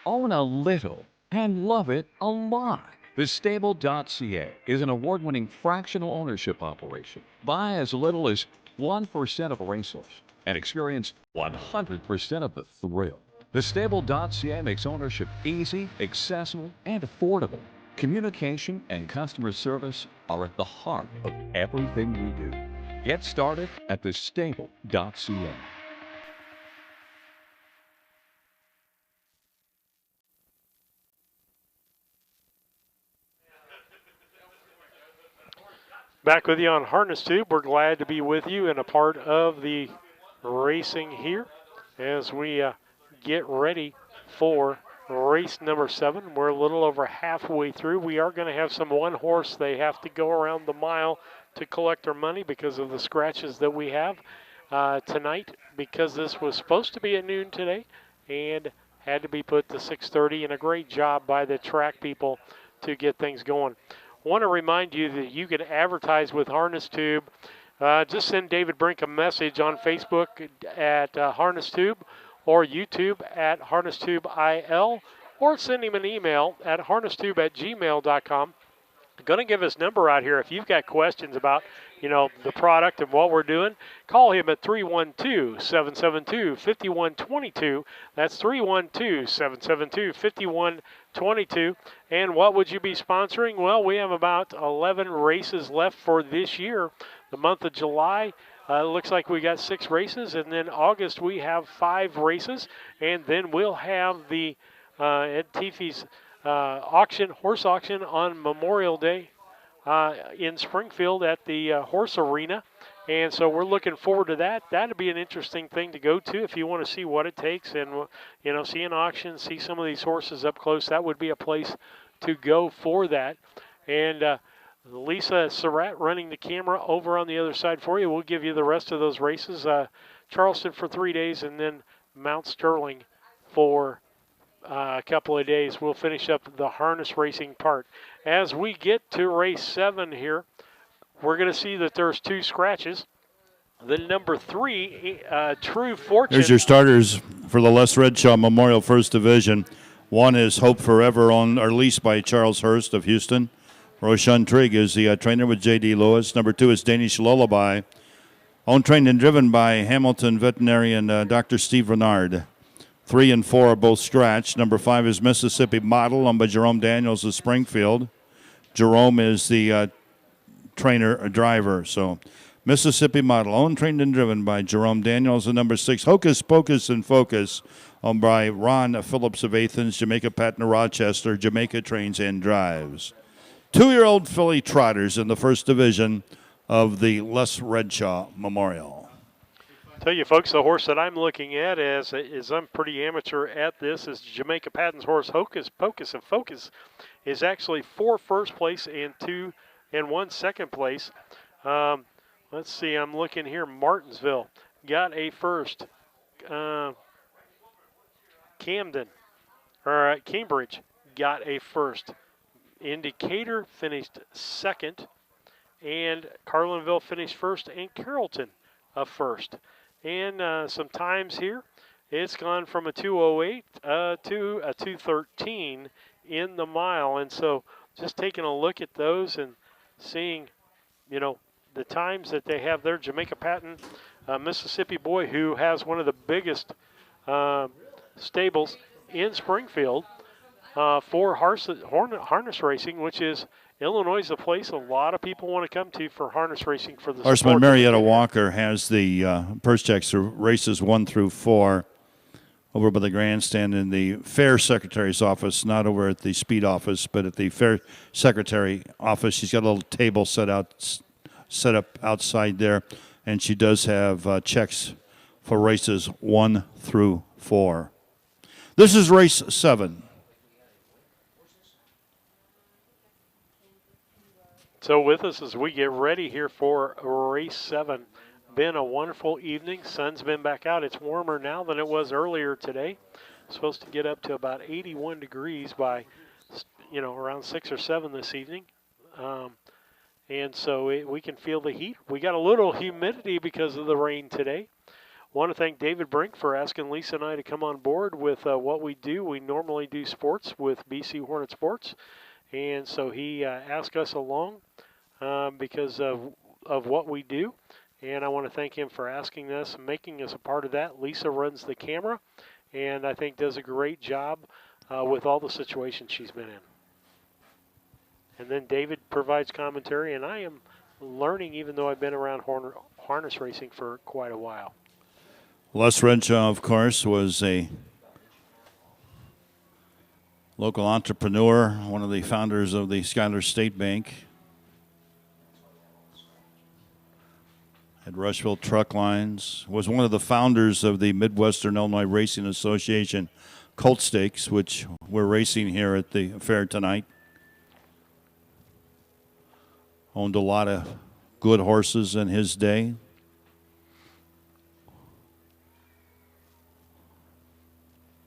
Speaker 6: Own a little and love it a lot. TheStable.ca is an award-winning fractional ownership operation. Buy as little as 1% of a racehorse and experience 100% of the thrill. TheStable.ca makes ownership easy, accessible, and affordable. Communication and customer service are at the heart of everything we do. Get started at TheStable.ca.
Speaker 1: Back with you on Harness Tube. We're glad to be with you and a part of the racing here as we get ready for race number 7. We're a little over halfway through. We are going to have some one horse. They have to go around the mile to collect their money because of the scratches that we have tonight, because this was supposed to be at noon today and had to be put to 6:30, and a great job by the track people to get things going. Want to remind you that you can advertise with Harness Tube just send David Brink a message on Facebook at Harness Tube or YouTube at HarnessTubeIL, or send him an email at harnesstube@gmail.com. Going to give his number out here. If you've got questions about, the product and what we're doing, call him at 312-772-5122. That's 312-772-5122. And what would you be sponsoring? Well, we have about 11 races left for this year. The month of July, looks like we got 6 races, and then August we have 5 races, and then we'll have the Ed Tiefy's horse auction on Memorial Day in Springfield at the Horse Arena. And so we're looking forward to that. That'd be an interesting thing to go to if you want to see what it takes and, see an auction, see some of these horses up close. That would be a place to go for that. And Lisa Surratt running the camera over on the other side for you. We'll give you the rest of those races. Charleston for 3 days, and then Mount Sterling for a couple of days. We'll finish up the harness racing part. As we get to race 7 here, we're going to see that there's 2 scratches. The number 3, True Fortune.
Speaker 24: Here's your starters for the Les Redshaw Memorial First Division. One is Hope Forever, owned or leased by Charles Hurst of Houston. Roshan Trigg is the trainer with J.D. Lewis. Number 2 is Danish Lullaby, owned, trained, and driven by Hamilton veterinarian Dr. Steve Renard. 3 and 4 are both scratched. Number 5 is Mississippi Model, owned by Jerome Daniels of Springfield. Jerome is the driver. So Mississippi Model, owned, trained, and driven by Jerome Daniels. And number 6, Hocus Pocus and Focus, owned by Ron Phillips of Athens, Jamaica Patton Rochester. Jamaica trains and drives. 2-year-old filly trotters in the first division of the Les Redshaw Memorial.
Speaker 1: Tell you folks, the horse that I'm looking at is I'm pretty amateur at this, is Jamaica Patton's horse Hocus Pocus and Focus is actually 4 first place and 2 and 1 second place. Let's see, I'm looking here. Martinsville got a first. Cambridge got a first. Indicator finished second, and Carlinville finished first, and Carrollton a first. And some times here, it's gone from a 2:08 to a 2:13 in the mile. And so just taking a look at those and seeing, the times that they have there. Jamaica Patton, Mississippi boy, who has one of the biggest stables in Springfield for harness racing, which is Illinois is a place a lot of people want to come to for harness racing for the
Speaker 24: Horseman Marietta Walker has the purse checks for races 1 through 4 over by the grandstand in the fair secretary's office, not over at the speed office, but at the fair secretary office. She's got a little table set up outside there, and she does have checks for races 1 through 4. This is race 7.
Speaker 1: So with us as we get ready here for race 7. Been a wonderful evening. Sun's been back out. It's warmer now than it was earlier today. Supposed to get up to about 81 degrees by, around 6 or 7 this evening. And so we can feel the heat. We got a little humidity because of the rain today. Want to thank David Brink for asking Lisa and I to come on board with what we do. We normally do sports with BC Hornet Sports. And so he asked us along because of what we do. And I want to thank him for asking us and making us a part of that. Lisa runs the camera and I think does a great job with all the situations she's been in. And then David provides commentary, and I am learning even though I've been around harness racing for quite a while.
Speaker 24: Les Redshaw, of course, was a local entrepreneur, one of the founders of the Schuyler State Bank. At Rushville Truck Lines, was one of the founders of the Midwestern Illinois Racing Association Colt Stakes, which we're racing here at the fair tonight. Owned a lot of good horses in his day.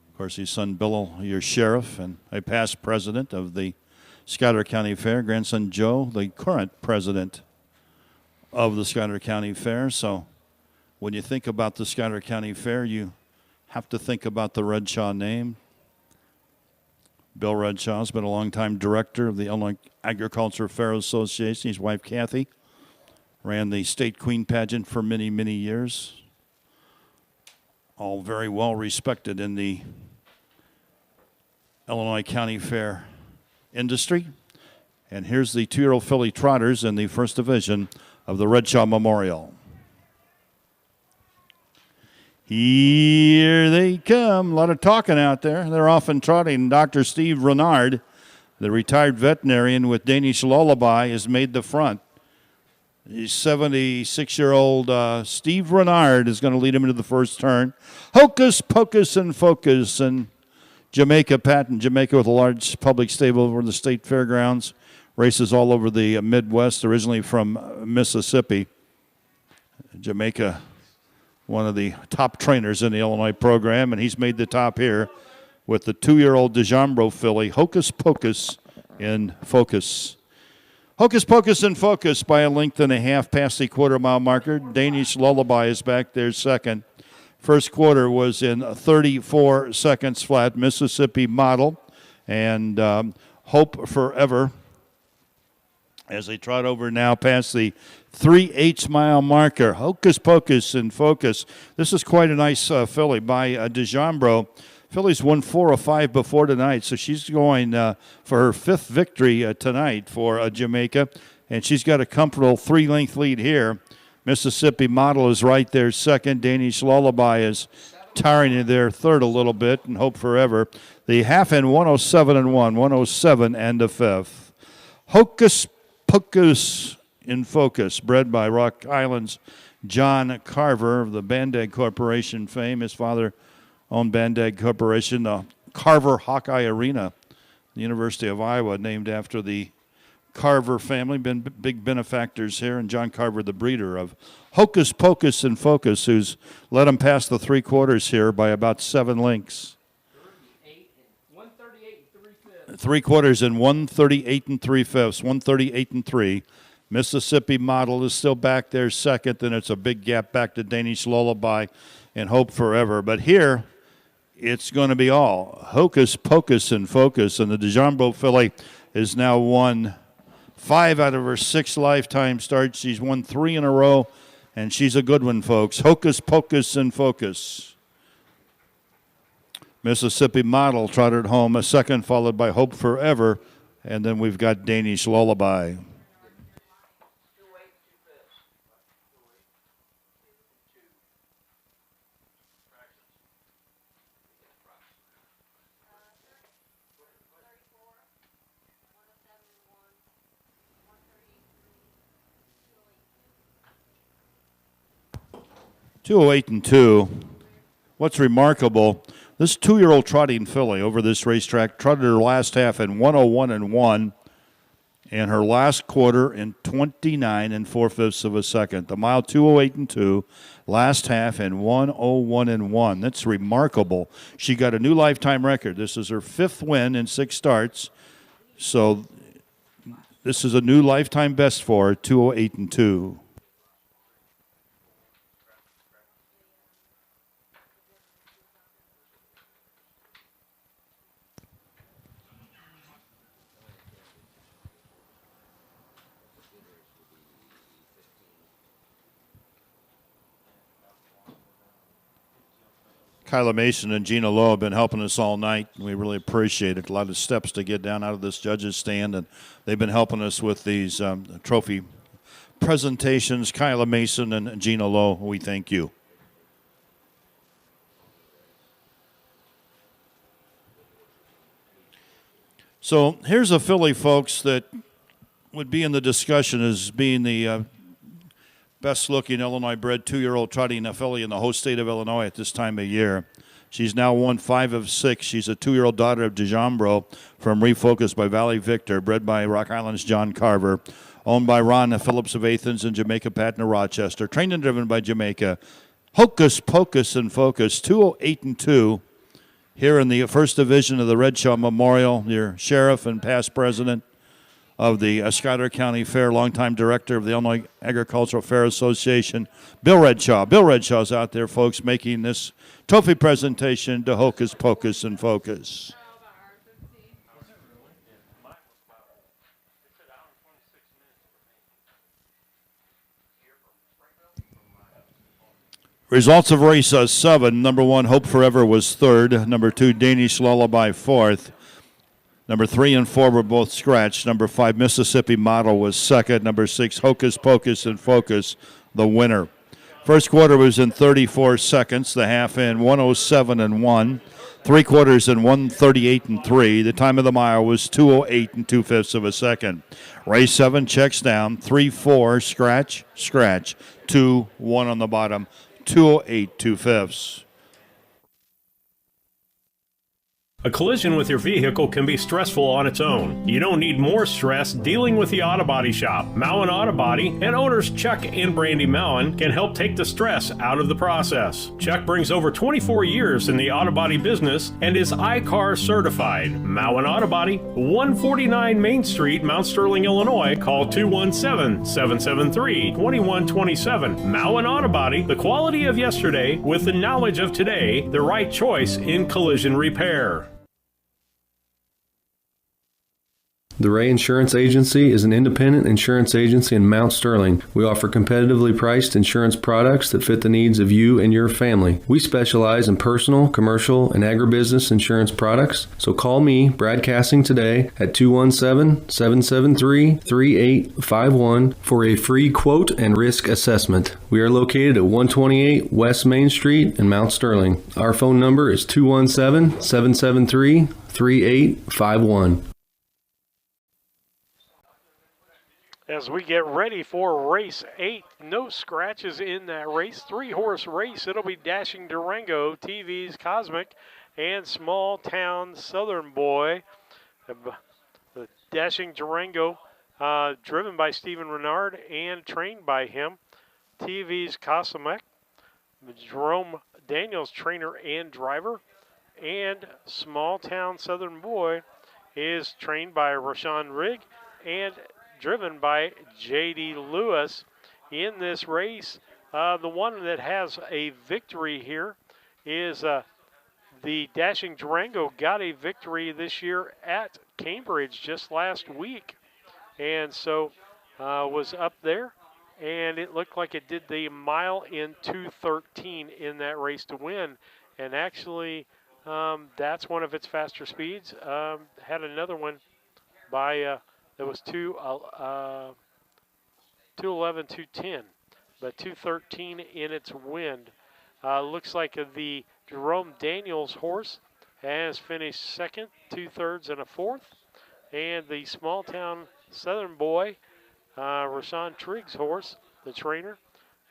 Speaker 24: Of course, his son Bill, your sheriff, and a past president of the Schuyler County Fair. Grandson Joe, the current president of the Schuyler County Fair. So when you think about the Schuyler County Fair, you have to think about the Redshaw name. Bill Redshaw has been a longtime director of the Illinois Agriculture Fair Association. His wife, Kathy, ran the State Queen pageant for many, many years. All very well respected in the Illinois County Fair industry. And here's the 2-year-old filly trotters in the first division of the Redshaw Memorial. Here they come. A lot of talking out there. They're off and trotting. Dr. Steve Renard, the retired veterinarian with Danish Lullaby, has made the front. The 76-year-old Steve Renard is going to lead him into the first turn. Hocus Pocus and Focus and Jamaica Patent. Jamaica with a large public stable over the state fairgrounds. Races all over the Midwest, originally from Mississippi. Jamaica, one of the top trainers in the Illinois program, and he's made the top here with the 2-year-old DeJambro filly, Hocus Pocus in Focus. Hocus Pocus in Focus by a length and a half past the quarter-mile marker. Danish Lullaby is back there second. First quarter was in 34 seconds flat. Mississippi Model and Hope Forever as they trot over now past the 3/8 mile marker. Hocus Pocus in Focus. This is quite a nice filly by DeJambro. Filly's won 4 of 5 before tonight, so she's going for her 5th victory tonight for Jamaica, and she's got a comfortable 3-length lead here. Mississippi Model is right there second. Danish Lullaby is tiring in there third a little bit, and Hope Forever. The half in 107 and 1, 107 and a fifth. Hocus Pocus in Focus, bred by Rock Island's John Carver of the Bandag Corporation fame. His father owned Bandag Corporation, the Carver Hawkeye Arena, the University of Iowa, named after the Carver family, been big benefactors here, and John Carver, the breeder of Hocus Pocus in Focus, who's led him past the 3 quarters here by about 7 lengths. 3 quarters in 138 and 3/5, 138 and 3. Mississippi Model is still back there second, and it's a big gap back to Danish Lullaby and Hope Forever. But here, it's going to be all Hocus Pocus in Focus, and the DeJambro filly is now won 5 out of her 6 lifetime starts. She's won 3 in a row, and she's a good one, folks. Hocus Pocus in Focus. Mississippi Model trotted home a second, followed by Hope Forever, and then we've got Danish Lullaby. .208 and 2. What's remarkable, this 2-year-old trotting filly over this racetrack trotted her last half in 101 and 1, and her last quarter in 29 and 4/5 of a second. The mile 208 and 2, last half in 101 and 1. That's remarkable. She got a new lifetime record. This is her 5th win in 6 starts, so this is a new lifetime best for her, 208 and 2. Kyla Mason and Gina Lowe have been helping us all night. We really appreciate it. A lot of steps to get down out of this judges' stand, and they've been helping us with these trophy presentations. Kyla Mason and Gina Lowe, we thank you. So here's a filly, folks, that would be in the discussion as being the best-looking Illinois-bred 2-year-old trotting filly in the host state of Illinois at this time of year. She's now won 5 of 6. She's a 2-year-old daughter of DeJambro from Refocus by Valley Victor, bred by Rock Island's John Carver, owned by Ron Phillips of Athens and Jamaica Patton of Rochester, trained and driven by Jamaica. Hocus Pocus in Focus, 208 and 2. Here in the first division of the Redshaw Memorial, your sheriff and past president of the Schuyler County Fair, longtime director of the Illinois Agricultural Fair Association, Bill Redshaw. Bill Redshaw's out there, folks, making this trophy presentation to Hocus Pocus and Focus. Results of race 7. Number 1, Hope Forever was third. Number 2, Danish Lullaby fourth. Number 3 and 4 were both scratched. Number 5, Mississippi Model was second. Number 6, Hocus Pocus and Focus, the winner. First quarter was in 34 seconds. The half in 107 and 1. 3 quarters in 138 and 3. The time of the mile was 208 and 2/5 of a second. Race 7 checks down. 3-4 scratch scratch. 2-1 on the bottom. 208 2/5.
Speaker 4: A collision with your vehicle can be stressful on its own. You don't need more stress dealing with the Auto Body Shop. Mowen Auto Body and owners Chuck and Brandy Mowen can help take the stress out of the process. Chuck brings over 24 years in the auto body business and is I-CAR certified. Mowen Auto Body, 149 Main Street, Mount Sterling, Illinois. Call 217-773-2127. Mowen Auto Body, the quality of yesterday with the knowledge of today, the right choice in collision repair.
Speaker 5: The Ray Insurance Agency is an independent insurance agency in Mount Sterling. We offer competitively priced insurance products that fit the needs of you and your family. We specialize in personal, commercial, and agribusiness insurance products. So call me, Brad Cassing, today at 217-773-3851 for a free quote and risk assessment. We are located at 128 West Main Street in Mount Sterling. Our phone number is 217-773-3851.
Speaker 1: As we get ready for race 8, no scratches in that race. 3-horse race. It'll be Dashing Durango, TV's Cosmic, and Small Town Southern Boy. The Dashing Durango, driven by Stephen Renard and trained by him. TV's Cosmic, Jerome Daniels, trainer and driver. And Small Town Southern Boy is trained by Rashawn Rigg and driven by J.D. Lewis in this race. The one that has a victory here is the Dashing Durango. Got a victory this year at Cambridge just last week, and so was up there, and it looked like it did the mile in 2:13 in that race to win, and actually that's one of its faster speeds. Had another one by that was 2:11, 2:10, but 2:13 in its wind. Looks like the Jerome Daniels horse has finished second, 2/3 and a 4th, and the Small Town Southern Boy, Rashawn Triggs' horse, the trainer,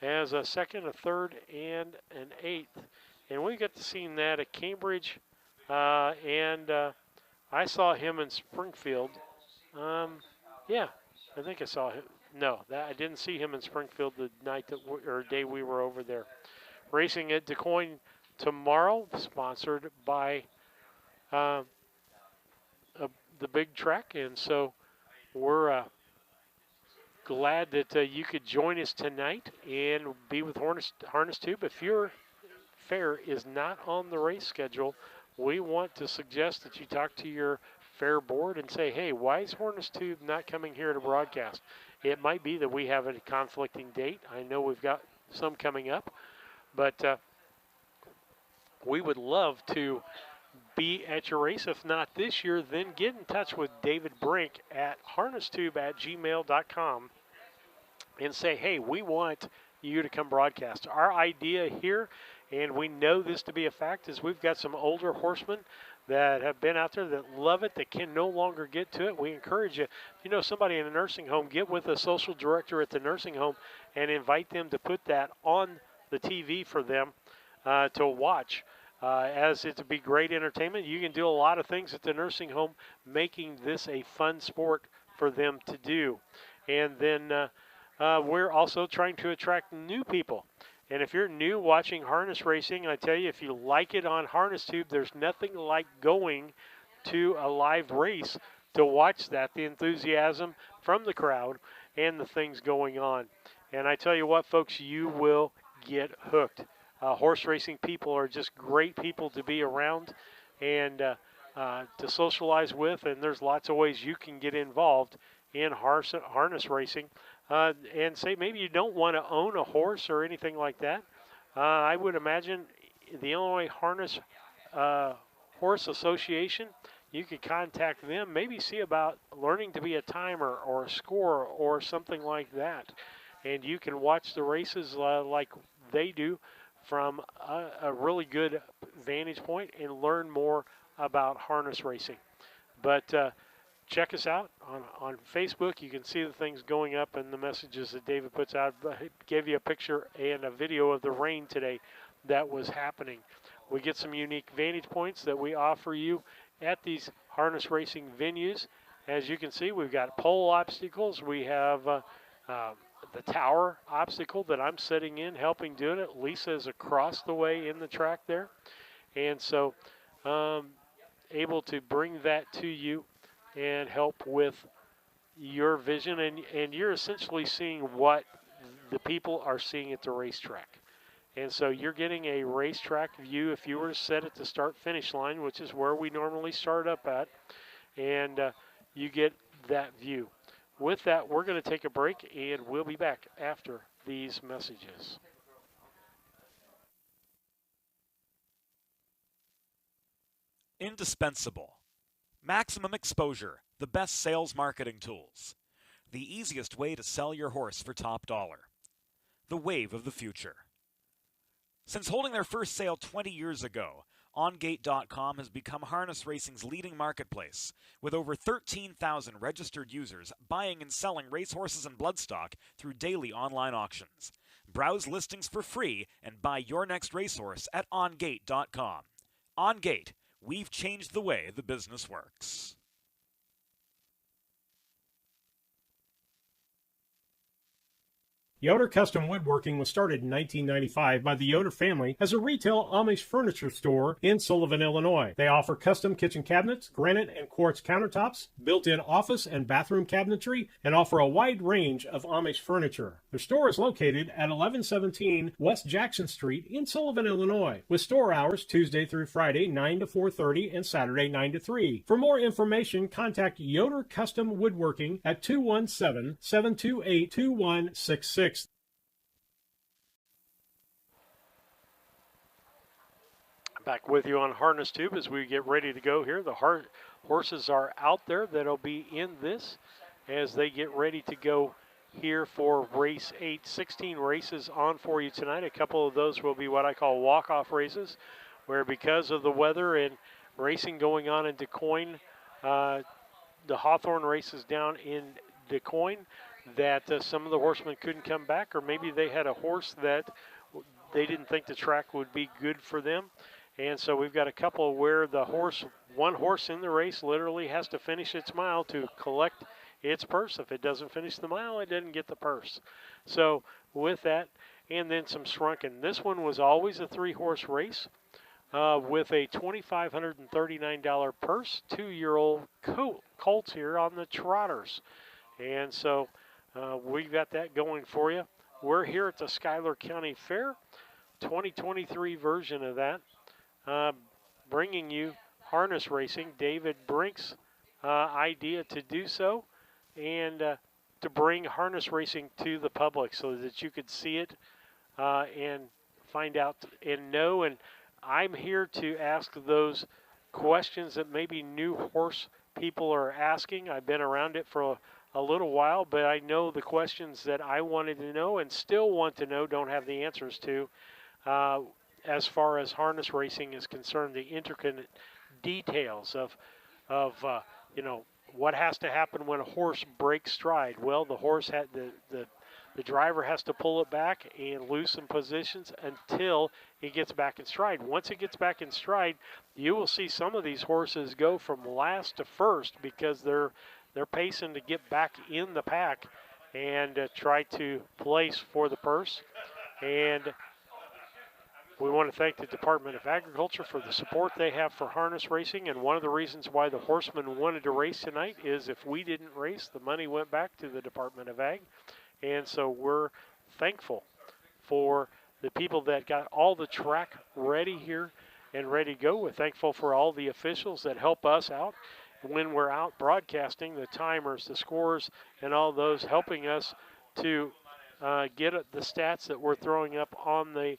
Speaker 1: has a second, a 3rd, and an 8th. And we got to see that at Cambridge, and I saw him in Springfield. Yeah, I think I saw him. No, I didn't see him in Springfield the night or day we were over there. Racing at DeCoin tomorrow, sponsored by the Big Track, and so we're glad that you could join us tonight and be with Harness Tube. If your fair is not on the race schedule, we want to suggest that you talk to your fair board and say, hey, why is Harness Tube not coming here to broadcast? It might be that we have a conflicting date. I know we've got some coming up, but we would love to be at your race. If not this year, then get in touch with David Brink at harnesstube@gmail.com and say, hey, we want you to come broadcast. Our idea here, and we know this to be a fact, is we've got some older horsemen that have been out there that love it, that can no longer get to it. We encourage you, if you know somebody in a nursing home, get with a social director at the nursing home and invite them to put that on the TV for them to watch. As it to be great entertainment, you can do a lot of things at the nursing home, making this a fun sport for them to do. And then we're also trying to attract new people. And if you're new watching harness racing, I tell you, if you like it on Harness Tube, there's nothing like going to a live race to watch that, the enthusiasm from the crowd and the things going on. And I tell you what, folks, you will get hooked. Horse racing people are just great people to be around and to socialize with, and there's lots of ways you can get involved in harness racing. And say maybe you don't want to own a horse or anything like that. I would imagine the Illinois Harness Horse Association, you could contact them, maybe see about learning to be a timer or a scorer or something like that. And you can watch the races like they do from a really good vantage point and learn more about harness racing. But check us out on Facebook. You can see the things going up and the messages that David puts out. I gave you a picture and a video of the rain today that was happening. We get some unique vantage points that we offer you at these harness racing venues. As you can see, we've got pole obstacles. We have the tower obstacle that I'm sitting in, helping do it. Lisa is across the way in the track there. And so able to bring that to you and help with your vision. And you're essentially seeing what the people are seeing at the racetrack. And so you're getting a racetrack view if you were to set at the start-finish line, which is where we normally start up at, and you get that view. With that, we're going to take a break, and we'll be back after these messages.
Speaker 19: Indispensable. Maximum exposure, the best sales marketing tools. The easiest way to sell your horse for top dollar. The wave of the future. Since holding their first sale 20 years ago, OnGate.com has become harness racing's leading marketplace, with over 13,000 registered users buying and selling racehorses and bloodstock through daily online auctions. Browse listings for free and buy your next racehorse at OnGate.com. OnGate, we've changed the way the business works.
Speaker 4: Yoder Custom Woodworking was started in 1995 by the Yoder family as a retail Amish furniture store in Sullivan, Illinois. They offer custom kitchen cabinets, granite and quartz countertops, built-in office and bathroom cabinetry, and offer a wide range of Amish furniture. Their store is located at 1117 West Jackson Street in Sullivan, Illinois, with store hours Tuesday through Friday 9 to 4:30 and Saturday 9 to 3. For more information, contact Yoder Custom Woodworking at 217-728-2166.
Speaker 1: Back with you on Harness Tube as we get ready to go here. The horses are out there that'll be in this as they get ready to go here for race 8. 16 races on for you tonight. A couple of those will be what I call walk-off races, where because of the weather and racing going on in Du Quoin, the Hawthorne races down in Du Quoin, that some of the horsemen couldn't come back, or maybe they had a horse that they didn't think the track would be good for them. And so we've got a couple where one horse in the race literally has to finish its mile to collect its purse. If it doesn't finish the mile, it doesn't get the purse. So with that, and then some shrunken. This one was always a 3-horse race with a $2,539 purse, 2-year-old colts here on the trotters. And so we've got that going for you. We're here at the Schuyler County Fair, 2023 version of that. Bringing you harness racing. David Brink's idea to do so, and to bring harness racing to the public so that you could see it and find out and know. And I'm here to ask those questions that maybe new horse people are asking. I've been around it for a little while, but I know the questions that I wanted to know and still want to know, don't have the answers to. As far as harness racing is concerned, the intricate details of what has to happen when a horse breaks stride. Well, the horse the driver has to pull it back and loosen positions until it gets back in stride. Once it gets back in stride, you will see some of these horses go from last to first because they're pacing to get back in the pack and try to place for the purse. And We want to thank the Department of Agriculture for the support they have for harness racing, and one of the reasons why the horsemen wanted to race tonight is if we didn't race, the money went back to the Department of Ag, and so we're thankful for the people that got all the track ready here and ready to go. We're thankful for all the officials that help us out when we're out broadcasting, the timers, the scores, and all those helping us to get the stats that we're throwing up on the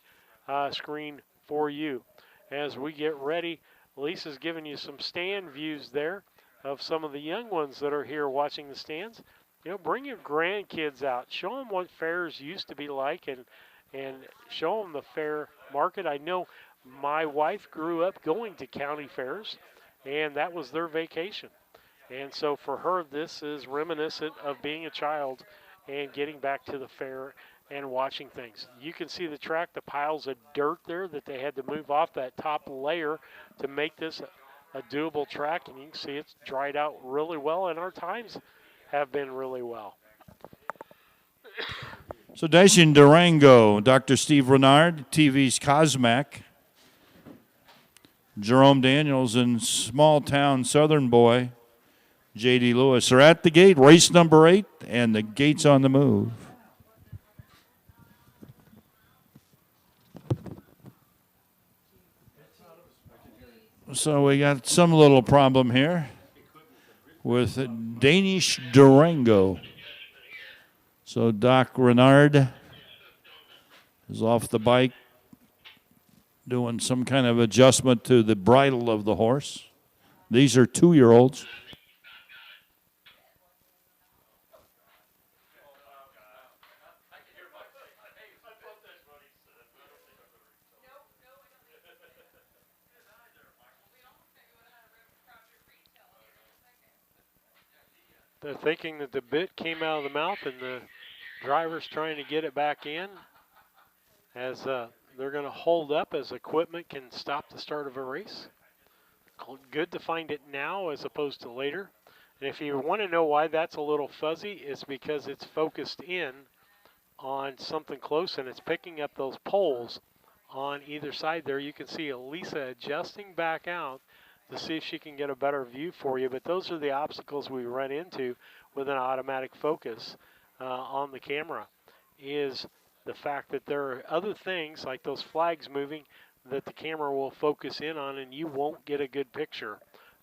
Speaker 1: screen for you. As we get ready, Lisa's giving you some stand views there of some of the young ones that are here watching the stands. You know, bring your grandkids out. Show them what fairs used to be like, and show them the fair market. I know my wife grew up going to county fairs, and that was their vacation. And so for her, this is reminiscent of being a child and getting back to the fair and watching things. You can see the track, the piles of dirt there that they had to move off that top layer to make this a doable track, and you can see it's dried out really well, and our times have been really well.
Speaker 24: So Dacian Durango, Dr. Steve Renard, TV's Cosmac, Jerome Daniels, and small town Southern boy J.D. Lewis are at the gate, race number 8, and the gate's on the move. So we got some little problem here with Danish Durango. So Doc Renard is off the bike doing some kind of adjustment to the bridle of the horse. These are 2-year-olds.
Speaker 1: They're thinking that the bit came out of the mouth and the driver's trying to get it back in as they're going to hold up as equipment can stop the start of a race. Good to find it now as opposed to later. And if you want to know why that's a little fuzzy, it's because it's focused in on something close and it's picking up those poles on either side there. You can see Elisa adjusting back out to see if she can get a better view for you. But those are the obstacles we run into with an automatic focus on the camera, is the fact that there are other things like those flags moving that the camera will focus in on, and you won't get a good picture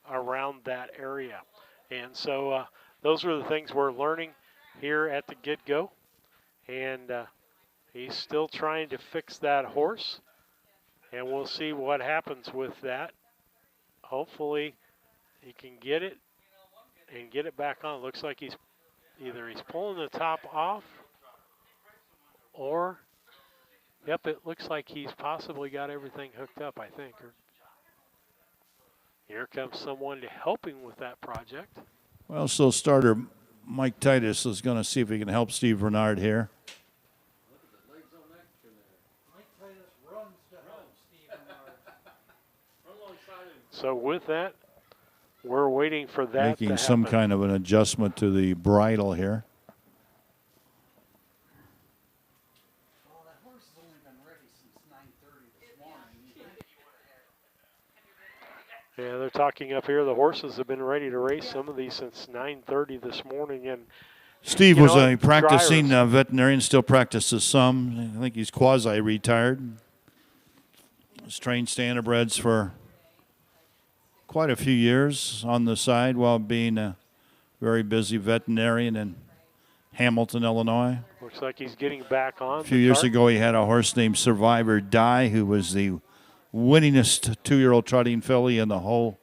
Speaker 1: around that area. And so those are the things we're learning here at the get-go. And he's still trying to fix that horse, and we'll see what happens with that. Hopefully he can get it and get it back on. Looks like he's pulling the top off, or yep, it looks like he's possibly got everything hooked up, I think. Here comes someone to help him with that project.
Speaker 24: Well, so starter Mike Titus is going to see if he can help Steve Renard here.
Speaker 1: So with that, we're waiting for that
Speaker 24: Making
Speaker 1: to
Speaker 24: some
Speaker 1: happen.
Speaker 24: kind of an adjustment to the bridle here.
Speaker 1: Yeah, they're talking up here. The horses have been ready to race some of these since 9:30 this morning. And
Speaker 24: Steve was a practicing
Speaker 1: drivers-
Speaker 24: veterinarian, still practices some. I think he's quasi-retired. He's trained standardbreds for quite a few years on the side while being a very busy veterinarian in Hamilton, Illinois.
Speaker 1: Looks like he's getting back on.
Speaker 24: A few years ago, he had a horse named Survivor Die, who was the winningest 2-year-old trotting filly in the whole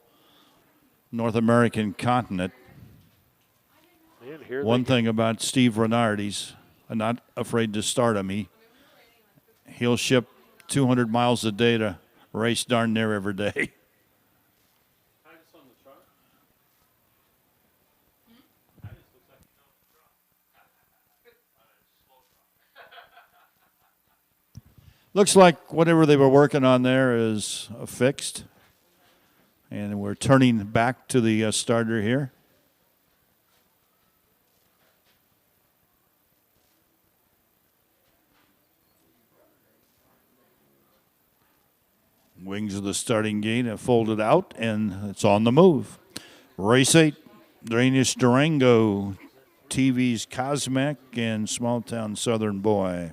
Speaker 24: North American continent.
Speaker 1: And here
Speaker 24: One thing about Steve Renard, he's not afraid to start him. He'll ship 200 miles a day to race darn near every day. Looks like whatever they were working on there is fixed. And we're turning back to the starter here. Wings of the starting gate have folded out, and it's on the move. Race 8, Danish Durango, TV's Cosmac, and Small Town Southern Boy.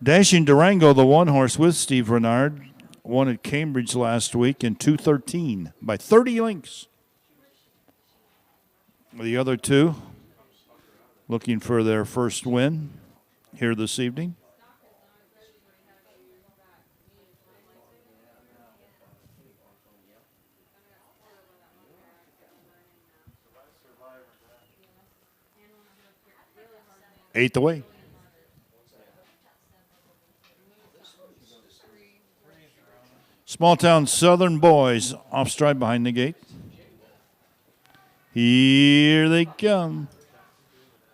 Speaker 24: Dashing Durango, the one horse with Steve Renard, won at Cambridge last week in 2:13 by 30 lengths. The other two looking for their first win here this evening. Eighth away. Small Town Southern Boys off stride behind the gate. Here they come.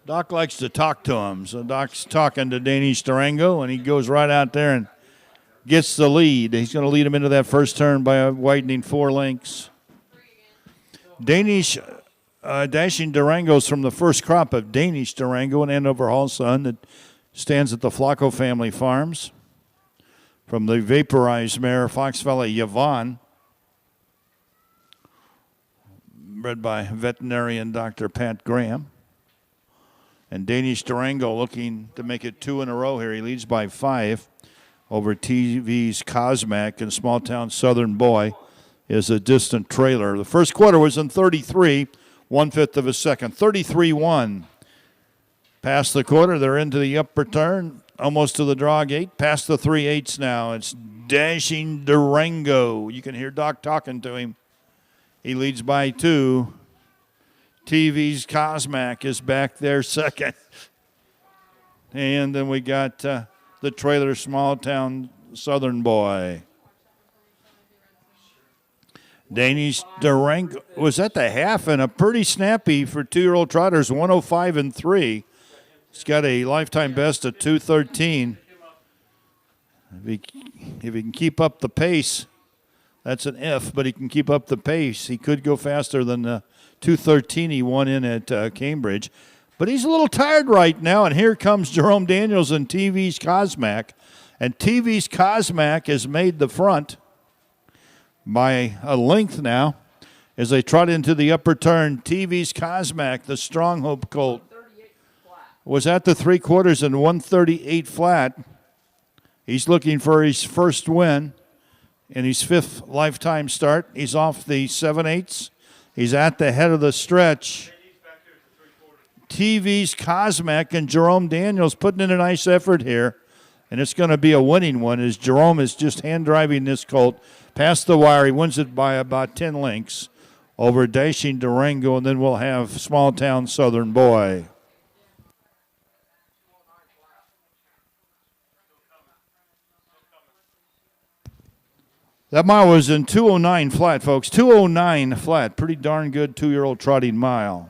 Speaker 24: Doc likes to talk to him, so Doc's talking to Danish Durango, and he goes right out there and gets the lead. He's going to lead him into that first turn by widening 4 lengths. Danish Dashing Durango's from the first crop of Danish Durango, an Andover Hall son that stands at the Flacco family farms. From the vaporized mare, Fox Valley Yvonne, bred by veterinarian Dr. Pat Graham. And Danish Durango looking to make it 2 in a row here. He leads by 5 over TV's Cosmac, and Small Town Southern Boy is a distant trailer. The first quarter was in 33, 1/5 of a second. 33-1. Past the quarter, they're into the upper turn. Almost to the draw gate, past the 3/8 now. It's Dashing Durango. You can hear Doc talking to him. He leads by 2. TV's Cosmac is back there second. And then we got the trailer Small Town Southern Boy. Danish Durango was at the half and a pretty snappy for 2-year-old trotters, 105-3. He's got a lifetime best of 2:13. If he can keep up the pace, that's an if, but he can keep up the pace. He could go faster than the 2:13 he won in at Cambridge. But he's a little tired right now, and here comes Jerome Daniels and TV's Cosmac. And TV's Cosmac has made the front by a length now as they trot into the upper turn. TV's Cosmac, the Strong Hope colt, was at the 3/4 and 138 flat. He's looking for his first win in his 5th lifetime start. He's off the 7/8. He's at the head of the stretch. TV's Cosmac and Jerome Daniels putting in a nice effort here, and it's going to be a winning one as Jerome is just hand driving this colt past the wire. He wins it by about 10 lengths over Dashing Durango, and then we'll have Small Town Southern Boy. That mile was in 2:09 flat, folks. 2:09 flat. Pretty darn good 2-year-old trotting mile.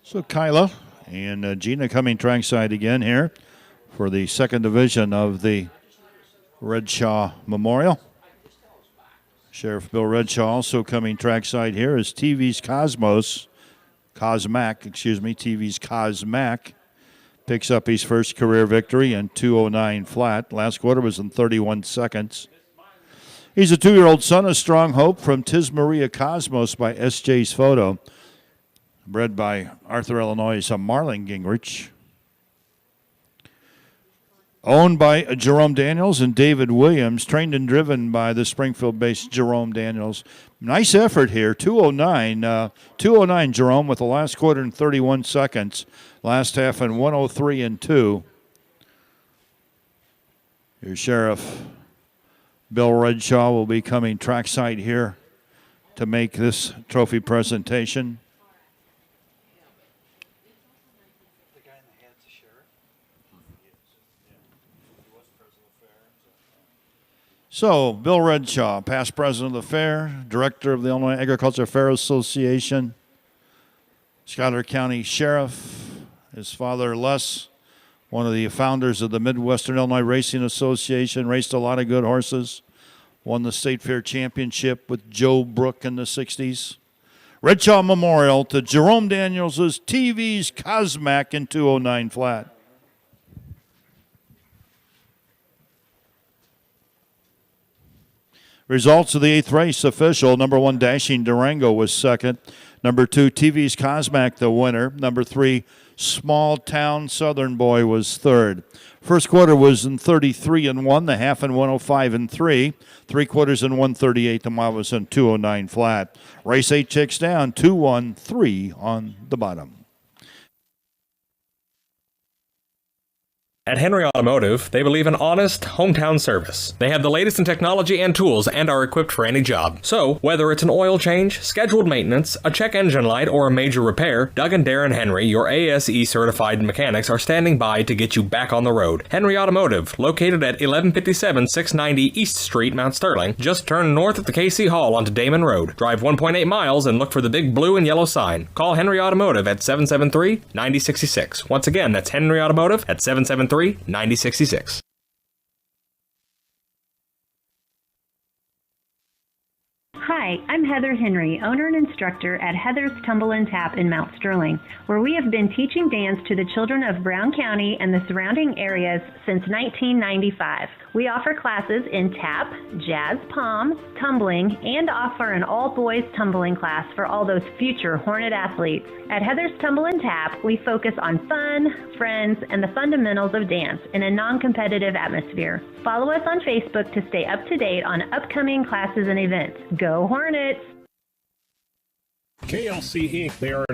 Speaker 24: So Kyla and Gina coming trackside again here for the second division of the Redshaw Memorial. Sheriff Bill Redshaw also coming trackside here as TV's TV's Cosmac picks up his first career victory in 2:09 flat. Last quarter was in 31 seconds. He's a 2-year-old son of Strong Hope from Tis Maria Cosmos by S.J.'s Photo, bred by Arthur, Illinois' Marlon Gingrich. Owned by Jerome Daniels and David Williams, trained and driven by the Springfield-based Jerome Daniels. Nice effort here, 209 Jerome with the last quarter in 31 seconds. Last half in 103 and 2. Your Sheriff Bill Redshaw will be coming trackside here to make this trophy presentation. So, Bill Redshaw, past president of the fair, director of the Illinois Agriculture Fair Association, Schuyler County Sheriff, his father Les, one of the founders of the Midwestern Illinois Racing Association, raced a lot of good horses, won the State Fair Championship with Joe Brook in the 60s. Redshaw Memorial to Jerome Daniels' TV's Cosmac in 209 flat. Results of the 8th race official. Number 1, Dashing Durango was second. Number 2, TV's Cosmac, the winner. Number 3, Small Town Southern Boy was third. First quarter was in 33 and 1, the half in 105 and 3. 3 quarters in 138, the mile was in 209 flat. Race 8 checks down, 2-1-3 on the bottom.
Speaker 7: At Henry Automotive, they believe in honest, hometown service. They have the latest in technology and tools and are equipped for any job. So, whether it's an oil change, scheduled maintenance, a check engine light, or a major repair, Doug and Darren Henry, your ASE certified mechanics, are standing by to get you back on the road. Henry Automotive, located at 1157 690 East Street, Mount Sterling. Just turn north at the KC Hall onto Damon Road. Drive 1.8 miles and look for the big blue and yellow sign. Call Henry Automotive at 773-9066. Once again, that's Henry Automotive at 773-9066.
Speaker 15: Hi, I'm Heather Henry, owner and instructor at Heather's Tumble and Tap in Mount Sterling, where we have been teaching dance to the children of Brown County and the surrounding areas since 1995. We offer classes in tap, jazz palm, tumbling, and offer an all-boys tumbling class for all those future Hornet athletes. At Heather's Tumble and Tap, we focus on fun, friends, and the fundamentals of dance in a non-competitive atmosphere. Follow us on Facebook to stay up to date on upcoming classes and events. Go Hornets!
Speaker 4: KLC Inc., they are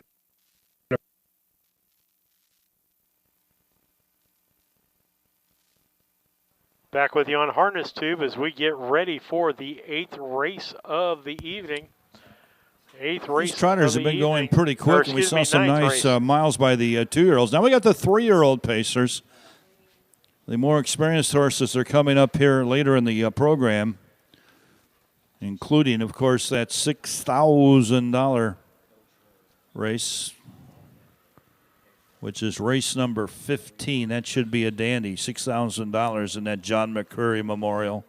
Speaker 1: Back with you on Harness Tube as we get ready for the 8th race of the evening. 8th race.
Speaker 24: These trotters have been going pretty quick, and we saw some nice miles by the 2-year-olds. Now we got the 3-year-old pacers. The more experienced horses are coming up here later in the program, including, of course, that $6,000 race, which is race number 15. That should be a dandy, $6,000 in that John McCurry Memorial.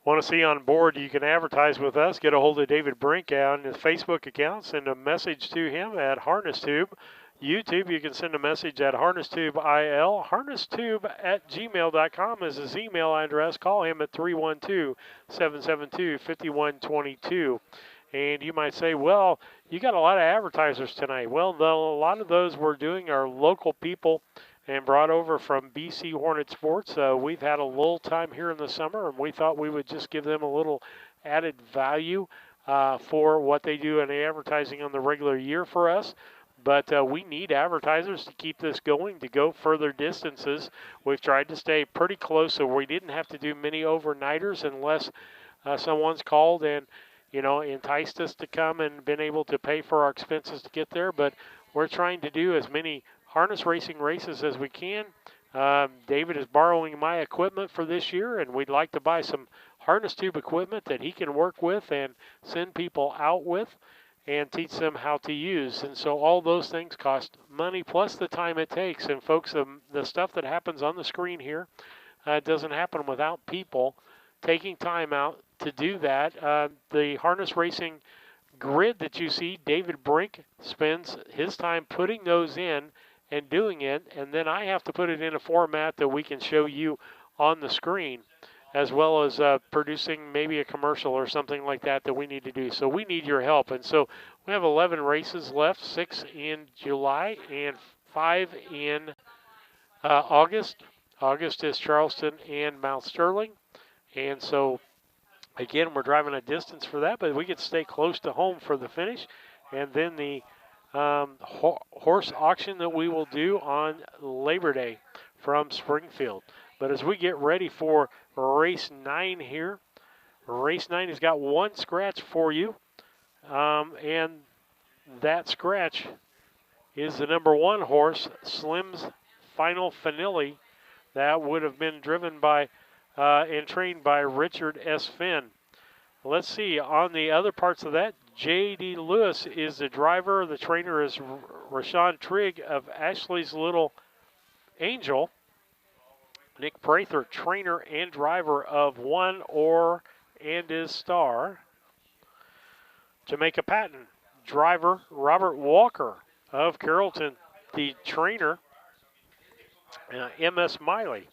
Speaker 1: Want to see on board, you can advertise with us. Get a hold of David Brink on his Facebook account. Send a message to him at Harness Tube. YouTube, you can send a message at HarnessTubeIL. HarnessTube@gmail.com is his email address. Call him at 312-772-5122. And you might say, well, you got a lot of advertisers tonight. Well, a lot of those we're doing are local people and brought over from BC Hornet Sports. We've had a little time here in the summer, and we thought we would just give them a little added value for what they do in advertising on the regular year for us. But we need advertisers to keep this going, to go further distances. We've tried to stay pretty close so we didn't have to do many overnighters unless someone's called and, enticed us to come and been able to pay for our expenses to get there. But we're trying to do as many harness racing races as we can. David is borrowing my equipment for this year, and we'd like to buy some harness tube equipment that he can work with and send people out with and teach them how to use. And so all those things cost money plus the time it takes. And folks, the stuff that happens on the screen here doesn't happen without people taking time out to do that. The harness racing grid that you see, David Brink spends his time putting those in and doing it, and then I have to put it in a format that we can show you on the screen. as well as producing maybe a commercial or something like that we need to do. So we need your help. And so we have 11 races left, 6 in July and 5 in August. August is Charleston and Mount Sterling. And so, again, we're driving a distance for that, but we could stay close to home for the finish. And then the horse auction that we will do on Labor Day from Springfield. But as we get ready for race 9 here, race 9 has got one scratch for you. And that scratch is the number 1 horse, Slim's Final Finale. That would have been driven by and trained by Richard S. Finn. Let's see, on the other parts of that, J.D. Lewis is the driver. The trainer is Rashawn Trigg of Ashley's Little Angel. Nick Prather, trainer and driver of One Or and His Star. Jamaica Patton, driver Robert Walker of Carrollton. The trainer, M.S. Miley.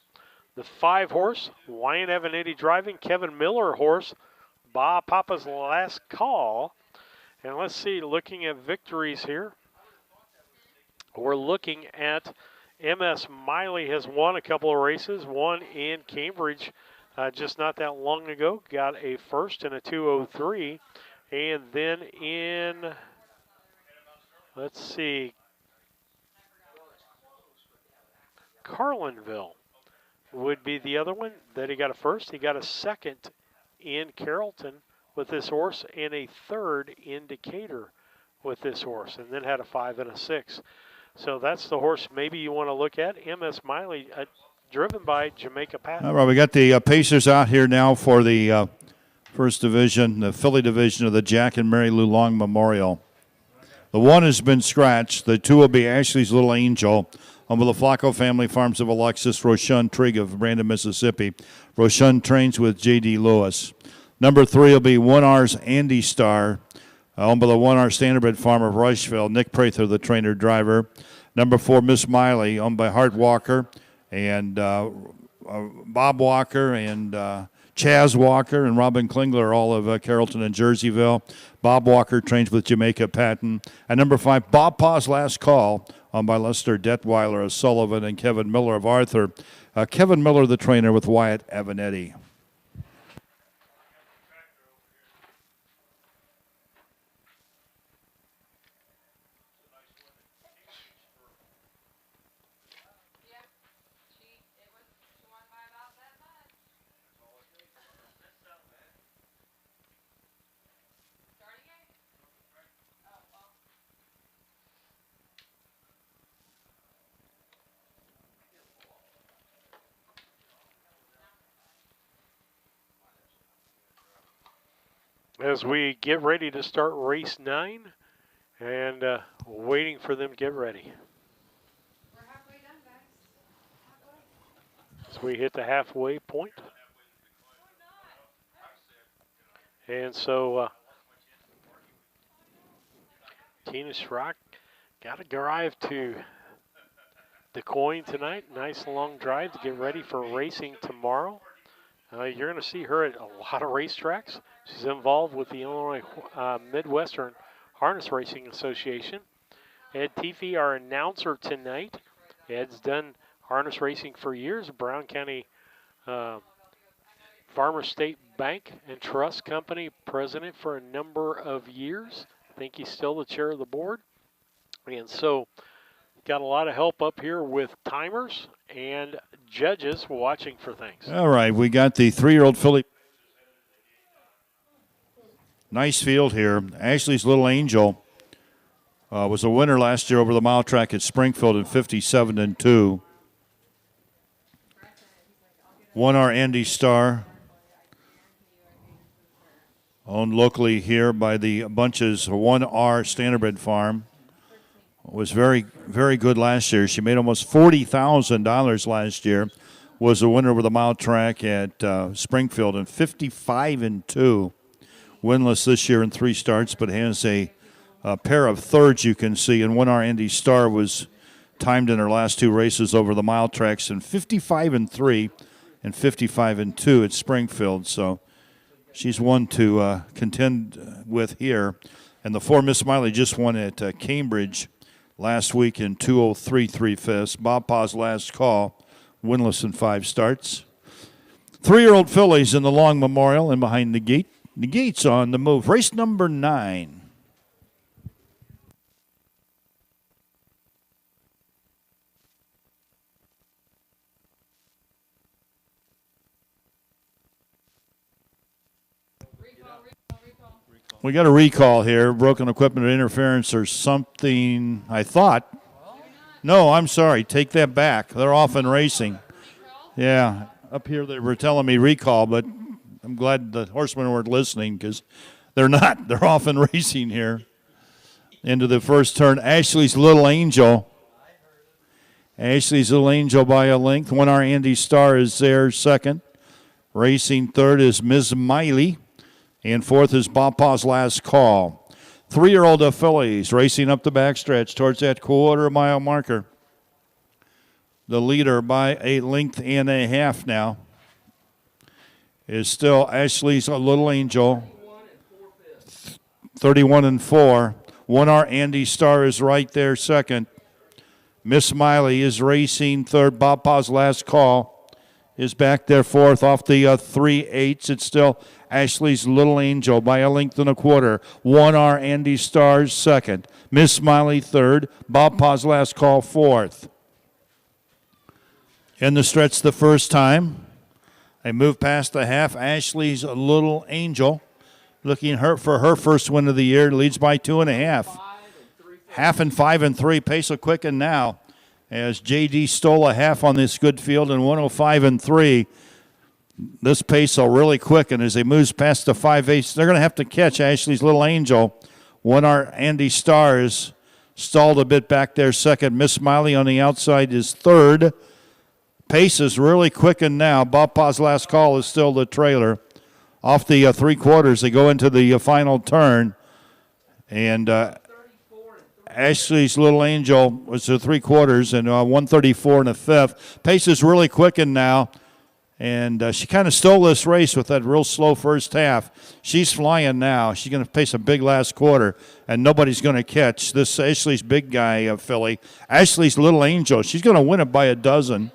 Speaker 1: The 5 horse, Wyan Evanetti driving, Kevin Miller horse, Bob Papa's Last Call. And let's see, looking at victories here, we're looking at M.S. Miley has won a couple of races, one in Cambridge just not that long ago, got a first and a 2:03. And then in, let's see, Carlinville would be the other one that he got a first. He got a second in Carrollton with this horse and a third in Decatur with this horse, and then had a 5 and a 6. So that's the horse maybe you want to look at. M.S. Miley, driven by Jamaica Patton.
Speaker 24: All right, we got the Pacers out here now for the first division, the Philly division of the Jack and Mary Lou Long Memorial. The 1 has been scratched. The 2 will be Ashley's Little Angel. On with the Flacco Family Farms of Alexis, Roshan Trigg of Brandon, Mississippi. Roshan trains with J.D. Lewis. Number 3 will be 1R's Andy Star. Owned by the 1R Standardbred Farm of Rushville, Nick Prather, the trainer-driver. Number 4, Miss Miley, owned by Hart Walker and Bob Walker and Chaz Walker and Robin Klingler, all of Carrollton and Jerseyville. Bob Walker trains with Jamaica Patton. And number 5, Bob Pa's Last Call, owned by Lester Detweiler of Sullivan and Kevin Miller of Arthur. Kevin Miller, the trainer, with Wyatt Evanetti.
Speaker 1: As we get ready to start race 9 and waiting for them to get ready. As we hit the halfway point. And so Tina Schrock got to drive to DeCoin tonight. Nice long drive to get ready for racing tomorrow. You're going to see her at a lot of racetracks. She's involved with the Illinois Midwestern Harness Racing Association. Ed Teefee, our announcer tonight. Ed's done harness racing for years. Brown County Farmer State Bank and Trust Company president for a number of years. I think he's still the chair of the board. And so got a lot of help up here with timers and judges watching for things.
Speaker 24: All right, we got the 3-year-old filly. Nice field here. Ashley's Little Angel was a winner last year over the mile track at Springfield in 57-2. 1R Andy Star, owned locally here by the Bunches 1R Standardbred Farm, was very, very good last year. She made almost $40,000 last year. Was a winner over the mile track at Springfield in 55-2. Winless this year in 3 starts, but has a pair of thirds you can see. And 1R Andy Star was timed in her last 2 races over the mile tracks in 55-3 and 55-2 at Springfield. So she's one to contend with here. And the 4 Miss Smiley just won at Cambridge last week in 2:03 3/5. Bob Pa's last call, winless in 5 starts. 3-year-old fillies in the Long Memorial and behind the gate. The gate's on the move. Race number 9. We got a recall here, broken equipment interference or something, I thought. No, I'm sorry. Take that back. They're off and racing. Yeah, up here they were telling me recall, but I'm glad the horsemen weren't listening because they're not. They're off and racing here. Into the first turn, Ashley's Little Angel. Ashley's Little Angel by a length. 1R Andy Starr is there second. Racing third is Ms. Miley. And fourth is Bob Pa's last call. 3-year-old fillies racing up the backstretch towards that quarter-mile marker. The leader by a length and a half now is still Ashley's Little Angel, 31-4. 1R Andy Starr is right there second. Miss Miley is racing third. Bob Pa's last call is back there fourth off the 3/8. It's still Ashley's Little Angel by a length and a quarter. 1R Andy Starr's second. Miss Smiley third. Bob Pa's last call fourth. In the stretch the first time. They move past the half. Ashley's Little Angel looking for her first win of the year. Leads by 2.5. Half and 5 and 3. Pace will quicken now as J.D. stole a half on this good field in 105 and 3. This pace will really quicken as they moves past the 5/8. They're going to have to catch Ashley's Little Angel. 1R Andy Starr is stalled a bit back there second. Miss Smiley on the outside is third. Pace is really quickened now. Bob Pa's last call is still the trailer. Off the 3/4, they go into the final turn. And Ashley's Little Angel was the 3/4 and 134 and a fifth. Pace is really quickened now. And she kind of stole this race with that real slow first half. She's flying now. She's going to pace a big last quarter, and nobody's going to catch this Ashley's big guy filly. Ashley's Little Angel. She's going to win it by a dozen.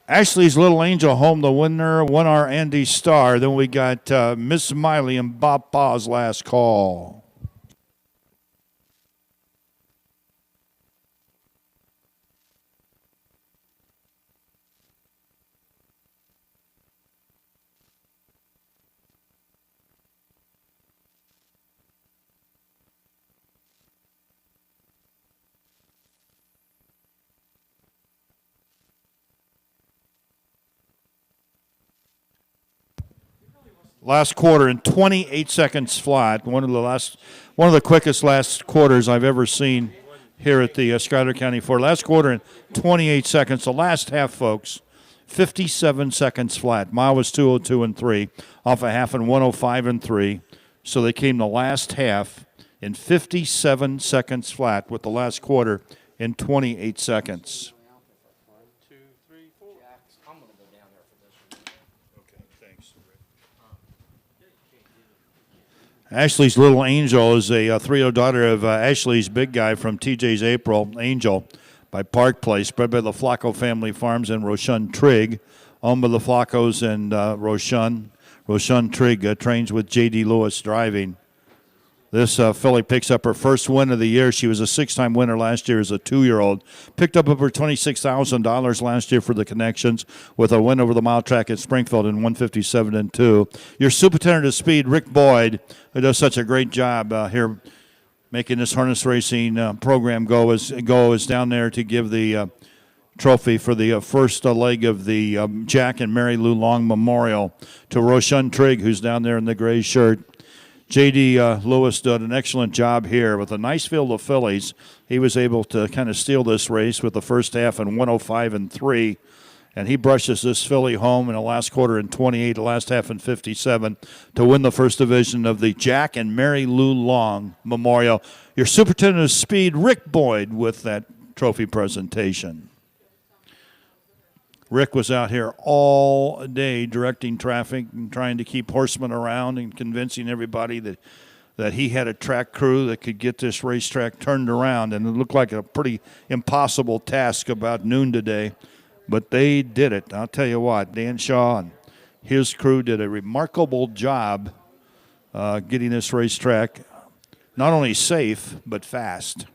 Speaker 24: Ashley's Little Angel home the winner, 1R Andy Starr. Then we got Miss Smiley and Bob Pa's last call. Last quarter in 28 seconds flat. One of the quickest last quarters I've ever seen here at the Schuyler County Fair. Last quarter in 28 seconds. The last half, folks, 57 seconds flat. Mile was 2:02 and 3 off a half and 105 and 3. So they came the last half in 57 seconds flat with the last quarter in 28 seconds. Ashley's Little Angel is a 3-year-old daughter of Ashley's big guy from TJ's April, Angel, by Park Place, bred by the Flacco family farms and Rochun Trigg, owned by the Flaccos and Rochun. Rochun Trigg trains with J.D. Lewis driving. This filly picks up her first win of the year. She was a 6-time winner last year as a 2-year-old. Picked up over $26,000 last year for the connections with a win over the mile track at Springfield in 157 and 2. Your superintendent of speed, Rick Boyd, who does such a great job here making this harness racing program go, is down there to give the trophy for the first leg of the Jack and Mary Lou Long Memorial to Rochun Trigg, who's down there in the gray shirt. J.D. Lewis did an excellent job here with a nice field of fillies. He was able to kind of steal this race with the first half in 105 and 3, and he brushes this filly home in the last quarter in 28, the last half in 57 to win the first division of the Jack and Mary Lou Long Memorial. Your superintendent of speed, Rick Boyd, with that trophy presentation. Rick was out here all day directing traffic and trying to keep horsemen around and convincing everybody that he had a track crew that could get this racetrack turned around. And it looked like a pretty impossible task about noon today, but they did it. I'll tell you what, Dan Shaw and his crew did a remarkable job getting this racetrack not only safe, but fast.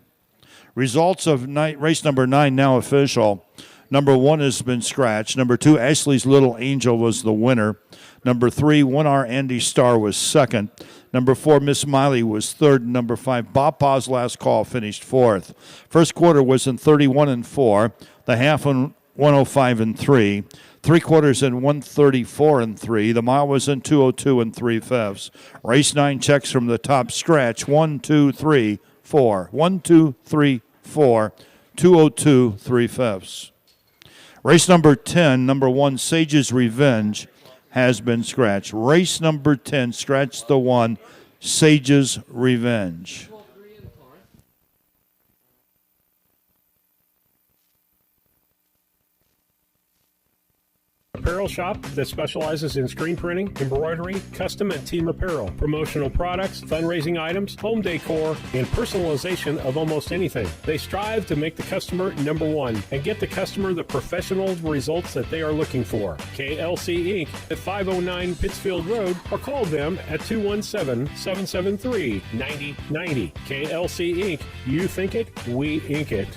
Speaker 24: Results of race number 9 now official. Number 1 has been scratched. Number 2, Ashley's Little Angel was the winner. Number 3, 1R Andy Starr was second. Number 4, Miss Miley was third. Number 5, Bob Pa's Last Call finished fourth. First quarter was in 31-4. The half in 105-3. 3/4 in 134-3. The mile was in 202 3/5. Race 9 checks from the top scratch. 1, 2, 3, 4. 1, 2, 3, 4. 202 3/5. Race number 10, number 1, Sage's Revenge, has been scratched. Race number 10, scratch the 1, Sage's Revenge.
Speaker 4: Apparel shop that specializes in screen printing, embroidery, custom and team apparel, promotional products, fundraising items, home decor, and personalization of almost anything. They strive to make the customer number one and get the customer the professional results that they are looking for. KLC Inc. at 509 Pittsfield Road, or call them at 217-773-9090. KLC Inc. You think it, we ink it.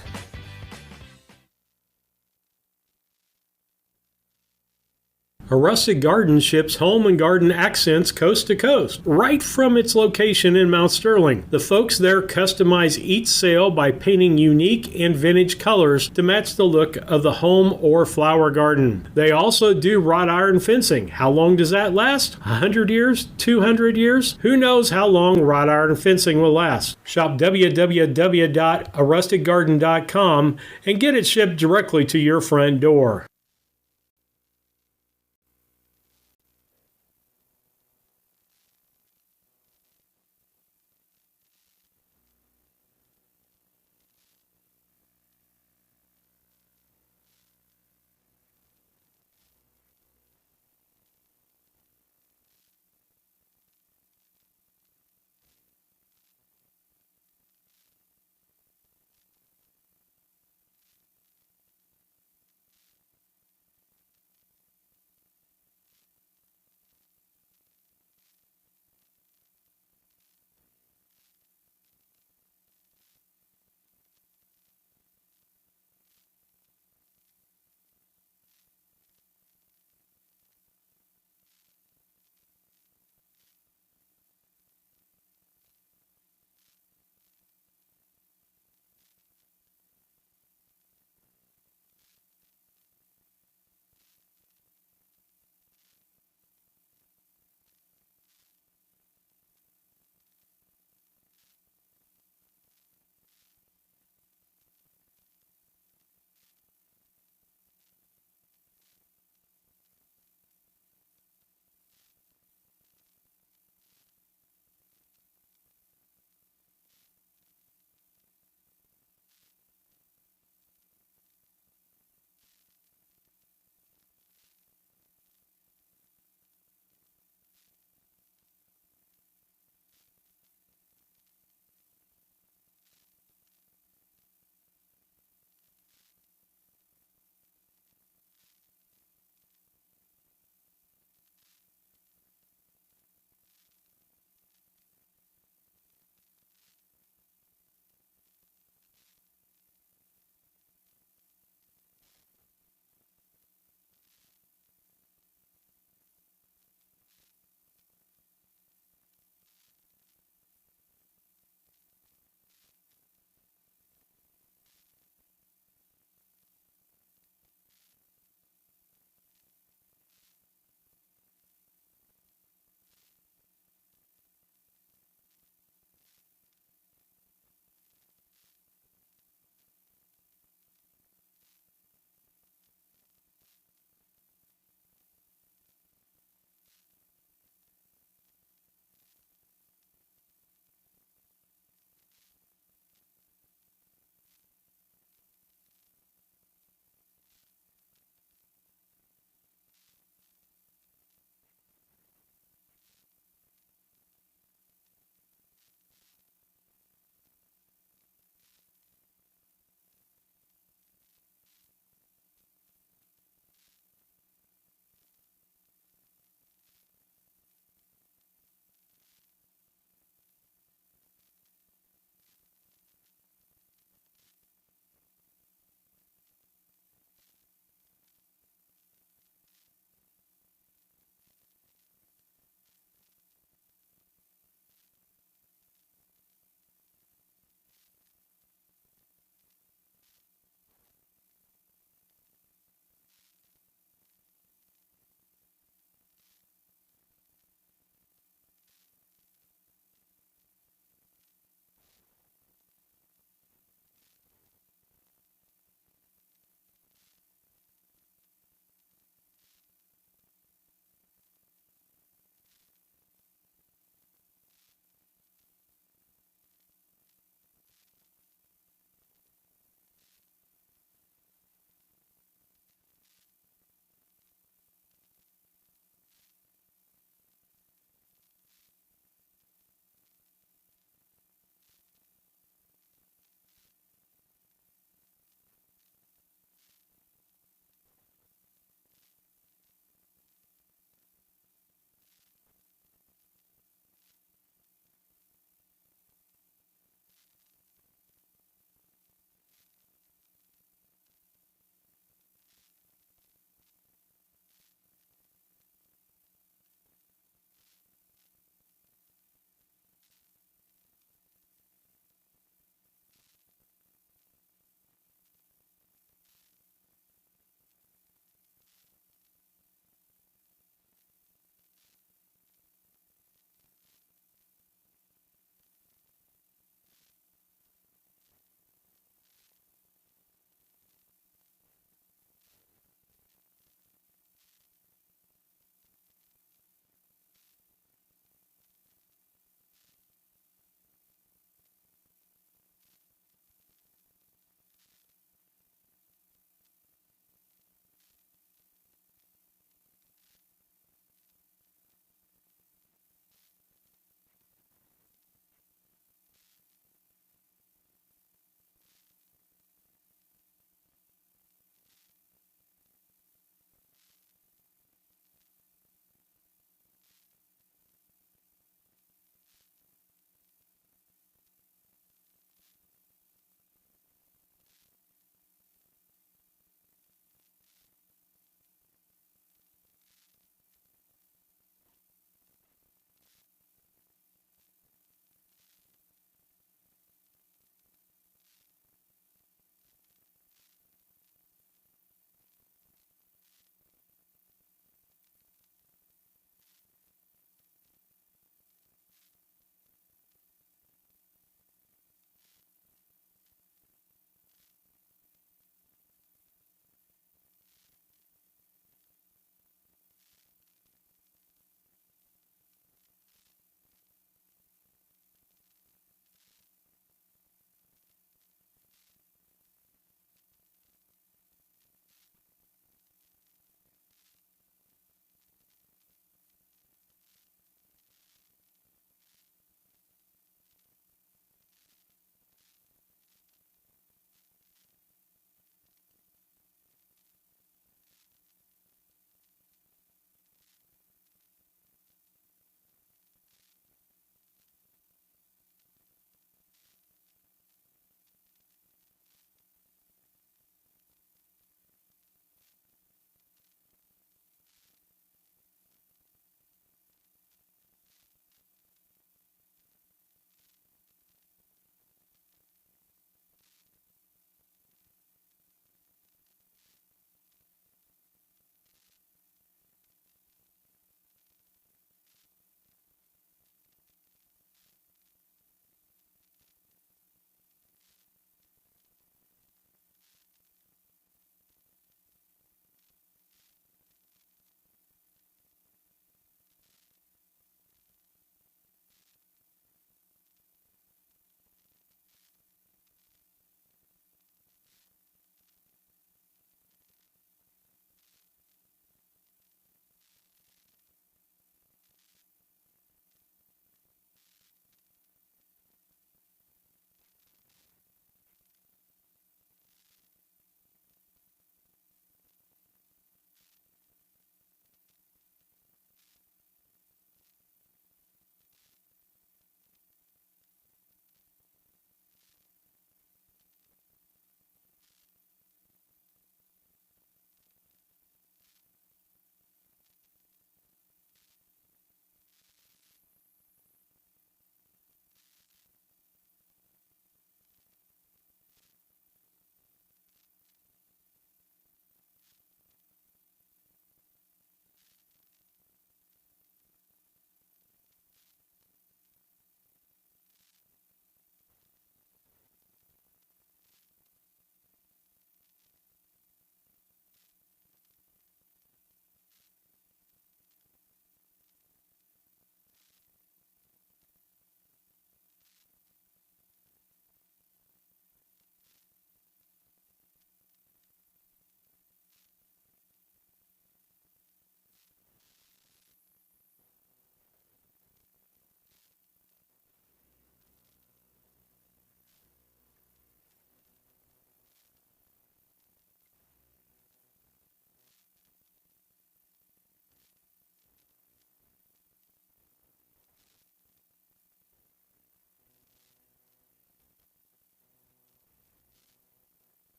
Speaker 4: A Rustic Garden ships home and garden accents coast to coast, right from its location in Mount Sterling. The folks there customize each sail by painting unique and vintage colors to match the look of the home or flower garden. They also do wrought iron fencing. How long does that last? 100 years? 200 years? Who knows how long wrought iron fencing will last? Shop www.arusticgarden.com and get it shipped directly to your front door.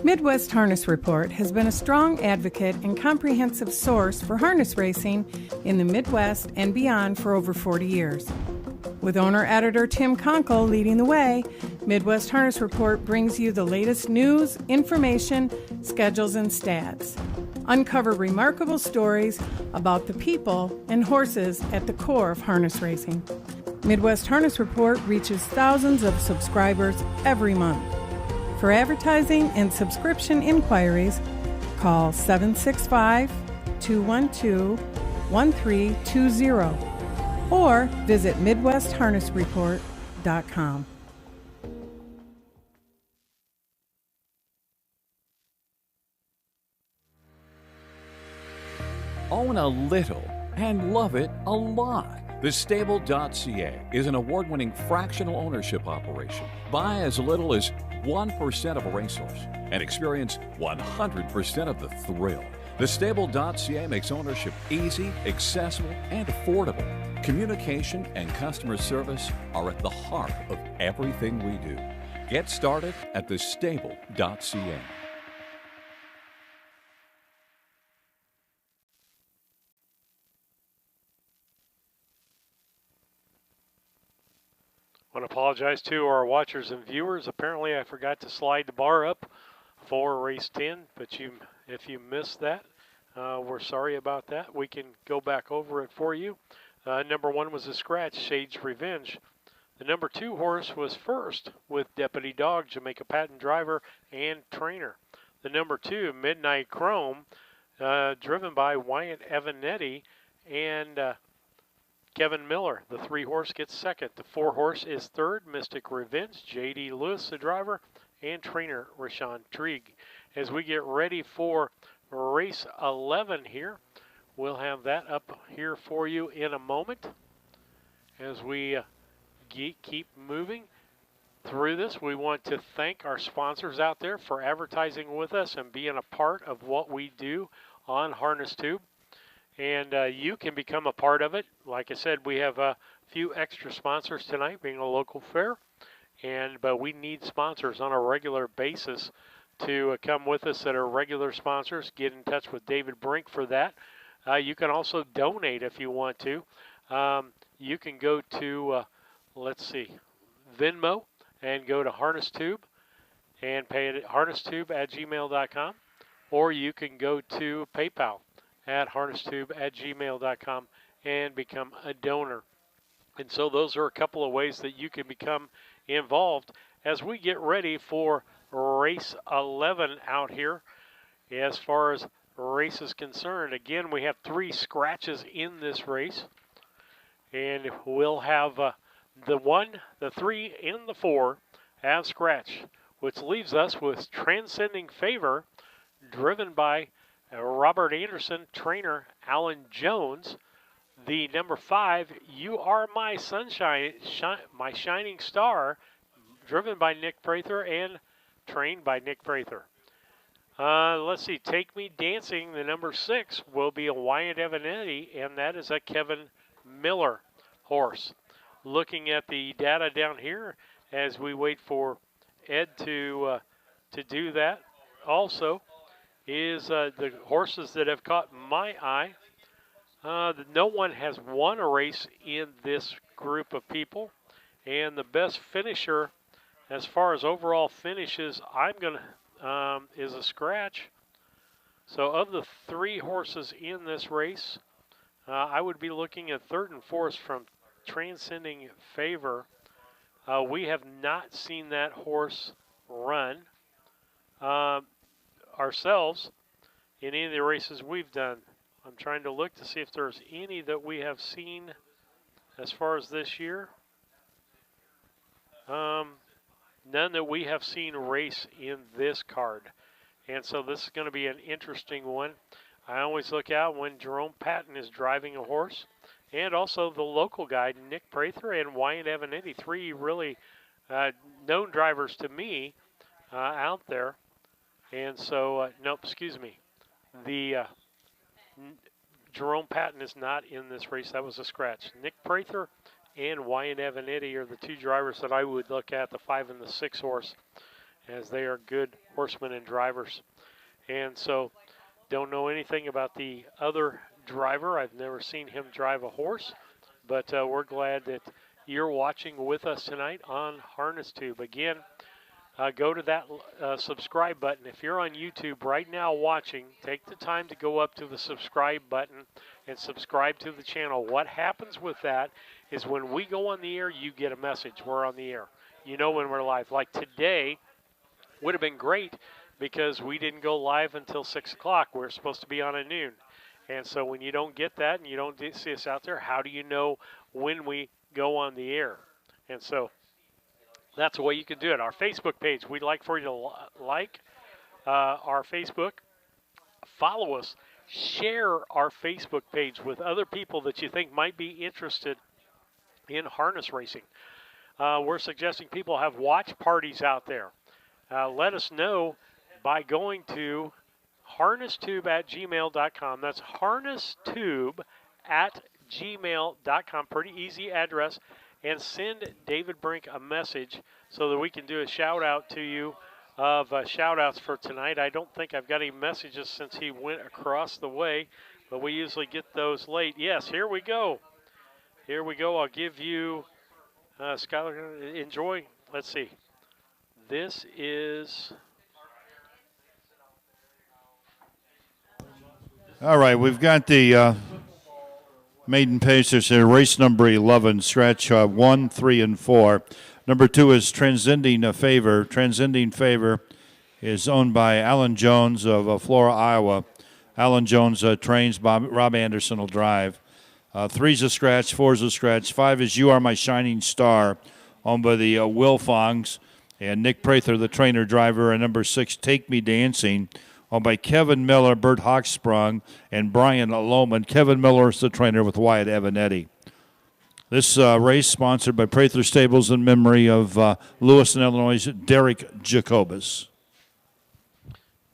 Speaker 2: Midwest Harness Report has been a strong advocate and comprehensive source for harness racing in the Midwest and beyond for over 40 years. With owner-editor Tim Conkle leading the way, Midwest Harness Report brings you the latest news, information, schedules, and stats. Uncover remarkable stories about the people and horses at the core of harness racing. Midwest Harness Report reaches thousands of subscribers every month. For advertising and subscription inquiries, call 765-212-1320 or visit MidwestHarnessReport.com.
Speaker 6: Own a little and love it a lot. TheStable.ca is an award-winning fractional ownership operation. Buy as little as 1% of a racehorse and experience 100% of the thrill. TheStable.ca makes ownership easy, accessible, and affordable. Communication and customer service are at the heart of everything we do. Get started at TheStable.ca.
Speaker 1: I want to apologize to our watchers and viewers. Apparently, I forgot to slide the bar up for race 10, but if you missed that, we're sorry about that. We can go back over it for you. Number 1 was a scratch, Shade's Revenge. The number 2 horse was first with Deputy Dog, Jamaica Patton driver and trainer. The number 2, Midnight Chrome, driven by Wyatt Evanetti and Kevin Miller. The 3 horse gets second. The 4 horse is third, Mystic Revenge, J.D. Lewis, the driver, and trainer Rashawn Trigg. As we get ready for race 11 here, we'll have that up here for you in a moment. As we keep moving through this, we want to thank our sponsors out there for advertising with us and being a part of what we do on Harness Tube. And you can become a part of it. Like I said, we have a few extra sponsors tonight, being a local fair. But we need sponsors on a regular basis to come with us that are regular sponsors. Get in touch with David Brink for that. You can also donate if you want to. You can go to, Venmo and go to Harness Tube and pay it at harnestube@gmail.com. Or you can go to PayPal at harnestube@gmail.com and become a donor. And so those are a couple of ways that you can become involved as we get ready for race 11 out here. As far as race is concerned, again, we have 3 scratches in this race. And we'll have the 1, the 3, and the 4 have scratch, which leaves us with Transcending Favor, driven by Robert Anderson, trainer Alan Jones. The number 5, You Are My Sunshine, My Shining Star, driven by Nick Prather and trained by Nick Prather. Let's see, Take Me Dancing, the number 6, will be a Wyatt Evanetti, and that is a Kevin Miller horse. Looking at the data down here as we wait for Ed to do that also is the horses that have caught my eye. No one has won a race in this group of people, and the best finisher as far as overall finishes is a scratch. So of the 3 horses in this race, I would be looking at third and fourth from Transcending Favor. We have not seen that horse run ourselves in any of the races we've done. I'm trying to look to see if there's any that we have seen as far as this year. None that we have seen race in this card. And so this is going to be an interesting one. I always look out when Jerome Patton is driving a horse. And also the local guy, Nick Prather and Wyatt Evanetti, 3 really known drivers to me out there. And so, Jerome Patton is not in this race. That was a scratch. Nick Prather and Wyatt Evanetti are the 2 drivers that I would look at, the 5 and the 6 horse, as they are good horsemen and drivers. And so, don't know anything about the other driver. I've never seen him drive a horse, but we're glad that you're watching with us tonight on Harness Tube. Again, go to that subscribe button. If you're on YouTube right now watching, take the time to go up to the subscribe button and subscribe to the channel. What happens with that is when we go on the air, you get a message. We're on the air. You know when we're live. Like today would have been great because we didn't go live until 6 o'clock. We're supposed to be on at noon. And so when you don't get that and you don't see us out there, how do you know when we go on the air? And so that's the way you can do it. Our Facebook page, we'd like for you to like our Facebook, follow us, share our Facebook page with other people that you think might be interested in harness racing. We're suggesting people have watch parties out there. Let us know by going to harnesstube@gmail.com. That's harnesstube@gmail.com. Pretty easy address. And send David Brink a message so that we can do a shout out to you of shout outs for tonight. I don't think I've got any messages since he went across the way, but we usually get those late. Yes, here we go. Here we go. I'll give you, Schuyler, enjoy. Let's see. This is...
Speaker 24: All right, we've got the maiden pacers here. Race number 11, stretch 1, 3, and 4. Number 2 is Transcending Favor. Transcending Favor is owned by Alan Jones of Flora, Iowa. Alan Jones trains. Rob Anderson will drive. 3's a scratch, 4's a scratch. 5 is You Are My Shining Star, owned by the Wilfongs and Nick Prather, the trainer driver. And number 6, Take Me Dancing, owned by Kevin Miller, Bert Hochsprung, and Brian Lohman. Kevin Miller is the trainer with Wyatt Evanetti. This race sponsored by Prather Stables in memory of Lewiston, Illinois' Derek Jacobus.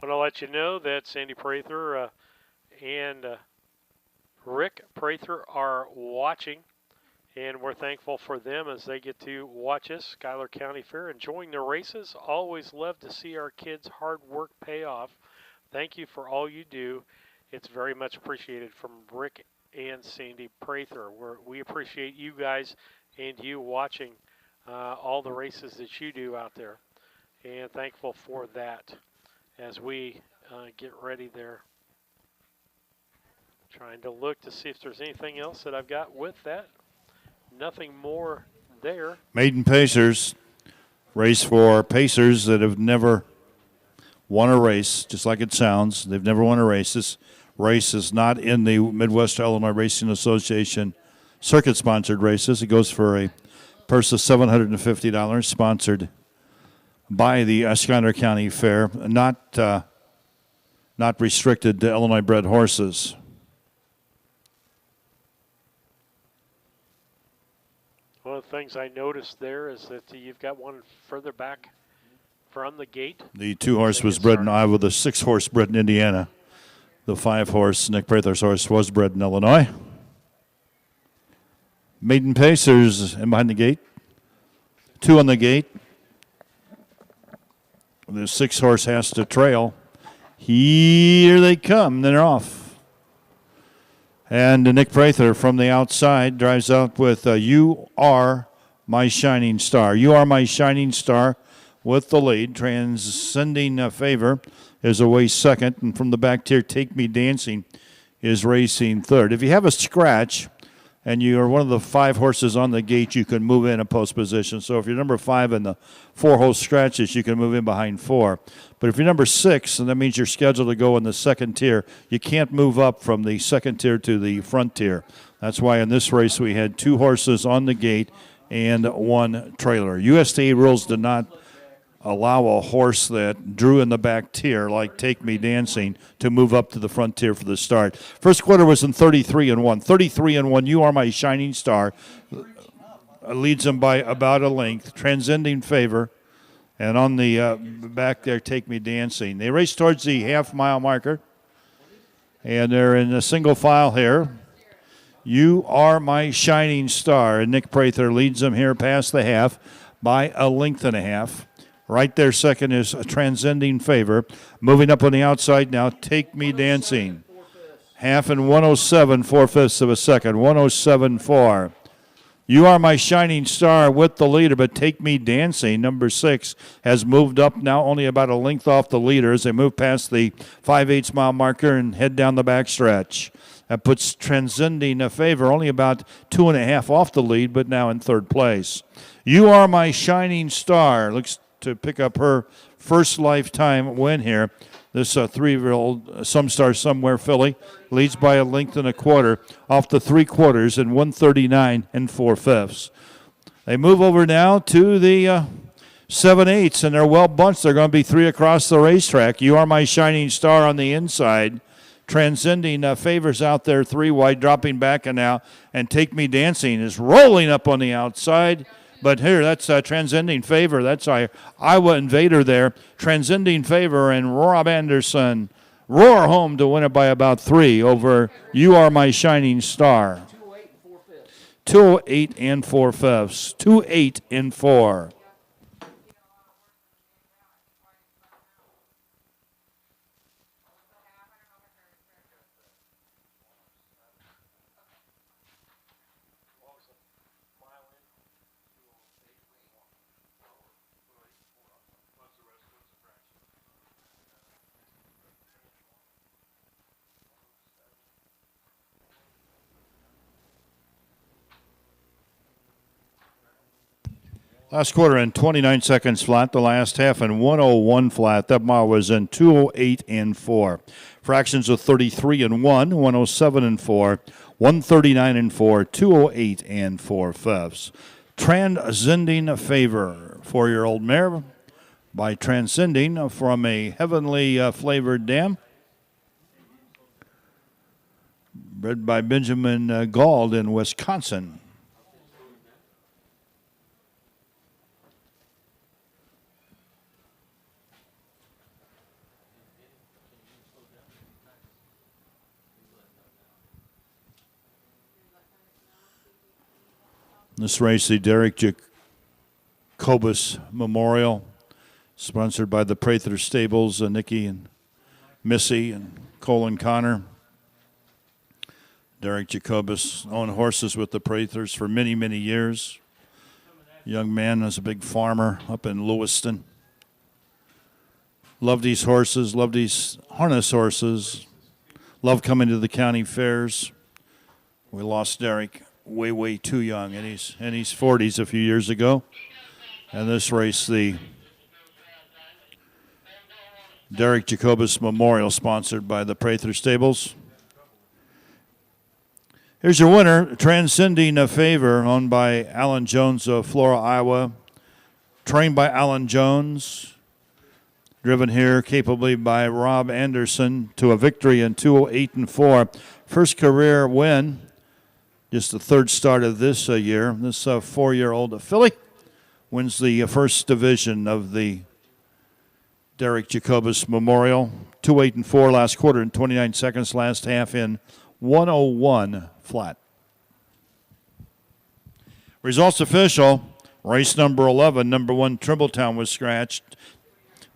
Speaker 1: I want to let you know that Sandy Prather and Rick Prather are watching, and we're thankful for them as they get to watch us, Schuyler County Fair, enjoying the races. Always love to see our kids' hard work pay off. Thank you for all you do. It's very much appreciated from Rick and Sandy Prather. We appreciate you guys and you watching all the races that you do out there. And thankful for that as we get ready there. Trying to look to see if there's anything else that I've got with that. Nothing more there.
Speaker 24: Maiden Pacers, race for Pacers that have never won a race, just like it sounds. They've never won a race. This race is not in the Midwest Illinois Racing Association circuit-sponsored races. It goes for a purse of $750, sponsored by the Schuyler County Fair, not restricted to Illinois-bred horses.
Speaker 1: One of the things I noticed there is that you've got one further back from the gate.
Speaker 24: The 2-horse was bred in Iowa. The 6-horse bred in Indiana. The 5-horse, Nick Prather's horse, was bred in Illinois. Maiden Pacers in behind the gate. 2 on the gate. The 6-horse has to trail. Here they come. Then they're off. And Nick Prather from the outside drives out with You Are My Shining Star. You Are My Shining Star with the lead. Transcending Favor is away second. And from the back tier, Take Me Dancing is racing third. If you have a scratch and you are one of the 5 horses on the gate, you can move in a post position. So if you're number 5 in the 4-horse scratches, you can move in behind 4. But if you're number 6, and that means you're scheduled to go in the second tier, you can't move up from the second tier to the front tier. That's why in this race we had 2 horses on the gate and 1 trailer. USTA rules did not allow a horse that drew in the back tier, like Take Me Dancing, to move up to the front tier for the start. First quarter was in 33-1. 33-1, You Are My Shining Star leads him by about a length. Transcending Favor, and on the back there, Take Me Dancing. They race towards the half-mile marker, and they're in a single file here. You Are My Shining Star, and Nick Prather leads them here past the half by a length and a half. Right there, second is Transcending Favor. Moving up on the outside now, Take Me Dancing. Half and 107, 4/5 of a second. 107.4. You Are My Shining Star with the leader, but Take Me Dancing, number 6, has moved up now only about a length off the leader as they move past the 5/8 mile marker and head down the backstretch. That puts Transcending Favor only about 2.5 off the lead, but now in third place. You Are My Shining Star looks to pick up her first lifetime win here. This 3-year-old Some Star Somewhere filly leads by a length and a quarter off the 3/4 and 139 4/5. They move over now to the 7/8, and they're well bunched. They're going to be 3 across the racetrack. You Are My Shining Star on the inside. Transcending Favors out there 3 wide, dropping back and now. And Take Me Dancing is rolling up on the outside. But here, that's Transcending Favor. That's Iowa Invader there. Transcending Favor and Rob Anderson roar home to win it by about 3 over You Are My Shining Star. 208 4/5. 2-8 and 4. Last quarter in 29 seconds flat. The last half in 101 flat. That mile was in 208 and 4. Fractions of 33 and 1, 107 and 4, 139 and 4, 208 and 4/5. Transcending Favor, 4-year-old mare by Transcending from a heavenly flavored dam. Bred by Benjamin Gauld in Wisconsin. This race, the Derek Jacobus Memorial, sponsored by the Prather Stables, Nikki and Missy and Cole and Connor. Derek Jacobus owned horses with the Prathers for many, many years. Young man was a big farmer up in Lewiston. Loved these horses, loved these harness horses, loved coming to the county fairs. We lost Derek way too young, in his 40s a few years ago. And this race, the Derek Jacobus Memorial, sponsored by the Prather Stables. Here's your winner, Transcending Favor, owned by Alan Jones of Flora, Iowa. Trained by Alan Jones. Driven here capably by Rob Anderson to a victory in 208 and 4. First career win. Just the third start of this year. This 4-year-old filly wins the first division of the Derek Jacobus Memorial. 2-8 and 4 last quarter in 29 seconds. Last half in 101 flat. Results official. Race number 11. Number 1, Trimbletown was scratched.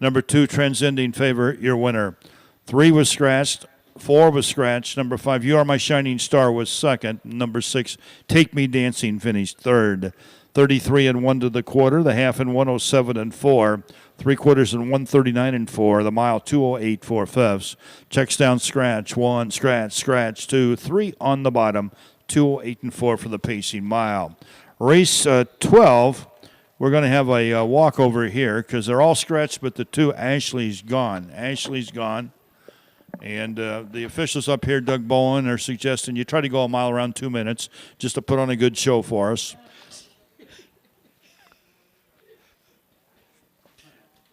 Speaker 24: Number 2, Transcending Favor, your winner. 3 was scratched. 4 was scratched. Number 5, You Are My Shining Star, was second. Number 6, Take Me Dancing, finished third. 33 and 1 to the quarter. The half in 107 and 4. 3/4 in 139 and 4. The mile 208 4/5. Checks down scratch. 1, scratch, 2, 3 on the bottom. 208 and 4 for the pacing mile. Race 12. We're going to have a walkover here because they're all scratched, but the 2, Ashley's gone. Ashley's gone. And the officials up here, Doug Bowen, are suggesting you try to go a mile around 2 minutes just to put on a good show for us.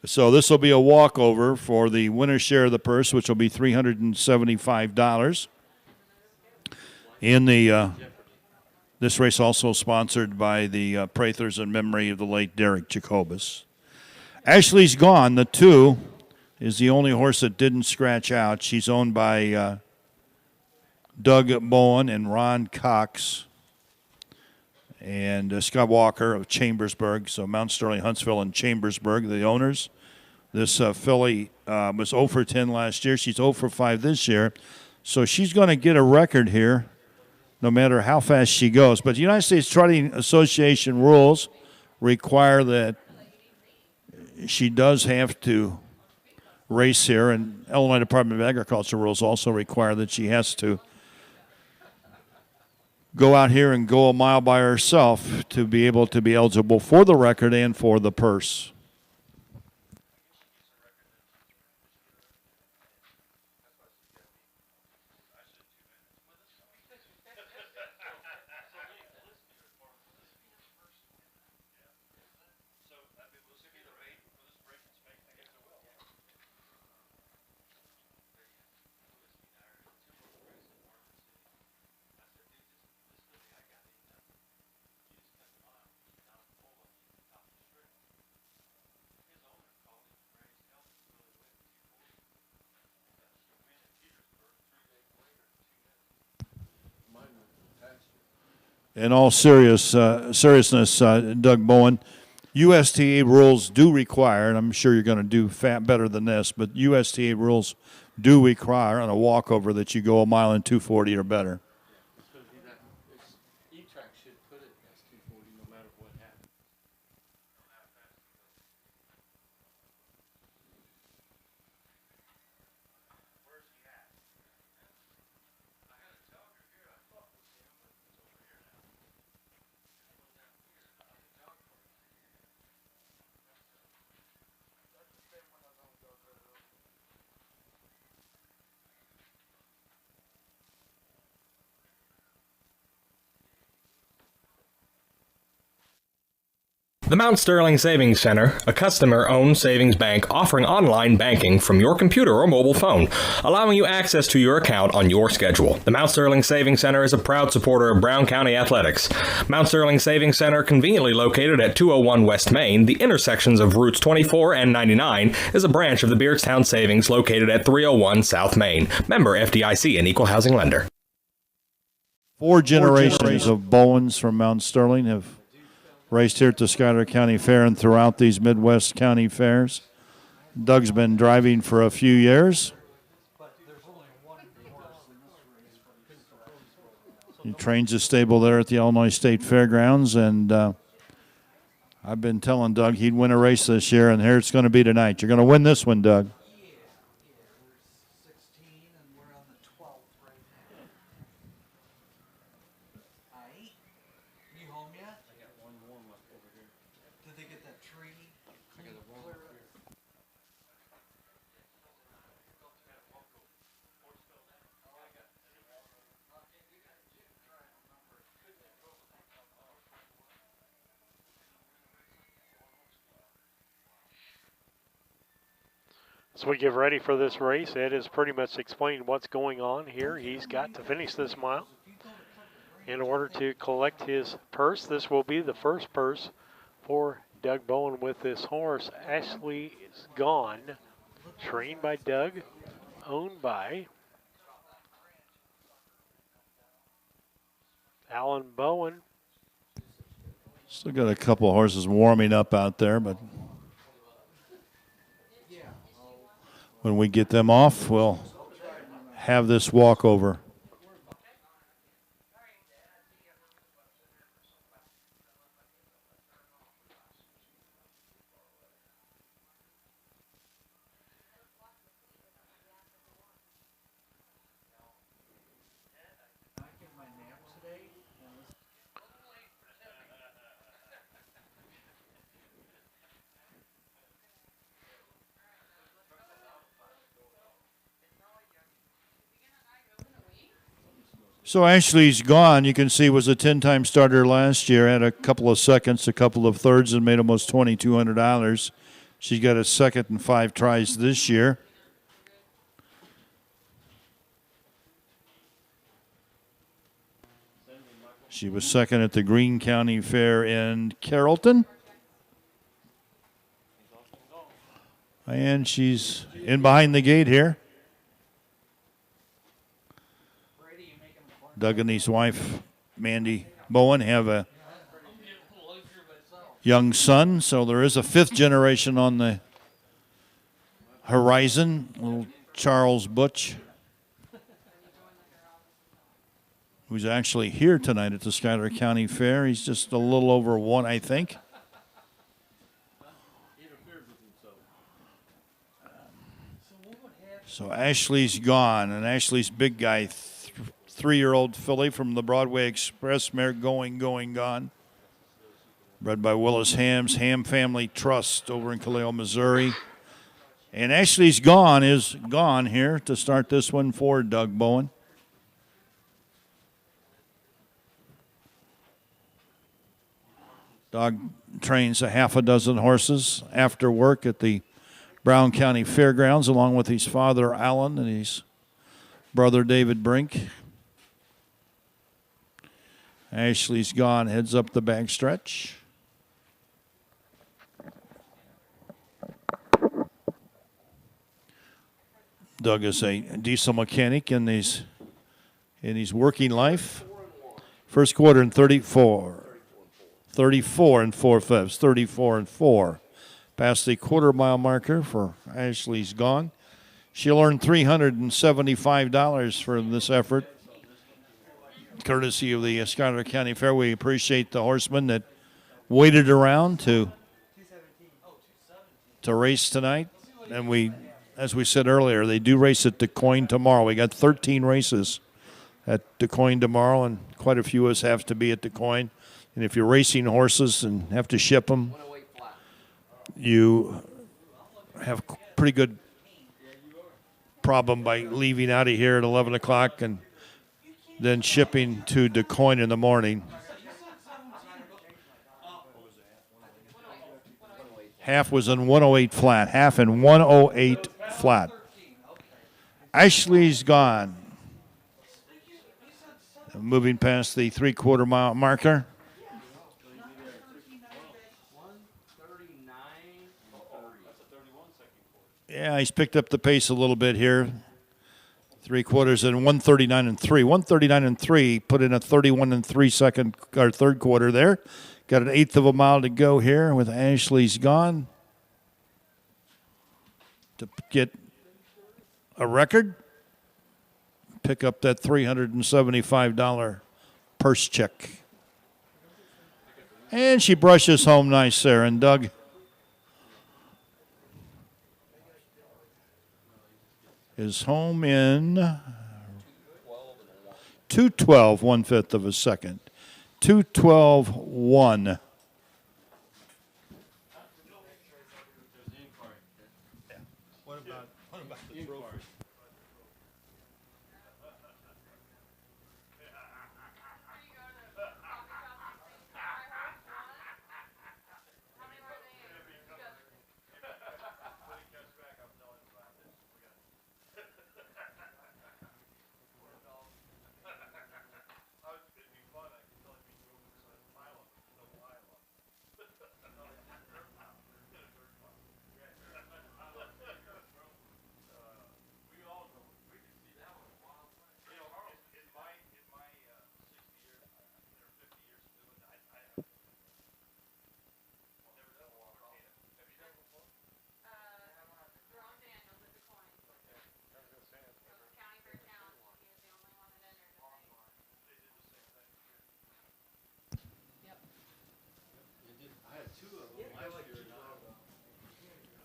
Speaker 24: So this will be a walkover for the winner's share of the purse, which will be $375. In the this race also sponsored by the Prathers in memory of the late Derek Jacobus. Ashley's Gone, the 2, is the only horse that didn't scratch out. She's owned by Doug Bowen and Ron Cox. and Scott Walker of Chambersburg. So Mount Sterling, Huntsville, and Chambersburg, the owners. This filly was 0 for 10 last year. She's 0 for 5 this year. So she's going to get a record here no matter how fast she goes. But the United States Trotting Association rules require that she does have to race here, and Illinois Department of Agriculture rules also require that she has to go out here and go a mile by herself to be able to be eligible for the record and for the purse. In all seriousness, Doug Bowen, USTA rules do require, and I'm sure you're going to do better than this, but USTA rules do require on a walkover that you go a mile in 2:40 or better.
Speaker 7: The Mount Sterling Savings Center, a customer-owned savings bank offering online banking from your computer or mobile phone, allowing you access to your account on your schedule. The Mount Sterling Savings Center is a proud supporter of Brown County athletics. Mount Sterling Savings Center, conveniently located at 201 West Main, the intersections of routes 24 and 99, is a branch of the Beardstown Savings located at 301 South Main. Member FDIC, an equal housing lender.
Speaker 24: Four generations of Bowens from Mount Sterling have raced here at the Schuyler County Fair and throughout these Midwest County Fairs. Doug's been driving for a few years. He trains a stable there at the Illinois State Fairgrounds, and I've been telling Doug he'd win a race this year, and here it's going to be tonight. You're going to win this one, Doug.
Speaker 1: As we get ready for this race, Ed has pretty much explained what's going on here. He's got to finish this mile in order to collect his purse. This will be the first purse for Doug Bowen with this horse. Ashley is gone, trained by Doug, owned by Alan Bowen.
Speaker 24: Still got a couple of horses warming up out there, but when we get them off, we'll have this walkover. So Ashley's gone. You can see was a 10-time starter last year. Had a couple of seconds, a couple of thirds, and made almost $2,200. She's got a second and 5 tries this year. She was second at the Greene County Fair in Carrollton. And she's in behind the gate here. Doug and his wife, Mandy Bowen, have a young son. So there is a fifth generation on the horizon. Little Charles Butch, who's actually here tonight at the Schuyler County Fair. He's just a little over one, I think. So Ashley's gone, and Ashley's big guy, 3-year-old filly from the Broadway Express mare, Going, Gone. Bred by Willis Ham's Ham Family Trust over in Kaleo, Missouri. And Ashley's Gone is gone here to start this one for Doug Bowen. Doug trains a half a dozen horses after work at the Brown County Fairgrounds, along with his father, Alan, and his brother, David Brink. Ashley's Gone heads up the backstretch. Doug is a diesel mechanic in his working life. First quarter in 34 and 4/5, 34 and 4. Past the quarter-mile marker for Ashley's Gone. She'll earn $375 for this effort, courtesy of the Schuyler County Fair. We appreciate the horsemen that waited around to race tonight. And we, as we said earlier, they do race at DeCoin tomorrow. We got 13 races at DeCoin tomorrow, and quite a few of us have to be at DeCoin. And if you're racing horses and have to ship them, you have a pretty good problem by leaving out of here at 11 o'clock and then shipping to DeCoin in the morning. Half was in 108 flat. Half in 108 flat. Ashley's Gone. Moving past the 3/4 mile marker. Yeah, he's picked up the pace a little bit here. 3/4 and 139 and 3. 139 and 3, put in a 31 and 3 third quarter there. Got an eighth of a mile to go here with Ashley's Gone to get a record. Pick up that $375 purse check. And she brushes home nice there. And Doug is home in 2:12, 1/5 of a second. 2:12.1. What about the trophy?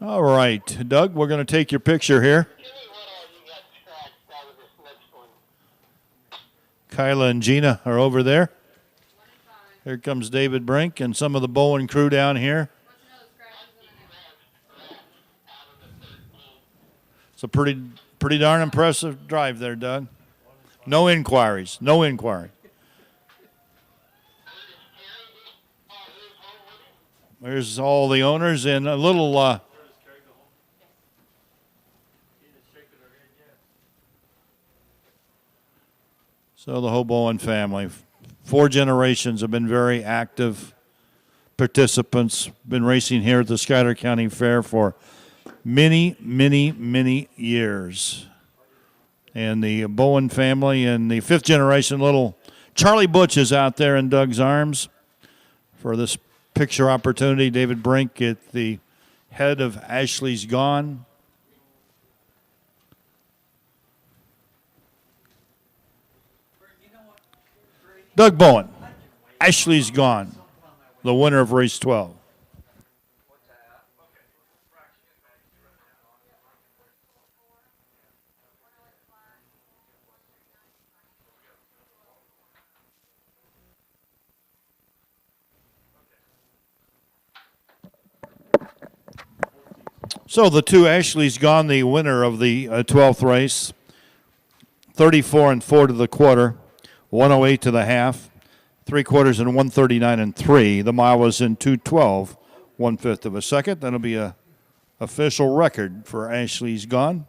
Speaker 24: All right, Doug, we're going to take your picture here. Kyla and Gina are over there. Here comes David Brink and some of the Bowen crew down here. It's a pretty darn impressive drive there, Doug. No inquiries, no inquiry. There's all the owners and a little so the Hoboen family, 4 generations have been very active participants, been racing here at the Schuyler County Fair for many, many, many years. And the Bowen family and the 5th generation little Charlie Butch is out there in Doug's arms for this picture opportunity. David Brink at the head of Ashley's Gone. Doug Bowen, Ashley's Gone, the winner of race 12. So the two Ashley's Gone, the winner of the 12th race, 34-4 to the quarter, 108 to the half, 3/4 and 139 3. The mile was in 2:12, 1/5 of a second. That'll be a official record for Ashley's Gone.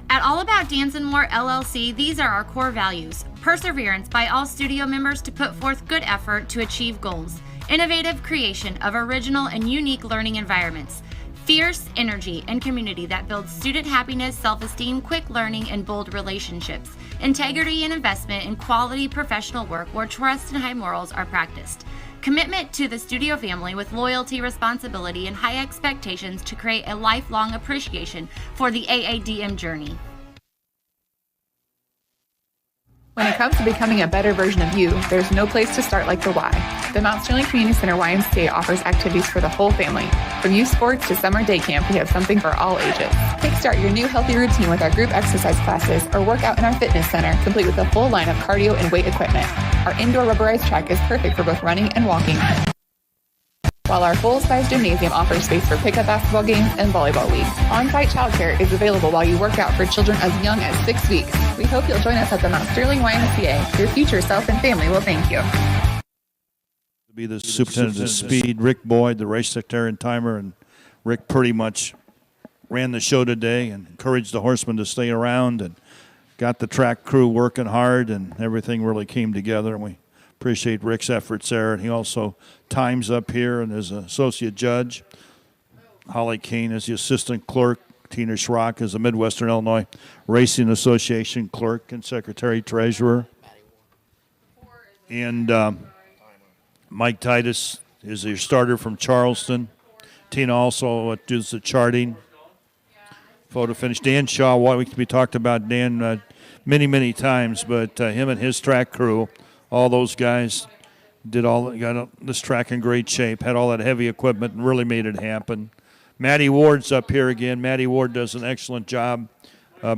Speaker 13: At All About Dance and More LLC, these are our core values. Perseverance by all studio members to put forth good effort to achieve goals. Innovative creation of original and unique learning environments. Fierce energy and community that builds student happiness, self-esteem, quick learning, and bold relationships. Integrity and investment in quality professional work where trust and high morals are practiced. Commitment to the studio family with loyalty, responsibility, and high expectations to create a lifelong appreciation for the AADM journey.
Speaker 16: When it comes to becoming a better version of you, there's no place to start like the Y. The Mount Sterling Community Center YMCA offers activities for the whole family. From youth sports to summer day camp, we have something for all ages. Kickstart your new healthy routine with our group exercise classes or work out in our fitness center, complete with a full line of cardio and weight equipment. Our indoor rubberized track is perfect for both running and walking. While our full-size gymnasium offers space for pickup basketball games and volleyball leagues. On-site childcare is available while you work out for children as young as 6 weeks. We hope you'll join us at the Mount Sterling YMCA. Your future self and family will thank you.
Speaker 24: To be the superintendent of speed, Rick Boyd, the race secretary and timer, and Rick pretty much ran the show today and encouraged the horsemen to stay around and got the track crew working hard, and everything really came together, and we appreciate Rick's efforts there. And he also times up here and is an associate judge. Holly Kane is the assistant clerk. Tina Schrock is the Midwestern Illinois Racing Association clerk and secretary treasurer. And Mike Titus is your starter from Charleston. Tina also does the charting. Photo finish. Dan Shaw, we talked about Dan many times, but him and his track crew, all those guys got this track in great shape, had all that heavy equipment, and really made it happen. Maddie Ward's up here again. Maddie Ward does an excellent job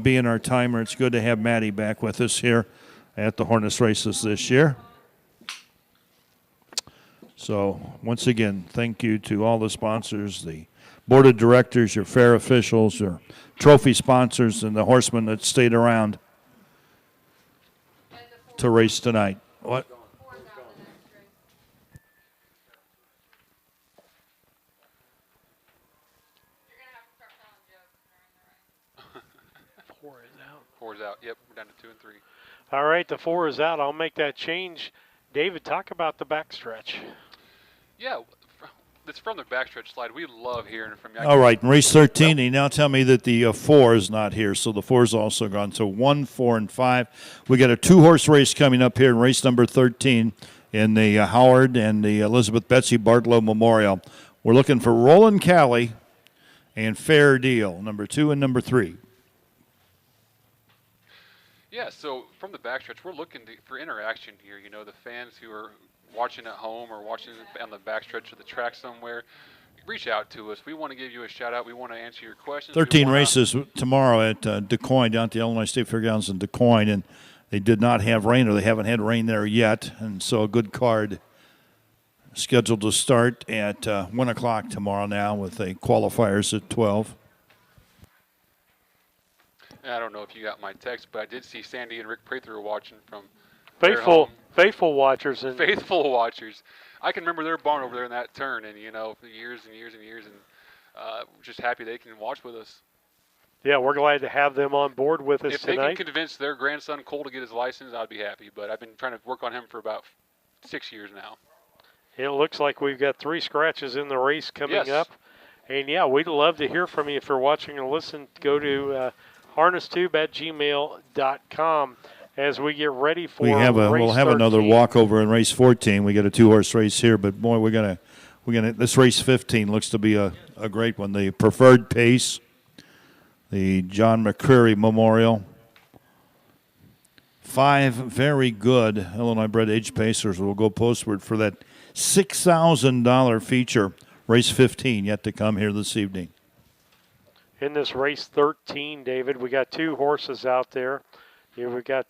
Speaker 24: being our timer. It's good to have Maddie back with us here at the Harness Races this year. So, once again, thank you to all the sponsors, the board of directors, your fair officials, your trophy sponsors, and the horsemen that stayed around to race tonight. What?
Speaker 18: Four is out. Yep, we're down to 2 and 3.
Speaker 1: All right, the 4 is out. I'll make that change. David, talk about the backstretch.
Speaker 18: Yeah, it's from the backstretch slide. We love hearing from you.
Speaker 24: All right, in race 13, they now tell me that the 4 is not here, so the 4 is also gone. So 1, 4, and 5. We got a 2-horse race coming up here in race number 13 in the Howard and the Elizabeth Betsy Bartlow Memorial. We're looking for Roland Calley and Fair Deal, number 2 and number 3.
Speaker 18: Yeah, so from the backstretch, we're looking for interaction here. You know, the fans who are watching at home or watching on the backstretch of the track somewhere, reach out to us. We want to give you a shout-out. We want to answer your questions.
Speaker 24: 13 races tomorrow at DeQuoin, down at the Illinois State Fairgrounds in DeQuoin, and they did not have rain, or they haven't had rain there yet, and so a good card scheduled to start at 1 o'clock tomorrow now with the qualifiers at 12.
Speaker 18: I don't know if you got my text, but I did see Sandy and Rick Prather watching from
Speaker 1: faithful watchers. And
Speaker 18: faithful watchers. I can remember their barn over there in that turn, and, you know, for years and years and years, and we're just happy they can watch with us.
Speaker 1: Yeah, we're glad to have them on board with us tonight.
Speaker 18: If they can convince their grandson Cole to get his license, I'd be happy, but I've been trying to work on him for about 6 years now.
Speaker 1: It looks like we've got 3 scratches in the race coming up. And, yeah, we'd love to hear from you. If you're watching or listening, go to harnesstube@gmail.com. as we get ready for
Speaker 24: we'll have
Speaker 1: race
Speaker 24: another
Speaker 1: 13.
Speaker 24: walkover in race 14. We got a 2-horse race here, but boy, we're gonna this race 15 looks to be a great one. The Preferred Pace, the John McCreary Memorial. 5 very good Illinois-bred age pacers will go postward for that $6,000 feature. Race 15 yet to come here this evening.
Speaker 1: In this race 13, David, we got 2 horses out there. Here we got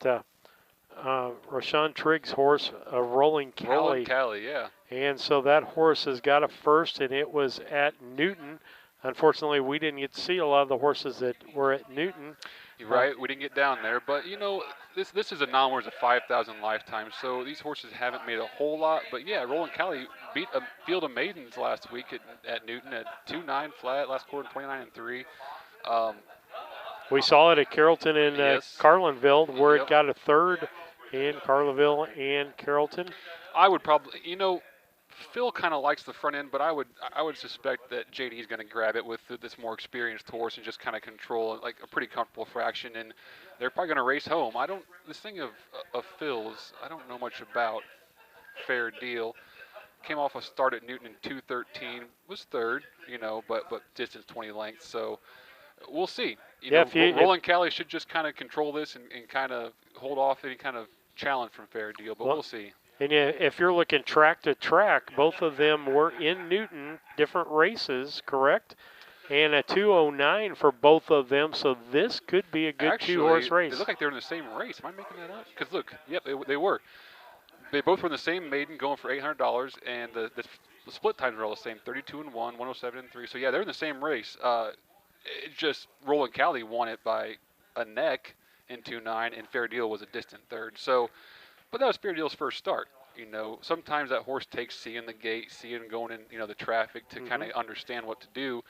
Speaker 1: Rashawn Trigg's horse, Rolling Cali.
Speaker 18: Rolling Cali, yeah.
Speaker 1: And so that horse has got a first, and it was at Newton. Unfortunately, we didn't get to see a lot of the horses that were at Newton.
Speaker 18: You're right, we didn't get down there, but you know, this is a non-worth of 5,000 lifetimes, so these horses haven't made a whole lot. But yeah, Rolling Cali beat a field of maidens last week at Newton at 2-9 flat, last quarter 29-3.
Speaker 1: We saw it at Carrollton and
Speaker 18: yes.
Speaker 1: Carlinville, where
Speaker 18: Yep.
Speaker 1: it got a third in Carlinville and Carrollton.
Speaker 18: I would probably, Phil kind of likes the front end, but I would suspect that JD is going to grab it with this more experienced horse and just kind of control like a pretty comfortable fraction, and they're probably going to race home. This thing of Phil's, I don't know much about. Fair Deal. Came off a start at Newton in 2:13, was third, but distance 20 lengths, so we'll see. Rolling Cali should just kind of control this and kind of hold off any kind of challenge from Fair Deal, but we'll see.
Speaker 1: And if you're looking track to track, both of them were in Newton, different races, correct? And a 2:09 for both of them, so this could be a good
Speaker 18: Actually,
Speaker 1: 2-horse race.
Speaker 18: They look like they're in the same race. Am I making that up? Because look, yep, they were. They both were in the same maiden, going for $800, and the split times were all the same: 32-1, 107-3. So yeah, they're in the same race. It just Rolling Cali won it by a neck in 2:9, and Fair Deal was a distant third. So. But that was Fair Deal's first start. Sometimes that horse takes seeing the gate, seeing going in, the traffic to kind of understand what to do.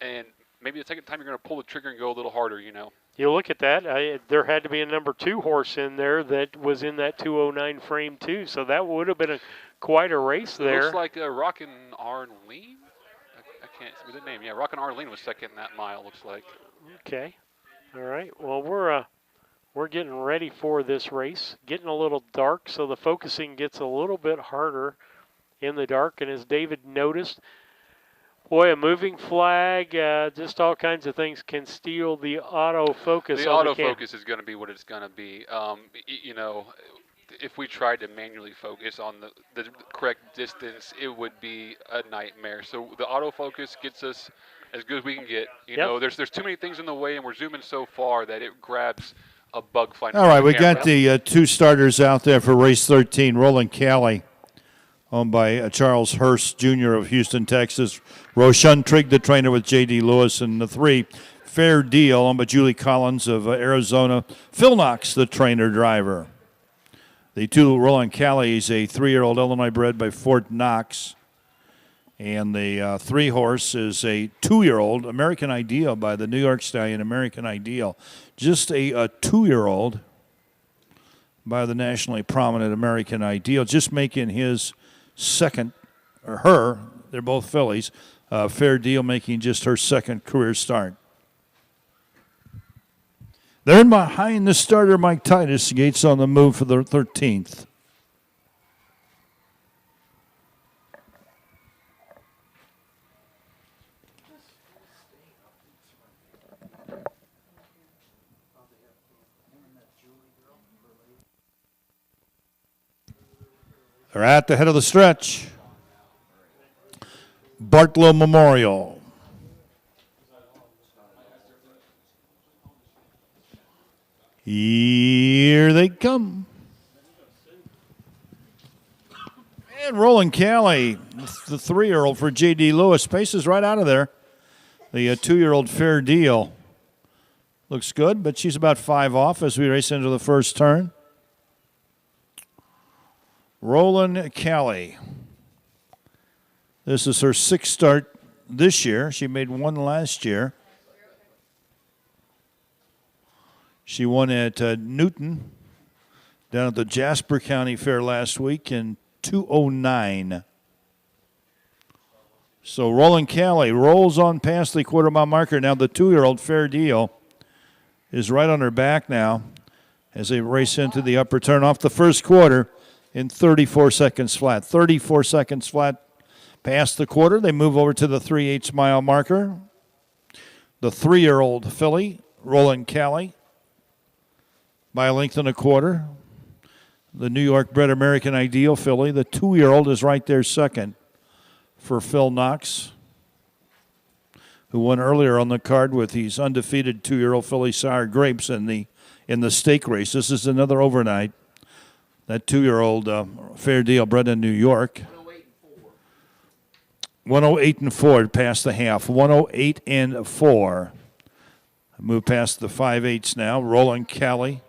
Speaker 18: And maybe the second time you're going to pull the trigger and go a little harder,
Speaker 1: You look at that. There had to be a number 2 horse in there that was in that 2:09 frame too. So that would have been quite a race there.
Speaker 18: It looks like Rockin' Arlene. I can't see the name. Yeah, Rockin' Arlene was second in that mile. Looks like.
Speaker 1: Okay. All right. Well, we're getting ready for this race. Getting a little dark, so the focusing gets a little bit harder in the dark. And as David noticed, boy, a moving flag, just all kinds of things can steal the autofocus.
Speaker 18: The autofocus is going to be what it's going to be. If we tried to manually focus on the correct distance, it would be a nightmare. So the autofocus gets us as good as we can get. There's too many things in the way, and we're zooming so far that it grabs a bug flying.
Speaker 24: All right, we got the 2 starters out there for race 13. Rolling Cali, owned by Charles Hurst Jr. of Houston, Texas. Roshan Trigg, the trainer with J.D. Lewis. And the 3, Fair Deal, owned by Julie Collins of Arizona. Phil Knox, the trainer driver. The 2, Rolling Cali, is a 3-year-old Illinois bred by Fort Knox. And the 3 horse is a 2-year-old American Ideal by the New York Stallion American Ideal. Just a 2-year-old by the nationally prominent American Ideal, just making his second, or her, they're both fillies, Fair Deal making just her second career start. They're in behind the starter, Mike Titus. Gates on the move for the 13th. They're at the head of the stretch. Bartlow Memorial. Here they come. And Rolling Cali, the 3-year-old for J.D. Lewis. Paces right out of there. The 2-year-old Fair Deal looks good, but she's about 5 off as we race into the first turn. Rolling Cali. This is her 6th start this year. She made 1 last year. She won at Newton down at the Jasper County Fair last week in 2:09. So Rolling Cali rolls on past the quarter-mile marker. Now the 2-year-old Fair Deal is right on her back now. as they race into the upper turn off the first quarter in 34 seconds flat. 34 seconds flat past the quarter. They move over to the 3/8 mile marker. The 3-year-old filly, Roland Cali, by a length and a quarter. The New York bred American Ideal filly, the 2-year-old, is right there second for Phil Knox, who won earlier on the card with his undefeated 2-year-old filly Sour Grapes in the stake race. This is another overnight. That 2-year-old Fair Deal, bred in New York. 108 and 4 past the half. 108 and 4. Move past the 5/8 now. Roland Cali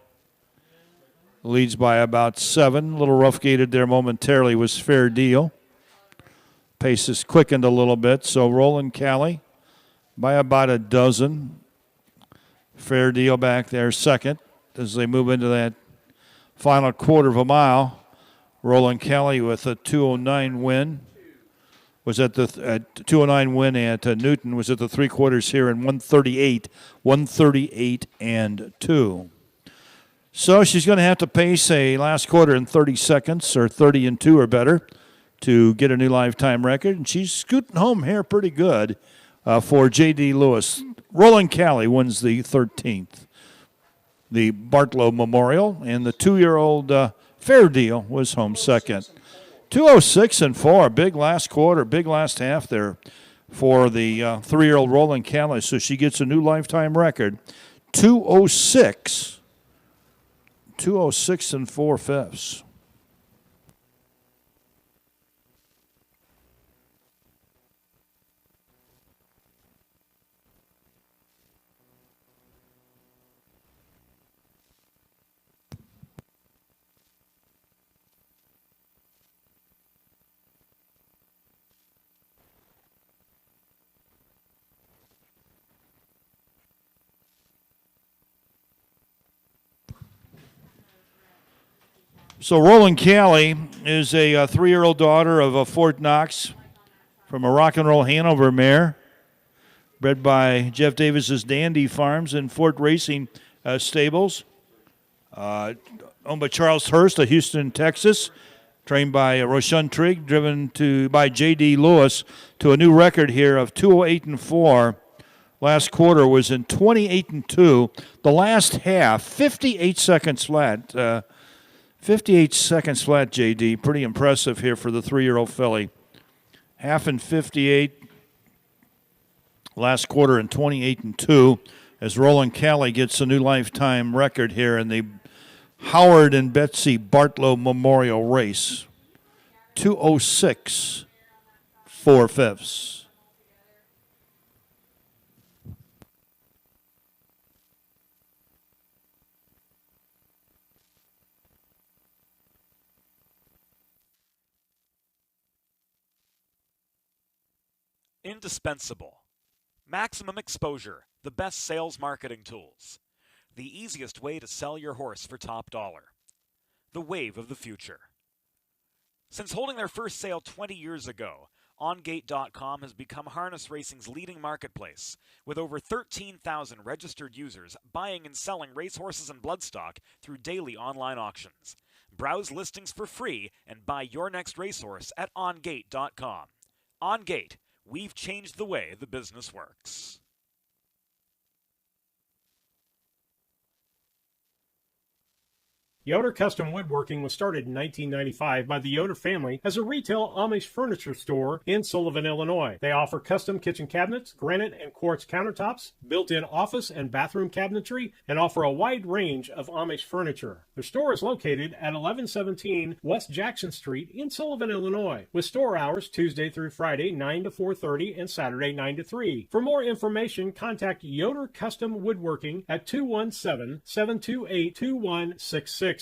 Speaker 24: leads by about 7. A little rough gated there momentarily was Fair Deal. Pace has quickened a little bit, so Roland Cali by about a dozen. Fair Deal back there second as they move into that final quarter of a mile. Roland Cali with a 2:09 win. Was at the 2:09 win at Newton, was at the 3/4 here in 138 and 2. So she's going to have to pace a last quarter in 30 seconds or 30 and 2 or better to get a new lifetime record. And she's scooting home here pretty good for J.D. Lewis. Roland Cali wins the 13th. The Bartlow Memorial, and the 2-year-old Fair Deal was home second. 2:06 and 4, big last quarter, big last half there for the 3-year-old Roland Cali. So she gets a new lifetime record, 2:06 and 4/5. So Roland Cali is a 3-year-old daughter of Fort Knox from a rock and roll Hanover mare, bred by Jeff Davis's Dandy Farms and Fort Racing Stables, owned by Charles Hurst of Houston, Texas, trained by Roshan Trigg, driven by J.D. Lewis to a new record here of 2:08 and 4. Last quarter was in 28 and 2. The last half, 58 seconds flat. 58 seconds flat, J.D. Pretty impressive here for the 3-year-old filly. Half in 58. Last quarter in 28 and 2. As Roland Cali gets a new lifetime record here in the Howard and Betsy Bartlow Memorial Race. 2:06 4/5.
Speaker 19: Indispensable. Maximum exposure, the best sales marketing tools. The easiest way to sell your horse for top dollar. The wave of the future. Since holding their first sale 20 years ago, OnGate.com has become harness racing's leading marketplace, with over 13,000 registered users buying and selling racehorses and bloodstock through daily online auctions. Browse listings for free and buy your next racehorse at OnGate.com. OnGate. We've changed the way the business works.
Speaker 4: Yoder Custom Woodworking was started in 1995 by the Yoder family as a retail Amish furniture store in Sullivan, Illinois. They offer custom kitchen cabinets, granite and quartz countertops, built-in office and bathroom cabinetry, and offer a wide range of Amish furniture. Their store is located at 1117 West Jackson Street in Sullivan, Illinois, with store hours Tuesday through Friday 9 to 4:30 and Saturday 9 to 3. For more information, contact Yoder Custom Woodworking at 217-728-2166.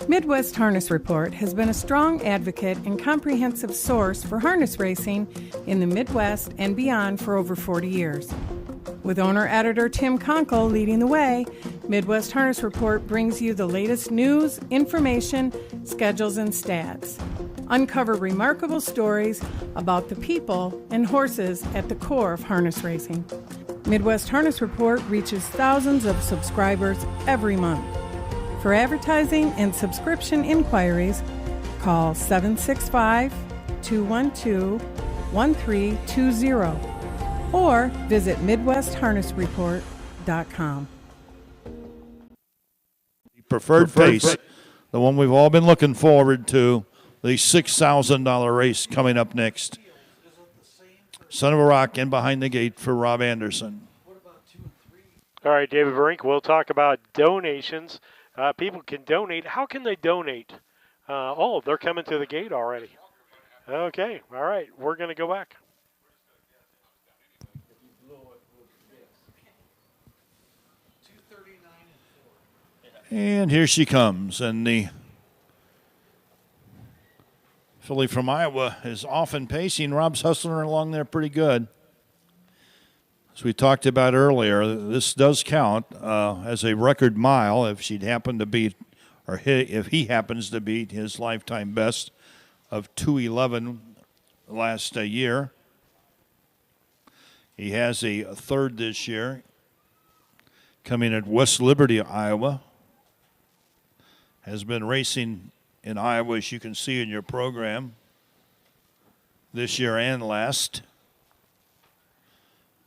Speaker 2: Midwest Harness Report has been a strong advocate and comprehensive source for harness racing in the Midwest and beyond for over 40 years. With owner-editor Tim Conkle leading the way, Midwest Harness Report brings you the latest news, information, schedules, and stats. Uncover remarkable stories about the people and horses at the core of harness racing. Midwest Harness Report reaches thousands of subscribers every month. For advertising and subscription inquiries, call 765-212-1320 or visit MidwestHarnessReport.com.
Speaker 24: Preferred pace, the one we've all been looking forward to, the $6,000 race coming up next. Son of a Rock in behind the gate for Rob Anderson.
Speaker 1: All right, David Brink, we'll talk about donations. People can donate. How can they donate? They're coming to the gate already. Okay, all right, we're going to go back.
Speaker 24: And here she comes, and the filly from Iowa is off and pacing. Rob's hustling her along there pretty good. As we talked about earlier, this does count as a record mile if she'd happen to beat, or if he happens to beat his lifetime best of 2:11 last year. He has a third this year coming at West Liberty, Iowa. Has been racing in Iowa, as you can see in your program, this year and last.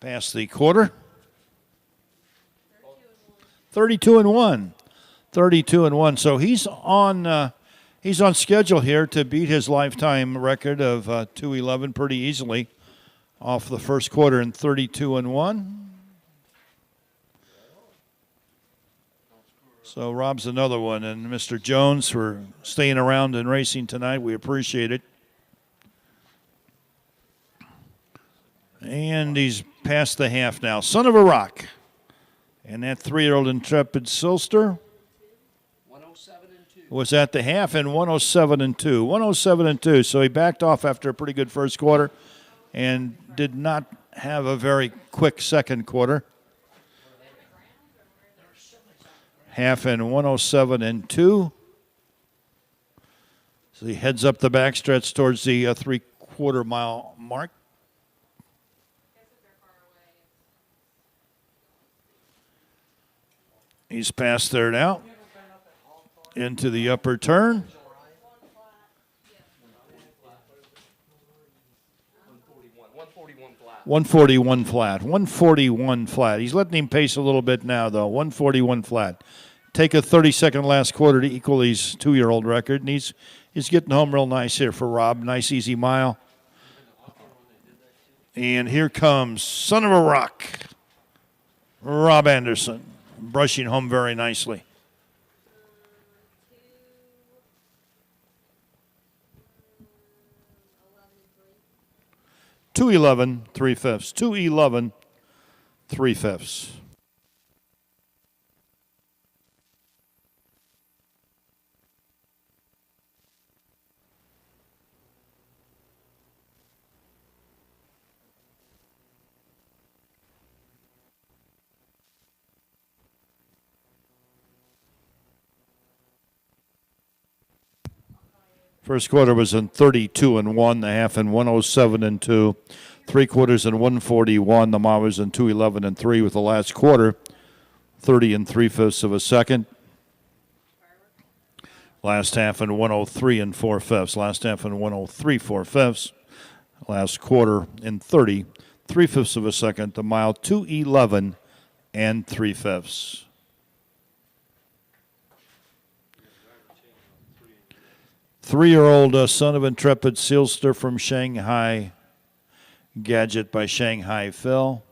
Speaker 24: Past the quarter. 32-1. 32-1. So he's on schedule here to beat his lifetime record of 2:11 pretty easily off the first quarter in 32-1. So Rob's another one, and Mr. Jones for staying around and racing tonight. We appreciate it. And he's past the half now. Son of a Rock. And that 3-year-old Intrepid Silster was at the half and 107-2. 107-2. So he backed off after a pretty good first quarter and did not have a very quick second quarter. Half and 107-2. So he heads up the backstretch towards the 3/4 mile mark. He's past there now. Into the upper turn. 141 flat. 141 flat. He's letting him pace a little bit now, though. 141 flat. Take a 30-second last quarter to equal his 2-year-old record, and he's getting home real nice here for Rob. Nice, easy mile. And here comes Son of a Rock, Rob Anderson, brushing home very nicely. $2.11 3/5. $2.11 3/5. First quarter was in 32-1, the half in 107-2, 3/4 in 141. The mile was in 2:11-3 with the last quarter 30 3/5 of a second. Last half in 103 4/5. Last half in 103 4/5. Last quarter in 30 3/5 of a second. The mile 2:11 3/5. Three-year-old son of Intrepid Silster from Shanghai. Gadget by Shanghai Phil.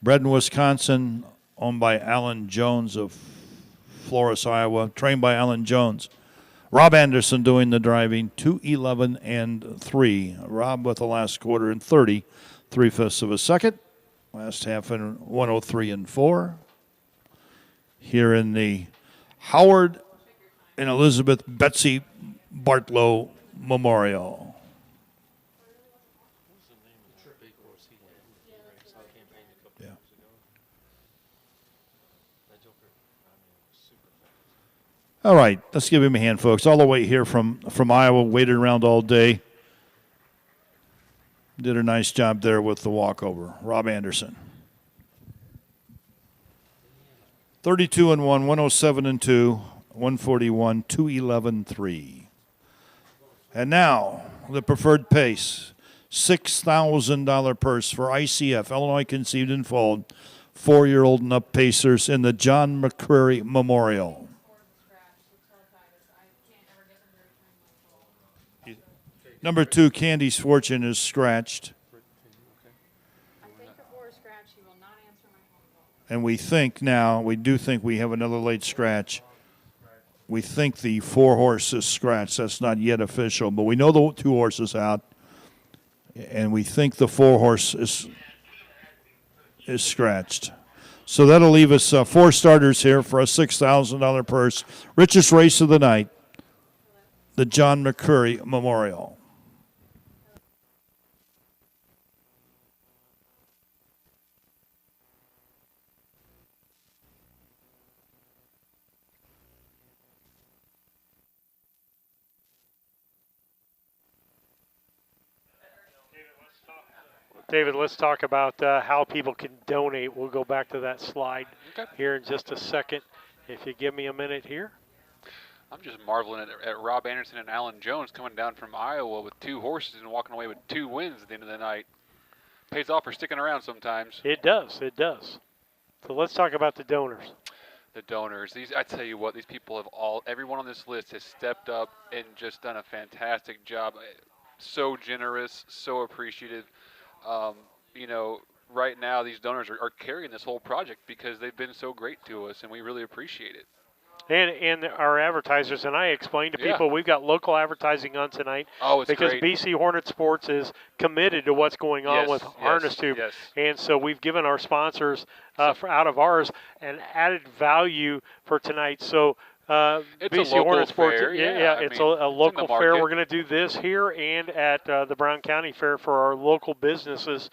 Speaker 24: Bred in Wisconsin, owned by Alan Jones of Florence, Iowa. Trained by Alan Jones. Rob Anderson doing the driving. 2:11 3. Rob with the last quarter in 30 3/5 of a second. Last half in 103 4. Here in the Howard and Elizabeth Betsy Bartlow Memorial. Yeah. All right, let's give him a hand, folks. All the way here from Iowa, waited around all day. Did a nice job there with the walkover. Rob Anderson. 32 and 1, 107 and 2, 141, 211, 3. And now, the preferred pace, $6,000 purse for ICF, Illinois Conceived and Foaled, 4-year-old and up pacers in the John McCreary Memorial. Number 2, Candy's Fortune, is scratched. And we do think we have another late scratch. We think the 4-horse is scratched. That's not yet official, but we know the 2 horses out. And we think the 4-horse is scratched. So that'll leave us 4 starters here for a $6,000 purse. Richest race of the night, the John McCreary Memorial.
Speaker 1: David, let's talk about how people can donate. We'll go back to that slide here in just a second. If you give me a minute here.
Speaker 18: I'm just marveling at Rob Anderson and Alan Jones coming down from Iowa with 2 horses and walking away with 2 wins at the end of the night. Pays off for sticking around sometimes.
Speaker 1: It does. It does. So let's talk about the donors.
Speaker 18: The donors. I tell you what, these people have everyone on this list has stepped up and just done a fantastic job. So generous, so appreciative. Right now these donors are carrying this whole project because they've been so great to us, and we really appreciate it.
Speaker 1: And our advertisers, and I explained to people we've got local advertising on tonight.
Speaker 18: Oh, it's
Speaker 1: because
Speaker 18: great.
Speaker 1: BC Hornet Sports is committed to what's going on with Harness Tube.
Speaker 18: Yes.
Speaker 1: And so we've given our sponsors out of ours an added value for tonight. So
Speaker 18: it's
Speaker 1: BC
Speaker 18: a local
Speaker 1: Hornet Sports,
Speaker 18: fair.
Speaker 1: it's a local fair. We're going to do this here and at the Brown County Fair for our local businesses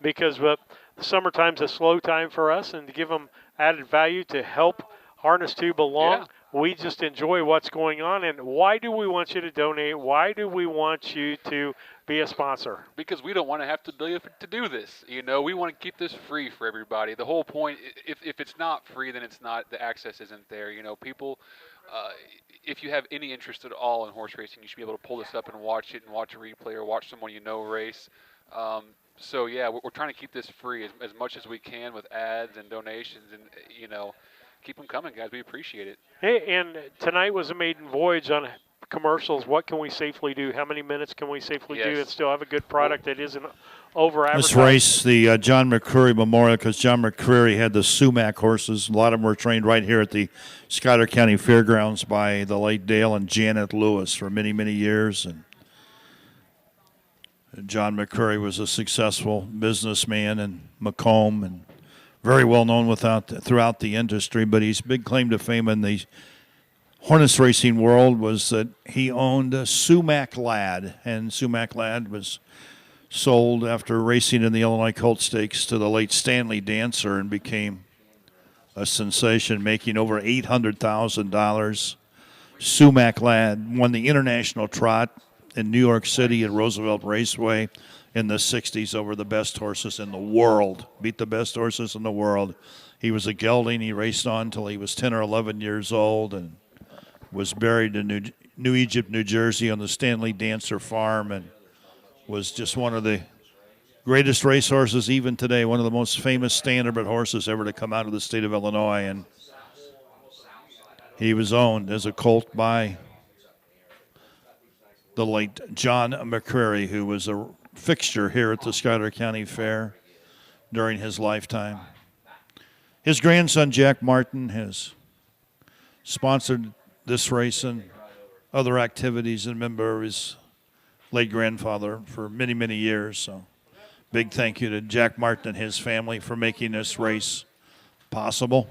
Speaker 1: because the summertime's a slow time for us, and to give them added value to help Harness Tube along. We just enjoy what's going on. And why do we want you to donate? Why do we want you to be a sponsor?
Speaker 18: Because we don't want to have to do this. We want to keep this free for everybody. The whole point, if it's not free, then it's not, the access isn't there. People, if you have any interest at all in horse racing, you should be able to pull this up and watch it and watch a replay or watch someone race. So, we're trying to keep this free as much as we can with ads and donations and, keep them coming, guys. We appreciate it.
Speaker 1: Hey, and tonight was a maiden voyage on commercials. What can we safely do? How many minutes can we safely do and still have a good product that isn't over-advertised?
Speaker 24: This race, the John McCreary Memorial, because John McCreary had the sumac horses. A lot of them were trained right here at the Schuyler County Fairgrounds by the late Dale and Janet Lewis for many, many years. And John McCreary was a successful businessman in Macomb and very well known throughout the industry, but his big claim to fame in the harness racing world was that he owned a Sumac Lad, and Sumac Lad was sold after racing in the Illinois Colt Stakes to the late Stanley Dancer and became a sensation, making over $800,000. Sumac Lad won the International Trot in New York City at Roosevelt Raceway in the 60s over the best horses in the world, beat the best horses in the world. He was a gelding. He raced on until he was 10 or 11 years old and was buried in New Egypt, New Jersey on the Stanley Dancer farm, and was just one of the greatest racehorses even today, one of the most famous standardbred horses ever to come out of the state of Illinois. And he was owned as a colt by the late John McCreary, who was a fixture here at the Schuyler County Fair during his lifetime. His grandson, Jack Martin, has sponsored this race and other activities and member of his late grandfather for many, many years. So big thank you to Jack Martin and his family for making this race possible.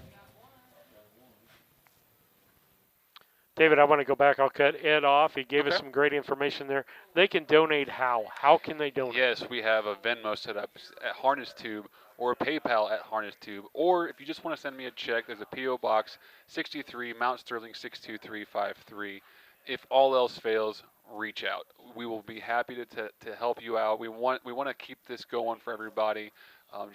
Speaker 1: David, I want to go back. I'll cut Ed off. He gave us some great information there. They can donate how? How can they donate?
Speaker 18: Yes, we have a Venmo set up at Harness Tube or a PayPal at Harness Tube. Or if you just want to send me a check, there's a P.O. Box 63, Mount Sterling 62353. If all else fails, reach out. We will be happy to help you out. We want to keep this going for everybody.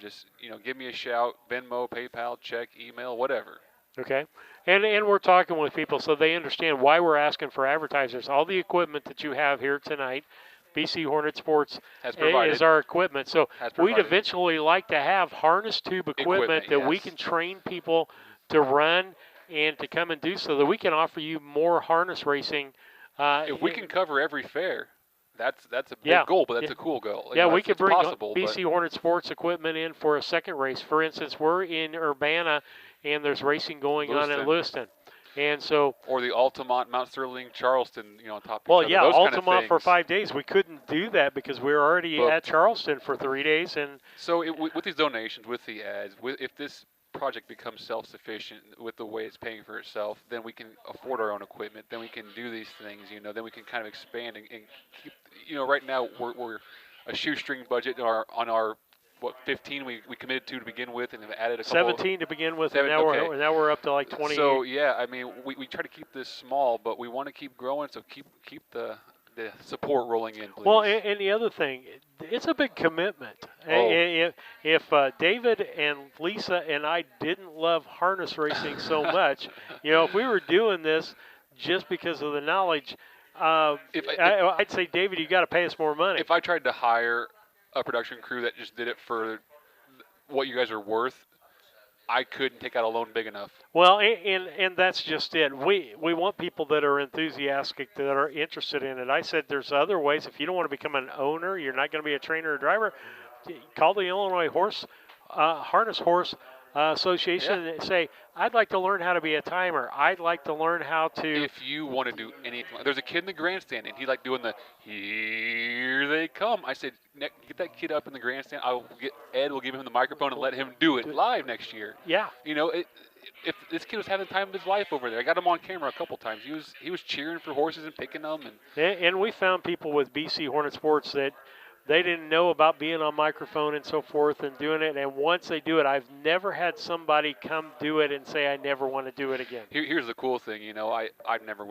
Speaker 18: Just give me a shout, Venmo, PayPal, check, email, whatever.
Speaker 1: Okay. And we're talking with people so they understand why we're asking for advertisers. All the equipment that you have here tonight, BC Hornet Sports is our equipment. So we'd eventually like to have harness tube equipment that we can train people to run and to come and do so that we can offer you more harness racing.
Speaker 18: If we can cover every fair, that's a big goal, but that's a cool goal.
Speaker 1: Yeah, we
Speaker 18: could
Speaker 1: could bring
Speaker 18: possible,
Speaker 1: BC Hornet Sports equipment in for a second race. For instance, we're in Urbana, and there's racing going on in Lewiston. And so,
Speaker 18: or the Altamont, Mount Sterling, Charleston, on top of
Speaker 1: well,
Speaker 18: each
Speaker 1: yeah,
Speaker 18: other. Those
Speaker 1: Altamont
Speaker 18: kind of
Speaker 1: for 5 days. We couldn't do that because we were already at Charleston for 3 days. And
Speaker 18: so, with these donations, with the ads, if this project becomes self-sufficient with the way it's paying for itself, then we can afford our own equipment. Then we can do these things. Then we can kind of expand and keep. Right now we're a shoestring budget on our. 15 we committed to begin with, and have added a couple.
Speaker 1: 17 to begin with, and now we're up to like 20.
Speaker 18: So yeah, I mean, we try to keep this small, but we want to keep growing. So keep the support rolling in, please.
Speaker 1: Well, and the other thing, it's a big commitment. If David and Lisa and I didn't love harness racing so much, if we were doing this just because of the knowledge, I'd say, David, you got to pay us more money.
Speaker 18: If I tried to hire a production crew that just did it for what you guys are worth, I couldn't take out a loan big enough.
Speaker 1: Well, and that's just it. We want people that are enthusiastic, that are interested in it. I said there's other ways. If you don't want to become an owner, you're not going to be a trainer or driver, call the Illinois Harness Horse Association and say, I'd like to learn how to be a timer. I'd like to learn how to.
Speaker 18: If you want to do anything, there's a kid in the grandstand, and he like doing the "Here they come." I said, get that kid up in the grandstand. Ed will give him the microphone and let him do it live next year.
Speaker 1: Yeah.
Speaker 18: If this kid was having the time of his life over there, I got him on camera a couple times. He was cheering for horses and picking them,
Speaker 1: and we found people with BC Hornet Sports that they didn't know about being on microphone and so forth and doing it. And once they do it, I've never had somebody come do it and say, I never want to do it again.
Speaker 18: Here's the cool thing. I never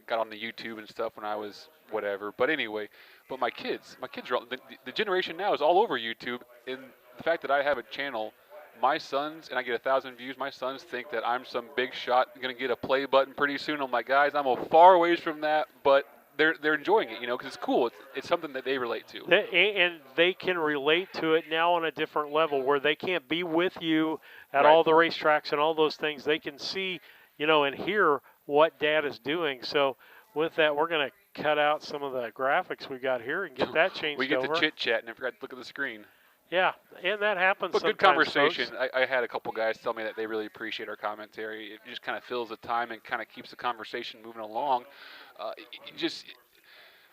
Speaker 18: got on the YouTube and stuff when I was whatever. But anyway, but my kids are the generation now is all over YouTube. And the fact that I have a channel, my sons, and I get 1,000 views, my sons think that I'm some big shot, going to get a play button pretty soon. I'm like, guys, I'm a far ways from that, but they're enjoying it, because it's cool. It's something that they relate to.
Speaker 1: And they can relate to it now on a different level where they can't be with you at all the racetracks and all those things. They can see, and hear what Dad is doing. So with that, we're going to cut out some of the graphics we got here and get that changed over.
Speaker 18: We get to chit-chat and I forgot to look at the screen.
Speaker 1: Yeah, and that happens
Speaker 18: But
Speaker 1: sometimes,
Speaker 18: good conversation.
Speaker 1: folks.
Speaker 18: I had a couple guys tell me that they really appreciate our commentary. It just kind of fills the time and kind of keeps the conversation moving along.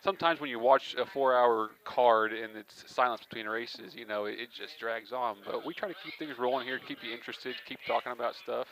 Speaker 18: Sometimes when you watch a 4-hour card and it's silence between races, it just drags on. But we try to keep things rolling here, keep you interested, keep talking about stuff.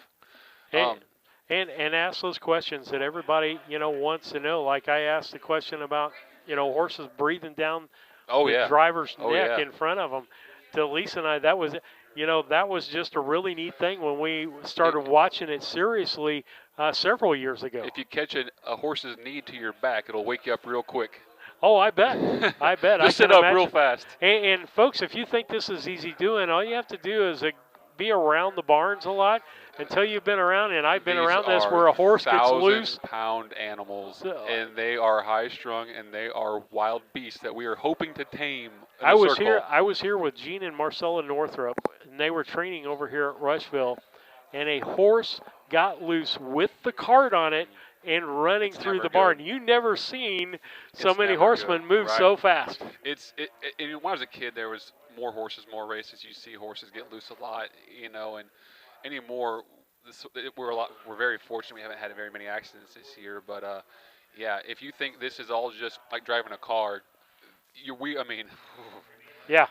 Speaker 1: And ask those questions that everybody, wants to know. Like I asked the question about, horses breathing down the driver's neck in front of them. To Lisa and I, that was just a really neat thing when we started watching it seriously several years ago.
Speaker 18: If you catch a horse's knee to your back, it'll wake you up real quick.
Speaker 1: Oh, I bet. I bet.
Speaker 18: Just sit up real fast.
Speaker 1: And folks, if you think this is easy doing, all you have to do is be around the barns a lot until you've been around. And I've been around this where a horse gets loose.
Speaker 18: 1,000-pound animals, and they are high-strung, and they are wild beasts that we are hoping to tame.
Speaker 1: I was here with Gene and Marcella Northrup, and they were training over here at Rushville, and a horse got loose with the cart on it and running through the barn. You never seen so many horsemen move so fast.
Speaker 18: When I was a kid, there was more horses, more races. You see horses get loose a lot, and anymore, we're very fortunate. We haven't had very many accidents this year, but if you think this is all just like driving a car,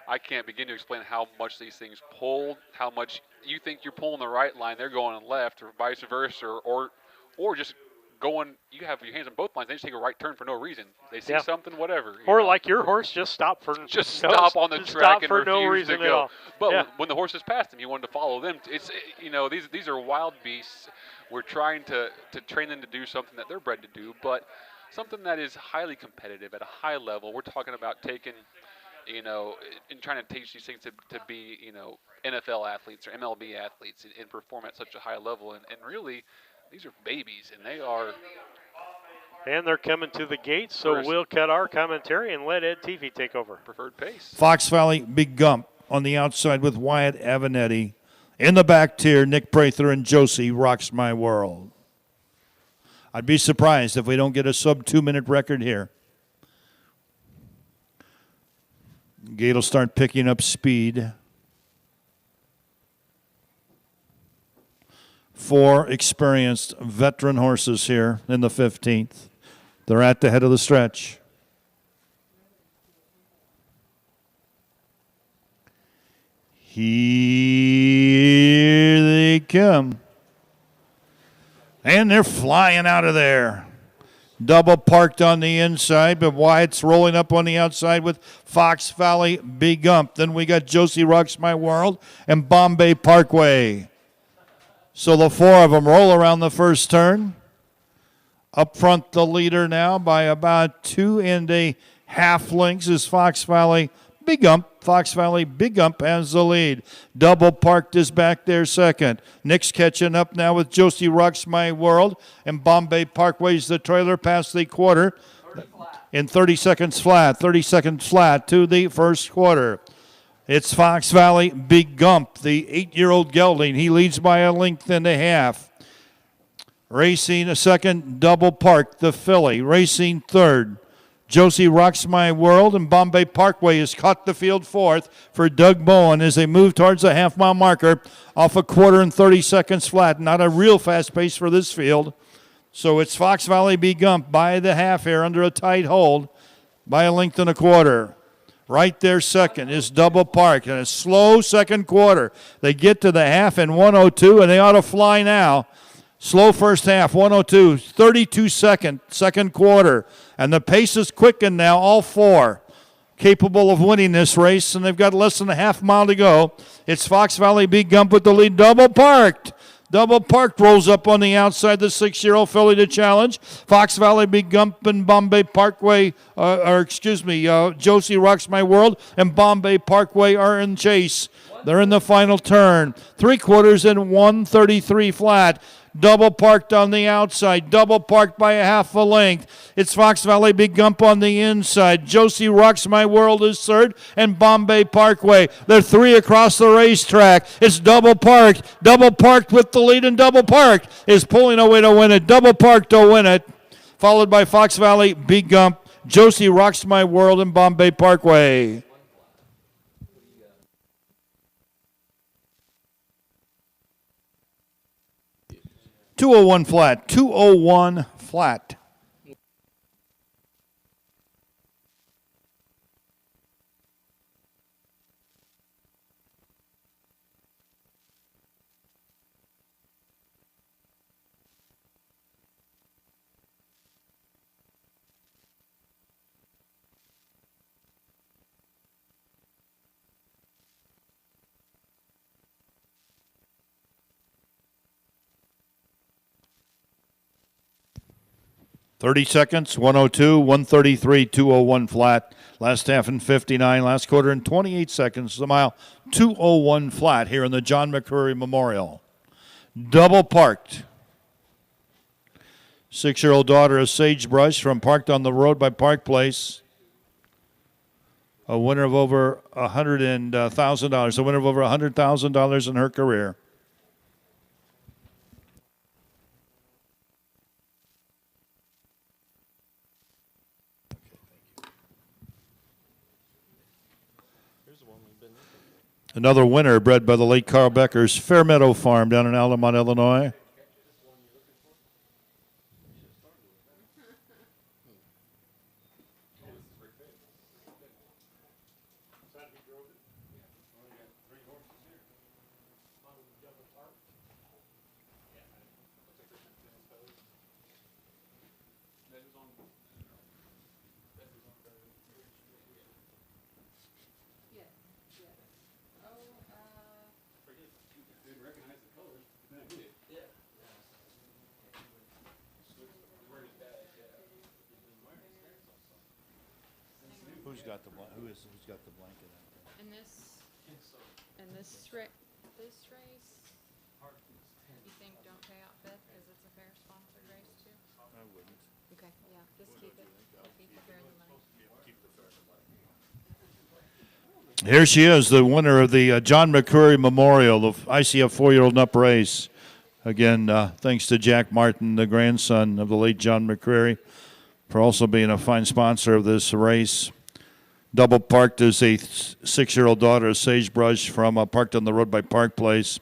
Speaker 18: I can't begin to explain how much these things pull, how much you think you're pulling the right line, they're going left, or vice versa, or just going, you have your hands on both lines, they just take a right turn for no reason. They see something, whatever.
Speaker 1: Or like your horse, just stop on the
Speaker 18: track and
Speaker 1: for no
Speaker 18: refuse
Speaker 1: reason
Speaker 18: to go.
Speaker 1: at all.
Speaker 18: But when the horses passed him, you wanted to follow them. It's these are wild beasts. We're trying to train them to do something that they're bred to do, but something that is highly competitive at a high level. We're talking about taking, and trying to teach these things to be, NFL athletes or MLB athletes and perform at such a high level. And really, these are babies, and they are.
Speaker 1: And they're coming to the gate, so we'll cut our commentary and let Ed Teefy take over.
Speaker 18: Preferred pace.
Speaker 24: Fox Valley, Big Gump on the outside with Wyatt Avenatti. In the back tier, Nick Prather and Josie Rocks My World. I'd be surprised if we don't get a sub 2-minute record here. Gate will start picking up speed. 4 experienced veteran horses here in the 15th. They're at the head of the stretch. Here they come. And they're flying out of there. Double parked on the inside, but Wyatt's rolling up on the outside with Fox Valley, Big Gump. Then we got Josie Rocks My World and Bombay Parkway. So the 4 of them roll around the first turn. Up front, the leader now by about 2.5 lengths is Fox Valley, Big Gump. Fox Valley, Big Gump has the lead. Double Parked is back there second. Nick's catching up now with Josie Rocks My World, and Bombay Parkway's the trailer past the quarter in 30 seconds flat. 30 seconds flat to the first quarter. It's Fox Valley, Big Gump, the 8-year-old gelding. He leads by a length and a half. Racing a second, Double Park, the filly. Racing third, Josie Rocks My World, and Bombay Parkway has caught the field fourth for Doug Bowen as they move towards the half-mile marker off a quarter and 30 seconds flat. Not a real fast pace for this field. So it's Fox Valley, Big Gump by the half here under a tight hold by a length and a quarter. Right there second is Double Park and a slow second quarter. They get to the half in 1:02, and they ought to fly now. Slow first half, 1:02, 32 second quarter. And the pace is quickened now, all 4 capable of winning this race, and they've got less than a half mile to go. It's Fox Valley, Big Gump with the lead. Double Parked. Double Parked rolls up on the outside, the 6-year-old filly to challenge. Fox Valley, Big Gump, and Bombay Parkway, Josie Rocks My World, and Bombay Parkway are in chase. They're in the final turn. 3/4 and 1:33 flat. Double Parked on the outside. Double Parked by a half a length. It's Fox Valley, Big Gump on the inside. Josie Rocks My World is third, and Bombay Parkway. They're 3 across the racetrack. It's Double Parked. Double Parked with the lead, and Double Parked is pulling away to win it. Double Parked to win it. Followed by Fox Valley, Big Gump, Josie Rocks My World, and Bombay Parkway. .201 flat. 201 flat. .30 seconds, 1:02, 1:33, 2:01 flat. Last half in 59, last quarter in 28 seconds. The mile, 2:01 flat here in the John McCurry Memorial. Double Parked. 6-year-old daughter of Sagebrush from Parked on the Road by Park Place. A winner of over $100,000. A winner of over $100,000 in her career. Another winner bred by the late Carl Becker's Fairmeadow Farm down in Altamont, Illinois. Who's got the blanket out there?
Speaker 13: And this.
Speaker 3: And this race, you think don't pay out fifth because it's a fair sponsored race too?
Speaker 24: I wouldn't.
Speaker 3: Okay, yeah, just keep it. Keep the fair in the money.
Speaker 24: Here she is, the winner of the John McCurry Memorial, the ICF 4-year-old and up race. Again, thanks to Jack Martin, the grandson of the late John McCrary, for also being a fine sponsor of this race. Double parked is a 6-year-old daughter of Sagebrush from Parked on the Road by Park Place.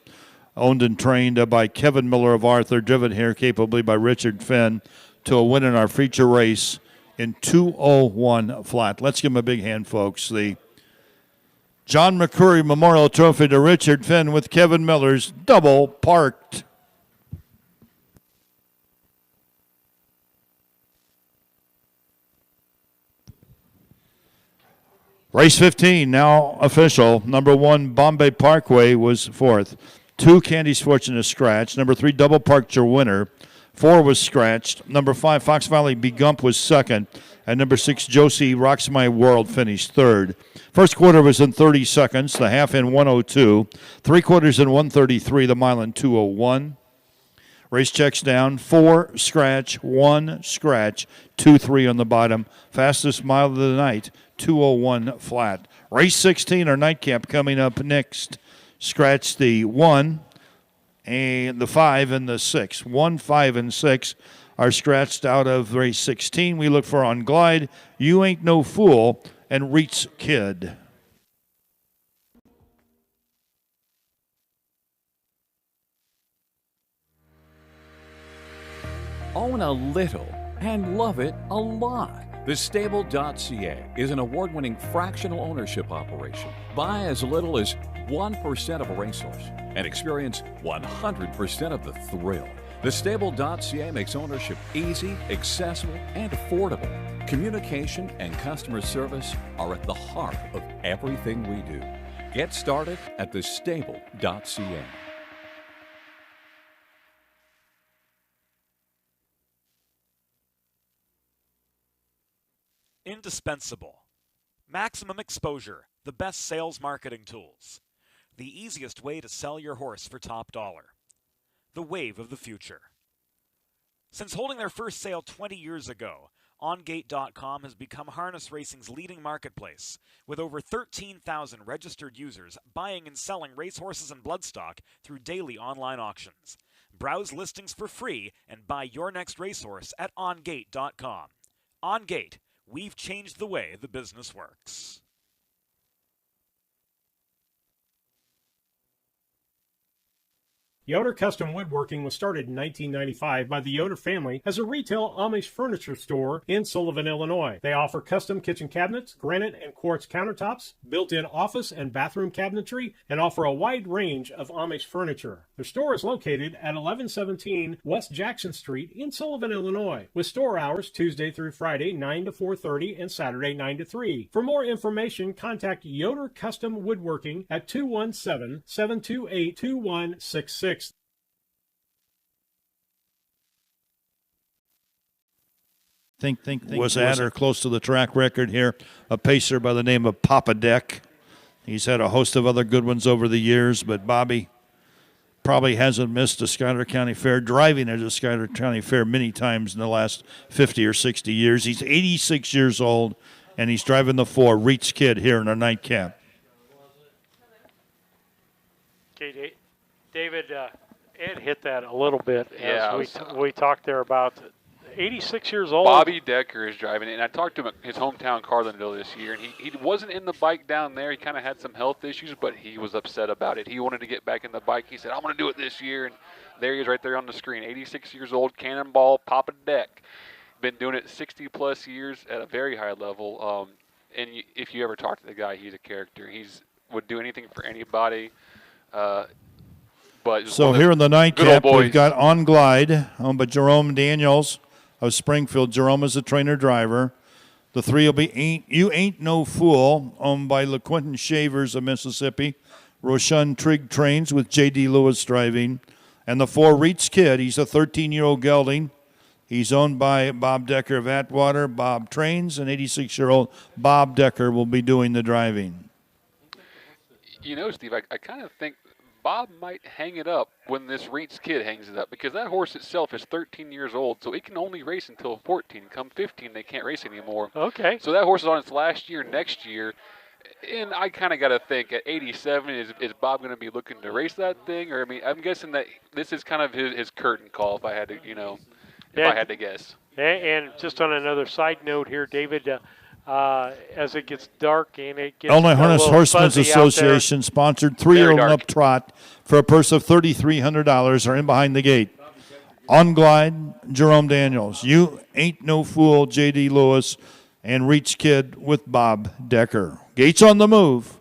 Speaker 24: Owned and trained by Kevin Miller of Arthur, driven here capably by Richard Finn to a win in our feature race in 2:01 flat. Let's give him a big hand, folks. The John McCurry Memorial Trophy to Richard Finn with Kevin Miller's double parked. Race 15, now official. Number 1, Bombay Parkway was 4th. 2, Candy's Fortune is scratched. Number 3, Double Parked, your winner. 4 was scratched. Number 5, Fox Valley Be Gump was 2nd. And number 6, Josie Rocks My World finished 3rd. First quarter was in 30 seconds. The half in 1:02. 3 quarters in 1:33. The mile in 2:01. Race checks down. 4 scratch, 1 scratch, 2-3 on the bottom. Fastest mile of the night, 2:01 flat. Race 16, our nightcap coming up next. Scratch the 1 and the 5 and the 6. 1, 5, and 6 are scratched out of race 16. We look for On Glide, You Ain't No Fool, and Reach Kid.
Speaker 6: Own a little and love it a lot. TheStable.ca is an award-winning fractional ownership operation. Buy as little as 1% of a racehorse and experience 100% of the thrill. TheStable.ca makes ownership easy, accessible, and affordable. Communication and customer service are at the heart of everything we do. Get started at TheStable.ca.
Speaker 19: Indispensable. Maximum exposure, the best sales marketing tools. The easiest way to sell your horse for top dollar. The wave of the future. Since holding their first sale 20 years ago, OnGate.com has become harness racing's leading marketplace, with over 13,000 registered users buying and selling racehorses and bloodstock through daily online auctions. Browse listings for free and buy your next racehorse at OnGate.com. OnGate. We've changed the way the business works.
Speaker 4: Yoder Custom Woodworking was started in 1995 by the Yoder family as a retail Amish furniture store in Sullivan, Illinois. They offer custom kitchen cabinets, granite and quartz countertops, built-in office and bathroom cabinetry, and offer a wide range of Amish furniture. Their store is located at 1117 West Jackson Street in Sullivan, Illinois, with store hours Tuesday through Friday 9 to 4:30 and Saturday 9 to 3. For more information, contact Yoder Custom Woodworking at 217-728-2166.
Speaker 24: Think was at or close to the track record here. A pacer by the name of Papa Deck. He's had a host of other good ones over the years, but Bobby probably hasn't missed a Schuyler County Fair, driving at a Schuyler County Fair many times in the last 50 or 60 years. He's 86 years old, and he's driving the 4 Reach Kid here in our nightcap.
Speaker 1: Okay, David, Ed hit that a little bit
Speaker 18: Yeah,
Speaker 1: as we talked there about 86 years old.
Speaker 18: Bobby Decker is driving it, and I talked to him at his hometown Carlinville this year, and he wasn't in the bike down there. He kind of had some health issues, but he was upset about it. He wanted to get back in the bike. He said, I'm going to do it this year, and there he is right there on the screen. 86 years old, Cannonball, Papa Deck. Been doing it 60-plus years at a very high level, and if you ever talk to the guy, he's a character. Would do anything for anybody. But
Speaker 24: so here in the nightcap, we've got On Glide, owned by Jerome Daniels of Springfield. Jerome is the trainer-driver. The 3 will be You Ain't No Fool, owned by LeQuentin Shavers of Mississippi. Roshan Trigg trains with J.D. Lewis driving. And the 4 Reach Kid, he's a 13-year-old gelding. He's owned by Bob Decker of Atwater. Bob trains, and 86-year-old Bob Decker will be doing the driving.
Speaker 18: You know, Steve, I kind of think Bob might hang it up when this Reed's kid hangs it up, because that horse itself is 13 years old, so it can only race until 14. Come 15, they can't race anymore.
Speaker 1: Okay.
Speaker 18: So that horse is on its last year next year. And I kind of got to think, at 87, is Bob going to be looking to race that thing? Or, I mean, I'm guessing that this is kind of his curtain call, if I had to, if I had to guess.
Speaker 1: And just on another side note here, David, as it gets dark and it gets
Speaker 24: Illinois Harness Horsemen's
Speaker 1: fuzzy out
Speaker 24: Association sponsored 3-year-old and up trot for a purse of $3,300 are in behind the gate. On glide, Jerome Daniels. You Ain't No Fool, J.D. Lewis, and Reach Kid with Bob Decker. Gates on the move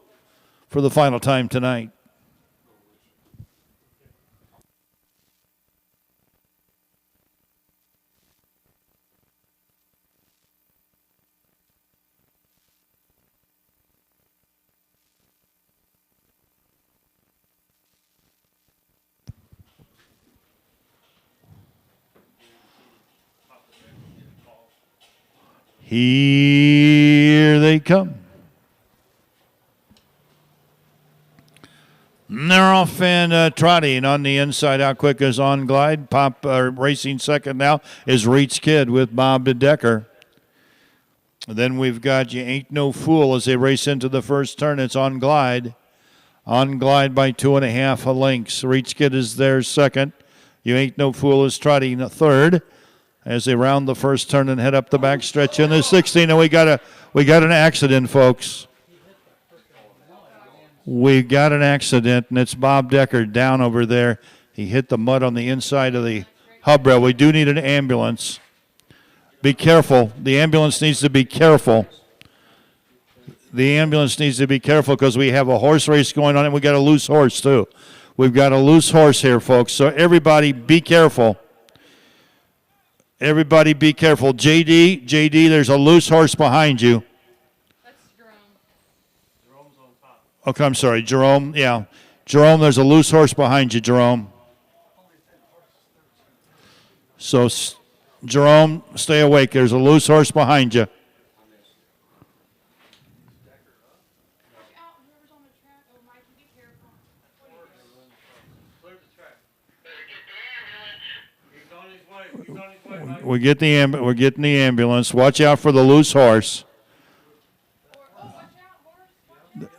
Speaker 24: for the final time tonight. Here they come. And they're off and trotting on the inside out quick as On Glide. Racing second now is Reach Kid with Bob Decker. And then we've got You Ain't No Fool as they race into the first turn. It's On Glide. On Glide by 2.5 lengths. Reach Kid is there second. You Ain't No Fool is trotting third as they round the first turn and head up the backstretch in the 16. And we got an accident, folks. We got an accident, and it's Bob Decker down over there. He hit the mud on the inside of the hub rail. We do need an ambulance. Be careful. The ambulance needs to be careful. The ambulance needs to be careful because we have a horse race going on, and we got a loose horse, too. We've got a loose horse here, folks. So everybody be careful. Everybody be careful. JD, there's a loose horse behind you. Okay, I'm sorry, Jerome. Yeah, Jerome, there's a loose horse behind you, Jerome. So, Jerome, stay awake. There's a loose horse behind you. We're getting the ambulance. Watch out for the loose horse.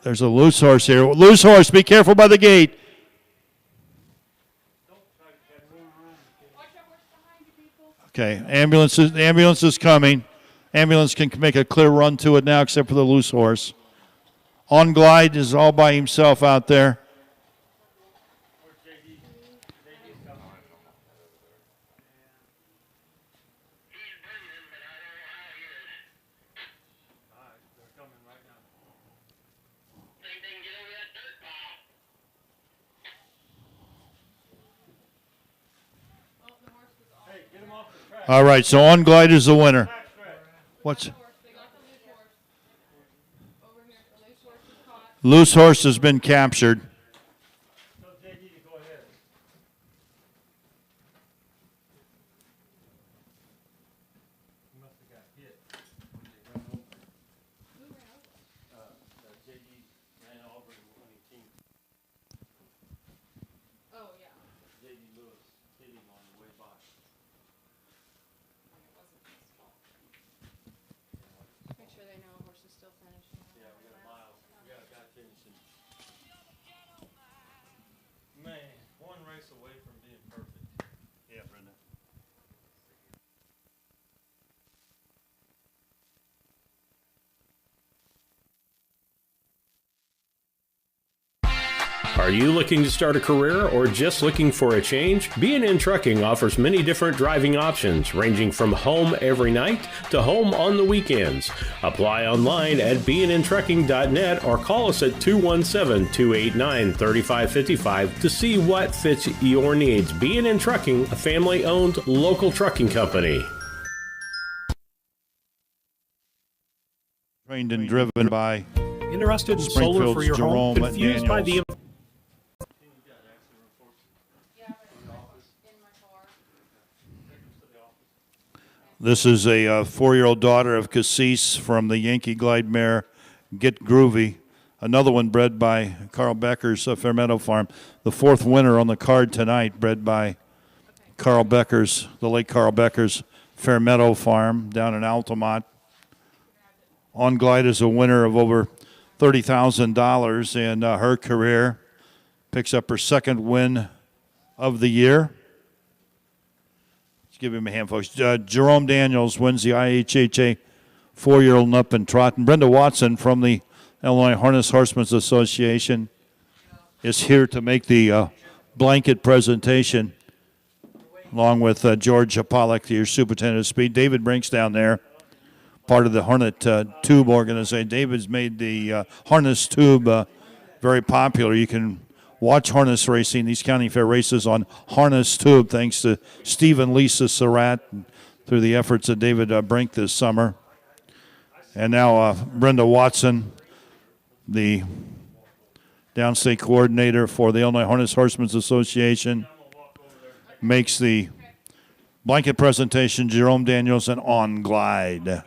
Speaker 24: There's a loose horse here. Loose horse, be careful by the gate. Okay, the ambulance is coming. Ambulance can make a clear run to it now except for the loose horse. On Glide is all by himself out there. All right, so On Glide is the winner. What's loose horse has been captured.
Speaker 5: Are you looking to start a career or just looking for a change? B&N Trucking offers many different driving options, ranging from home every night to home on the weekends. Apply online at bnntrucking.net or call us at 217-289-3555 to see what fits your needs. B&N Trucking, a family-owned local trucking company.
Speaker 24: Trained and driven by
Speaker 4: Interested in solar for your home?
Speaker 24: Jerome
Speaker 4: Confused by the
Speaker 24: This is a 4-year-old daughter of Cassis from the Yankee Glide mare Get Groovy Another one bred by Carl Becker's Fair Meadow Farm. The fourth winner on the card tonight, bred by Carl Becker's, the late Carl Becker's Fair Meadow Farm down in Altamont. On Glide is a winner of over $30,000 in her career. Picks up her second win of the year. Let's give him a hand, folks. Jerome Daniels wins the IHHA 4-year-old and up in trot. And Brenda Watson from the Illinois Harness Horsemen's Association is here to make the blanket presentation, along with George Pollack, the superintendent of speed. David Brinks down there, part of the Hornet Tube organization. David's made the Harness Tube very popular. You can watch harness racing, these county fair races, on Harness Tube, thanks to Steve and Lisa Surratt, through the efforts of David Brink this summer. And now Brenda Watson, the downstate coordinator for the Illinois Harness Horsemen's Association, makes the blanket presentation. Jerome Daniels and On Glide.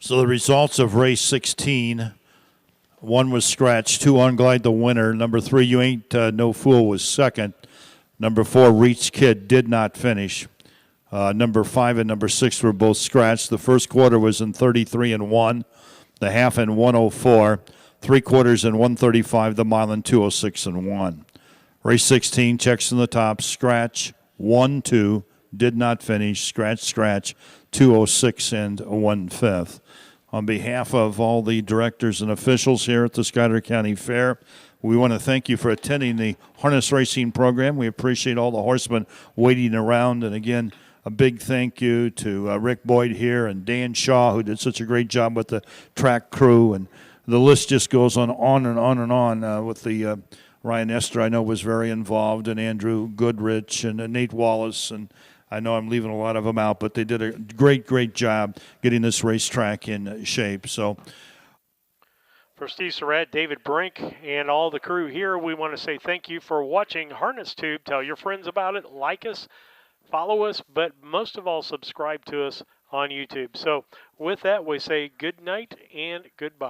Speaker 24: So the results of race 16, 1 was scratched, 2 On Glide the winner. Number 3, You Ain't No Fool, was second. Number 4, Reach Kid, did not finish. Number 5 and number 6 were both scratched. The first quarter was in 33 and 1, the half in 104, 3 quarters in 135, the mile in 206 and 1. Race 16, checks in the top, scratch, 1, 2, did not finish, scratch, scratch, 206 and 1/5. On behalf of all the directors and officials here at the Schuyler County Fair, we want to thank you for attending the harness racing program. We appreciate all the horsemen waiting around. And again, a big thank you to Rick Boyd here and Dan Shaw, who did such a great job with the track crew. And the list just goes on and on and on with the Ryan Esther, I know, was very involved, and Andrew Goodrich and Nate Wallace, and I know I'm leaving a lot of them out, but they did a great job getting this racetrack in shape. So,
Speaker 1: for Steve Surratt, David Brink, and all the crew here, we want to say thank you for watching Harness Tube. Tell your friends about it, like us, follow us, but most of all, subscribe to us on YouTube. So with that, we say good night and goodbye.